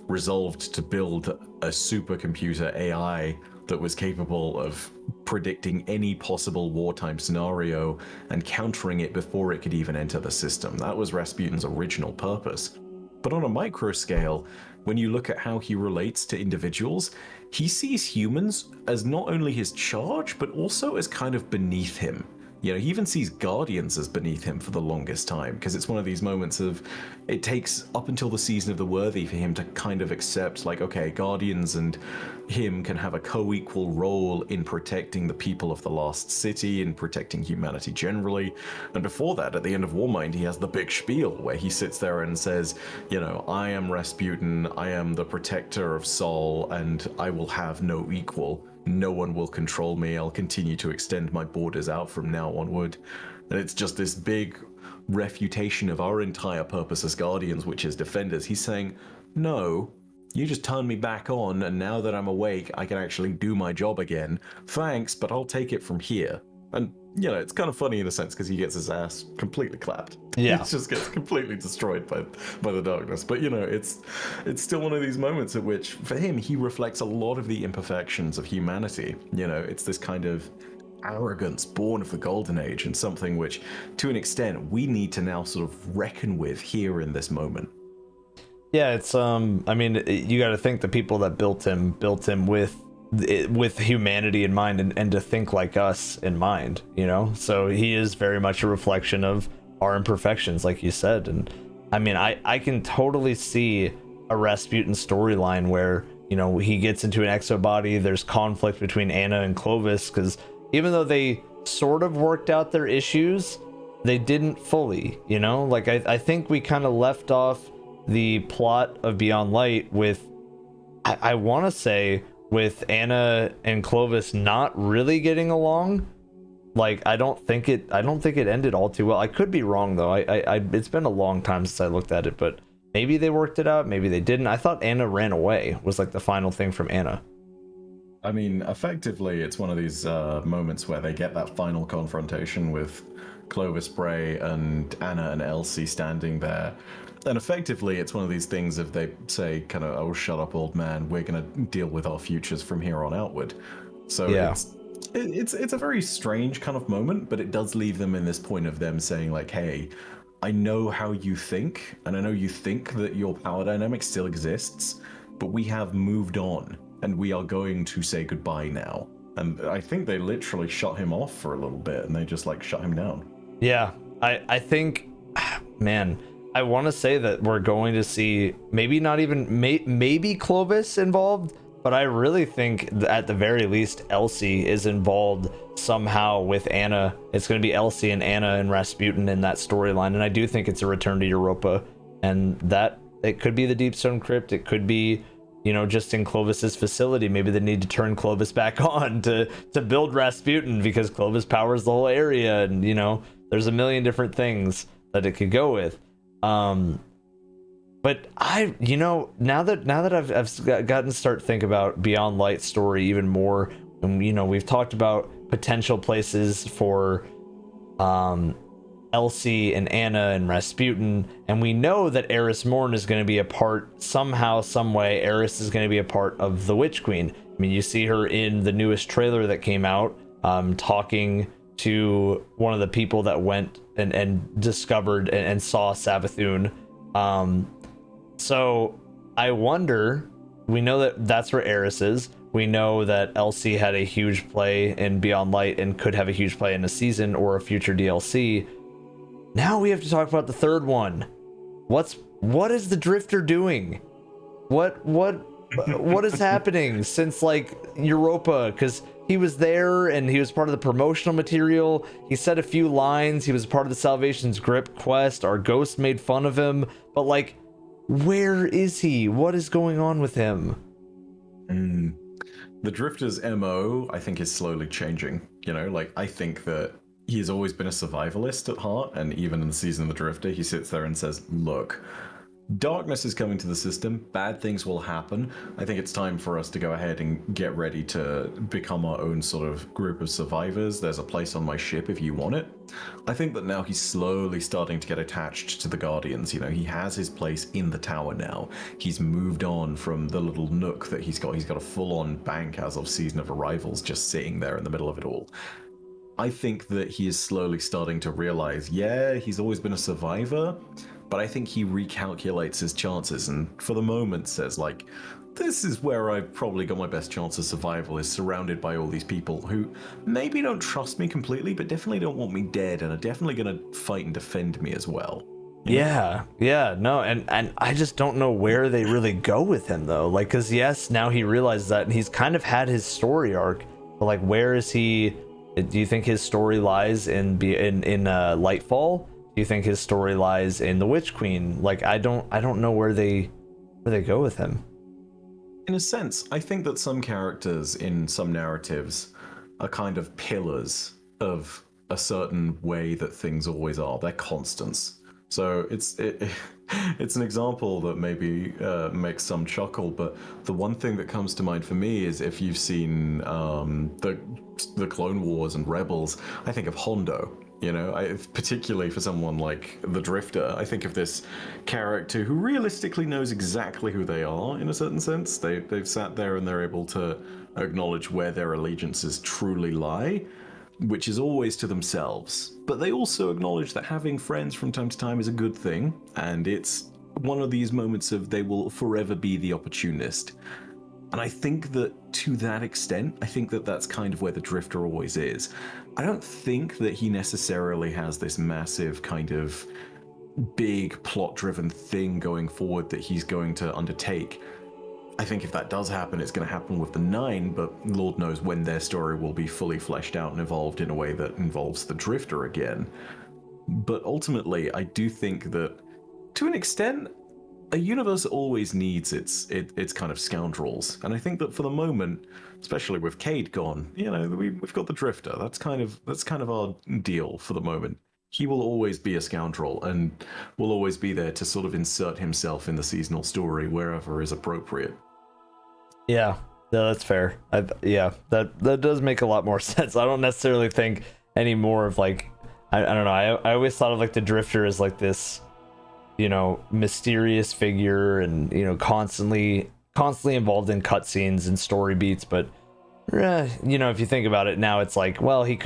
resolved to build a supercomputer AI that was capable of predicting any possible wartime scenario and countering it before it could even enter the system. That was Rasputin's original purpose. But on a micro scale, when you look at how he relates to individuals, he sees humans as not only his charge, but also as kind of beneath him. You know, he even sees Guardians as beneath him for the longest time, because it's one of these moments of, it takes up until the Season of the Worthy for him to kind of accept, like, okay, Guardians and him can have a co-equal role in protecting the people of the Lost City and protecting humanity generally. And before that, at the end of Warmind, he has the big spiel where he sits there and says, you know, I am Rasputin, I am the protector of Sol, and I will have no equal. No one will control me. I'll continue to extend my borders out from now onward. And it's just this big refutation of our entire purpose as Guardians, which is defenders. He's saying, no, you just turned me back on, and now that I'm awake, I can actually do my job again. Thanks, but I'll take it from here. And, you know, it's kind of funny in a sense because he gets his ass completely clapped. Yeah. He just gets completely destroyed by the darkness. But, you know, it's still one of these moments at which, for him, he reflects a lot of the imperfections of humanity. You know, it's this kind of arrogance born of the Golden Age and something which, to an extent, we need to now sort of reckon with here in this moment. Yeah, it's, I mean, you got to think the people that built him with humanity in mind and to think like us in mind, you know? So he is very much a reflection of our imperfections, like you said. And I mean, I can totally see a Rasputin storyline where, you know, he gets into an exo body, there's conflict between Anna and Clovis, because even though they sort of worked out their issues, they didn't fully, you know? Like, I think we kind of left off the plot of Beyond Light with, I want to say, with Anna and Clovis not really getting along. Like, I don't think it ended all too well. I could be wrong though. It's been a long time since I looked at it, but maybe they worked it out, maybe they didn't. I thought Anna ran away was like the final thing from Anna. I mean, effectively, it's one of these moments where they get that final confrontation with Clovis Bray and Anna and Elsie standing there. And effectively, it's one of these things if they say kind of, oh, shut up, old man, we're going to deal with our futures from here on outward. So yeah. It's a very strange kind of moment, but it does leave them in this point of them saying like, hey, I know how you think, and I know you think that your power dynamic still exists, but we have moved on, and we are going to say goodbye now. And I think they literally shut him off for a little bit, and they just like shut him down. Yeah, I think, man, I want to say that we're going to see maybe not even maybe Clovis involved, but I really think that at the very least Elsie is involved somehow with Anna. It's going to be Elsie and Anna and Rasputin in that storyline, and I do think it's a return to Europa, and that it could be the Deepstone Crypt. It could be, you know, just in Clovis's facility. Maybe they need to turn Clovis back on to build Rasputin, because Clovis powers the whole area, and you know, there's a million different things that it could go with. But I, you know, now that I've gotten to start think about Beyond Light story even more, and you know, we've talked about potential places for Elsie and Anna and Rasputin, and we know that Eris Morn is going to be a part somehow, some way. Eris is going to be a part of the Witch Queen. I mean, you see her in the newest trailer that came out, talking to one of the people that went and discovered and saw Savathun. So I wonder, we know that that's where Eris is. We know that Elsie had a huge play in Beyond Light and could have a huge play in a season or a future DLC. Now we have to talk about the third one. What is the Drifter doing? What is happening since like Europa? Because he was there and he was part of the promotional material. He said a few lines. He was part of the Salvation's Grip quest. Our ghost made fun of him. But like, where is he? What is going on with him? The Drifter's MO, I think, is slowly changing. You know, like, I think that he's always been a survivalist at heart, and even in the season of the Drifter, he sits there and says, look, darkness is coming to the system, bad things will happen. I think it's time for us to go ahead and get ready to become our own sort of group of survivors. There's a place on my ship if you want it. I think that now he's slowly starting to get attached to the Guardians. You know, he has his place in the tower now. He's moved on from the little nook that he's got. He's got a full-on bank as of Season of Arrivals just sitting there in the middle of it all. I think that he is slowly starting to realize, yeah, he's always been a survivor, but I think he recalculates his chances and for the moment says, like, this is where I've probably got my best chance of survival, is surrounded by all these people who maybe don't trust me completely, but definitely don't want me dead and are definitely going to fight and defend me as well. Yeah, no, and I just don't know where they really go with him, though. Like, because yes, now he realizes that, and he's kind of had his story arc, but like, where is he? Do you think his story lies in Lightfall? Do you think his story lies in the Witch Queen? Like, I don't know where they go with him. In a sense, I think that some characters in some narratives are kind of pillars of a certain way that things always are. They're constants. So it's an example that maybe makes some chuckle, but the one thing that comes to mind for me is if you've seen the Clone Wars and Rebels, I think of Hondo. You know, particularly for someone like the Drifter, I think of this character who realistically knows exactly who they are in a certain sense. They've sat there and they're able to acknowledge where their allegiances truly lie, which is always to themselves. But they also acknowledge that having friends from time to time is a good thing, and it's one of these moments of they will forever be the opportunist. And I think that to that extent, I think that that's kind of where the Drifter always is. I don't think that he necessarily has this massive kind of big plot-driven thing going forward that he's going to undertake. I think if that does happen, it's going to happen with the Nine, but Lord knows when their story will be fully fleshed out and evolved in a way that involves the Drifter again. But ultimately, I do think that, to an extent, a universe always needs its kind of scoundrels, and I think that for the moment, especially with Cade gone, you know, we've got the Drifter. That's kind of our deal for the moment. He will always be a scoundrel, and will always be there to sort of insert himself in the seasonal story wherever is appropriate. Yeah, no, that's fair. That does make a lot more sense. I don't necessarily think any more of like, I don't know. I always thought of like the Drifter as like this, you know, mysterious figure, and you know, constantly involved in cutscenes and story beats. But you know, if you think about it now, it's like, well, he's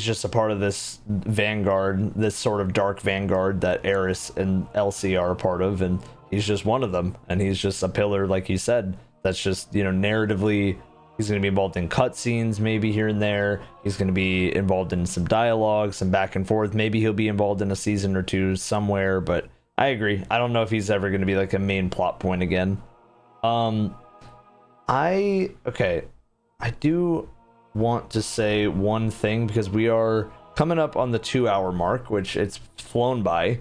just a part of this vanguard, this sort of dark vanguard that Eris and Elsie are a part of, and he's just one of them, and he's just a pillar, like you said, that's just, you know, narratively He's going to be involved in cutscenes, maybe here and there. He's going to be involved in some dialogue, some back and forth. Maybe he'll be involved in a season or two somewhere, but I agree. I don't know if he's ever going to be like a main plot point again. I do want to say one thing, because we are coming up on the 2-hour mark, which it's flown by.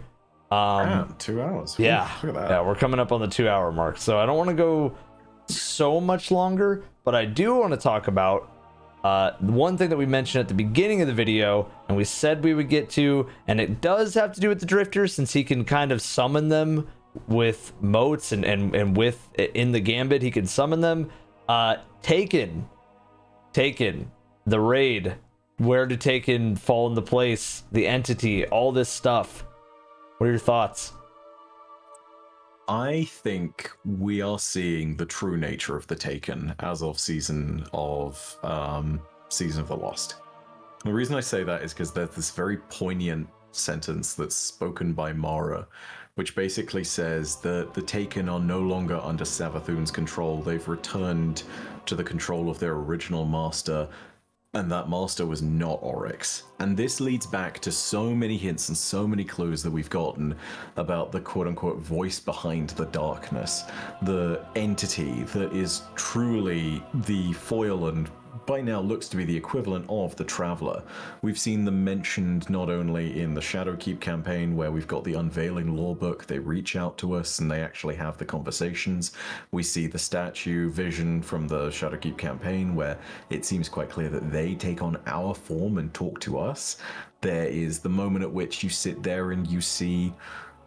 2 hours. Yeah. Ooh, look at that. Yeah, we're coming up on the 2-hour mark. So I don't want to go so much longer, but I do want to talk about one thing that we mentioned at the beginning of the video, and we said we would get to, and it does have to do with the drifters, since he can kind of summon them with motes and with in the gambit he can summon them. Taken, the raid, where did Taken fall into place, the entity, all this stuff. What are your thoughts? I think we are seeing the true nature of the Taken as of Season of the Lost. The reason I say that is because there's this very poignant sentence that's spoken by Mara, which basically says that the Taken are no longer under Savathun's control. They've returned to the control of their original master, and that master was not Oryx. And this leads back to so many hints and so many clues that we've gotten about the quote-unquote voice behind the darkness, the entity that is truly the foil and by now looks to be the equivalent of the Traveler. We've seen them mentioned not only in the Shadowkeep campaign, where we've got the Unveiling Lore book, they reach out to us and they actually have the conversations. We see the statue vision from the Shadowkeep campaign, where it seems quite clear that they take on our form and talk to us. There is the moment at which you sit there and you see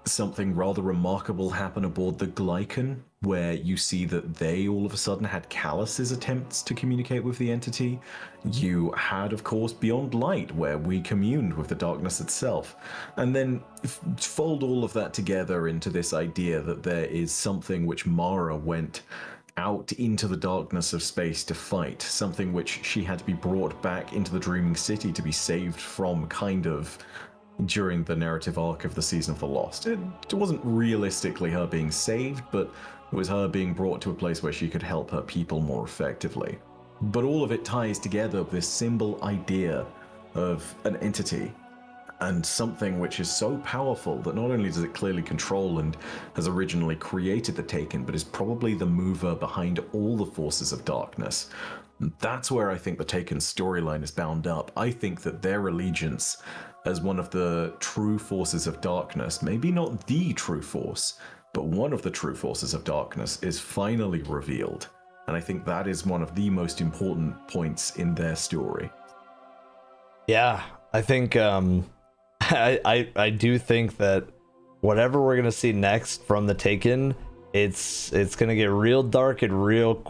something rather remarkable happen aboard the Glycan, where you see that they all of a sudden had Calus's attempts to communicate with the entity. You had, of course, Beyond Light, where we communed with the darkness itself. And then fold all of that together into this idea that there is something which Mara went out into the darkness of space to fight, something which she had to be brought back into the Dreaming City to be saved from, kind of, during the narrative arc of the Season of the Lost. It wasn't realistically her being saved, but it was her being brought to a place where she could help her people more effectively. But all of it ties together with this symbol idea of an entity and something which is so powerful that not only does it clearly control and has originally created the Taken, but is probably the mover behind all the forces of darkness. That's where I think the Taken storyline is bound up. I think that their allegiance as one of the true forces of darkness, maybe not the true force, but one of the true forces of darkness, is finally revealed. And I think that is one of the most important points in their story. Yeah, I think I do think that whatever we're gonna see next from the Taken, it's gonna get real dark and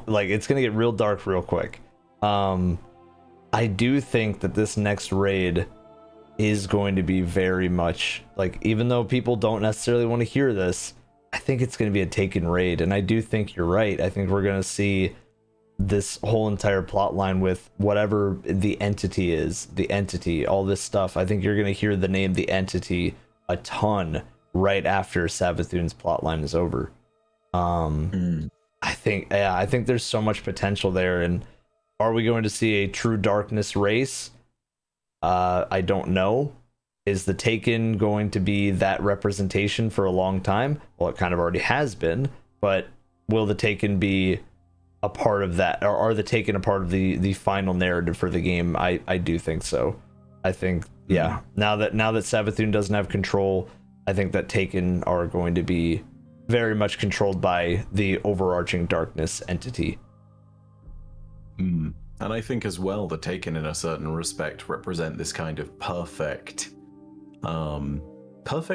it's gonna get real dark real quick. I do think that this next raid is going to be very much like, even though people don't necessarily want to hear this, I think it's going to be a Taken raid. And I do think you're right. I think we're going to see this whole entire plot line with whatever the entity is, all this stuff. I think you're going to hear the name the entity a ton right after Savathun's plotline is over. I think there's so much potential there. And are we going to see a true darkness race? I don't know. Is the Taken going to be that representation for a long time? Well, it kind of already has been, but will the Taken be a part of that? Or are the Taken a part of the final narrative for the game? I do think so. I think, yeah, now that Savathun doesn't have control, I think that Taken are going to be very much controlled by the overarching darkness entity. And I think as well, the Taken in a certain respect represent this kind of perfect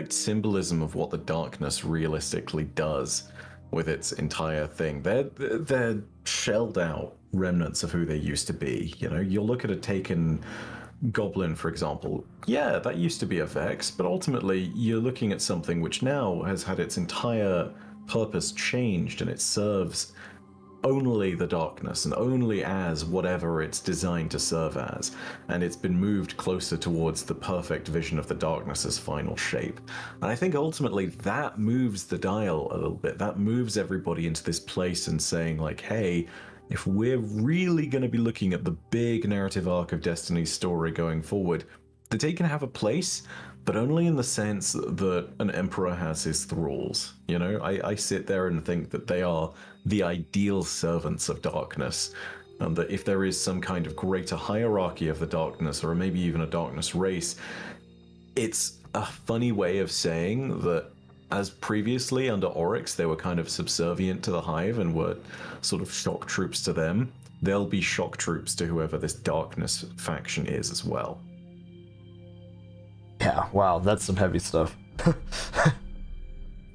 symbolism of what the darkness realistically does with its entire thing. They're shelled out remnants of who they used to be. You know, you'll look at a Taken goblin, for example. Yeah, that used to be a Vex, but ultimately you're looking at something which now has had its entire purpose changed, and it serves only the darkness and only as whatever it's designed to serve as, and it's been moved closer towards the perfect vision of the darkness's final shape. And I think ultimately that moves the dial a little bit. That moves everybody into this place and saying like, hey, if we're really going to be looking at the big narrative arc of Destiny's story going forward, that they can have a place, but only in the sense that an emperor has his thralls. You know, I sit there and think that they are the ideal servants of darkness, and that if there is some kind of greater hierarchy of the darkness, or maybe even a darkness race, it's a funny way of saying that as previously under Oryx, they were kind of subservient to the Hive and were sort of shock troops to them, they'll be shock troops to whoever this darkness faction is as well. Yeah, wow, that's some heavy stuff.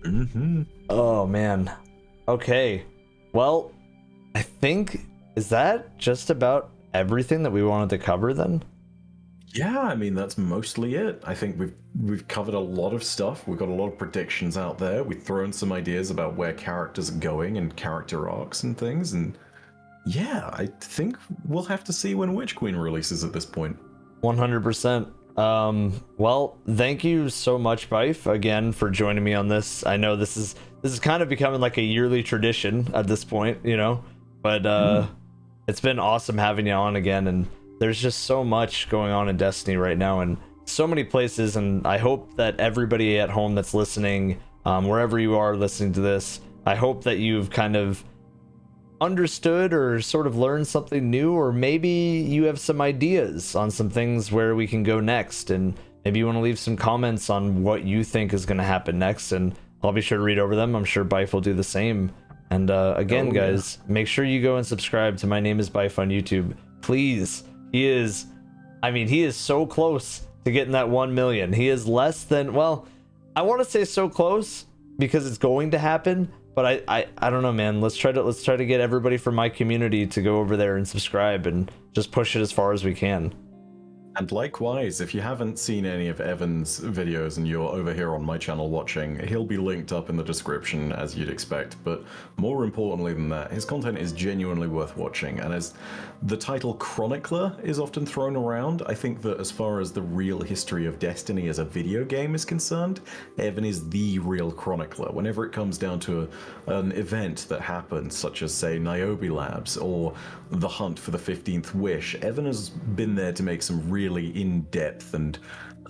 Mm-hmm. Oh, man. Okay. Well, I think, is that just about everything that we wanted to cover then? Yeah, I mean, that's mostly it. I think we've covered a lot of stuff. We've got a lot of predictions out there. We've thrown some ideas about where characters are going and character arcs and things. And yeah, I think we'll have to see when Witch Queen releases at this point. 100%. Well, thank you so much, Byf, again, for joining me on this. I know this is kind of becoming like a yearly tradition at this point, you know, but it's been awesome having you on again. And there's just so much going on in Destiny right now, and so many places, and I hope that everybody at home that's listening, wherever you are listening to this, I hope that you've kind of understood or sort of learned something new, or maybe you have some ideas on some things where we can go next, and maybe you want to leave some comments on what you think is going to happen next, and I'll be sure to read over them. I'm sure Byf will do the same. And again, guys, make sure you go and subscribe to My Name Is Byf on YouTube, please. He is so close to getting that 1 million. He is less than, well, I want to say so close because it's going to happen, but I don't know, man. Let's try to get everybody from my community to go over there and subscribe and just push it as far as we can. And likewise, if you haven't seen any of Evan's videos and you're over here on my channel watching, he'll be linked up in the description as you'd expect. But more importantly than that, his content is genuinely worth watching. And as the title Chronicler is often thrown around, I think that as far as the real history of Destiny as a video game is concerned, Evan is the real chronicler. Whenever it comes down to an event that happens, such as, say, Niobe Labs or the hunt for the 15th Wish, Evan has been there to make some really in-depth and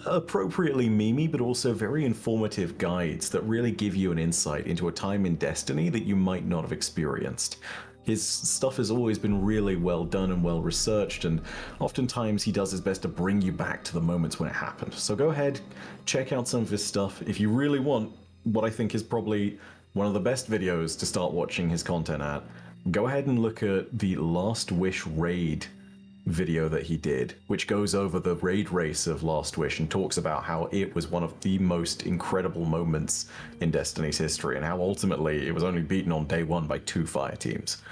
appropriately memey, but also very informative guides that really give you an insight into a time in Destiny that you might not have experienced. His stuff has always been really well done and well researched, and oftentimes he does his best to bring you back to the moments when it happened. So go ahead, check out some of his stuff. If you really want what I think is probably one of the best videos to start watching his content at, go ahead and look at the Last Wish raid video that he did, which goes over the raid race of Last Wish and talks about how it was one of the most incredible moments in Destiny's history, and how ultimately it was only beaten on day one by 2 fire teams.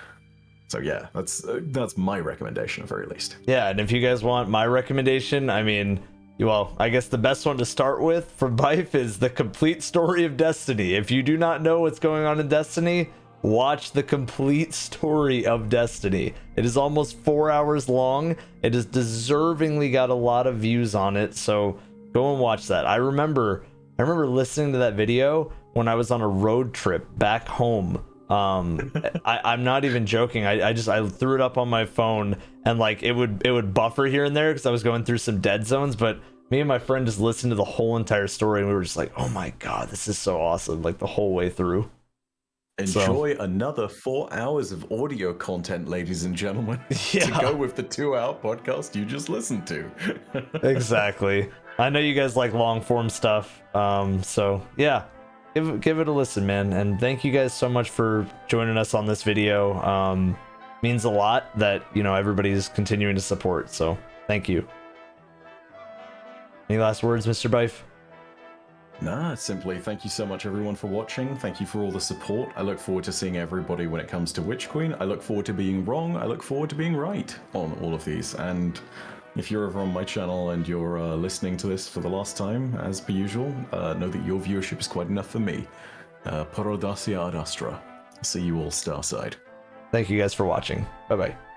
So yeah, that's my recommendation at the very least. Yeah, and if you guys want my recommendation, I mean, well, I guess the best one to start with from Byf is The Complete Story of Destiny. If you do not know what's going on in Destiny, watch The Complete Story of Destiny. It is almost 4 hours long. It has deservingly got a lot of views on it, so go and watch that. I remember listening to that video when I was on a road trip back home. I'm not even joking. I threw it up on my phone, and like it would buffer here and there because I was going through some dead zones, but me and my friend just listened to the whole entire story, and we were just like, oh my god, this is so awesome, like the whole way through. Enjoy another 4 hours of audio content, ladies and gentlemen, yeah, to go with the 2-hour podcast you just listened to. Exactly. I know you guys like long form stuff, so yeah, give it a listen, man. And thank you guys so much for joining us on this video. Means a lot that, you know, everybody's continuing to support, so thank you. Any last words, Mr. Byf? Nah, simply thank you so much everyone for watching. Thank you for all the support. I look forward to seeing everybody when it comes to Witch Queen. I look forward to being wrong. I look forward to being right on all of these. And if you're over on my channel and you're listening to this for the last time, as per usual, know that your viewership is quite enough for me. Parodasia ad astra. See you all starside. Thank you guys for watching. Bye-bye.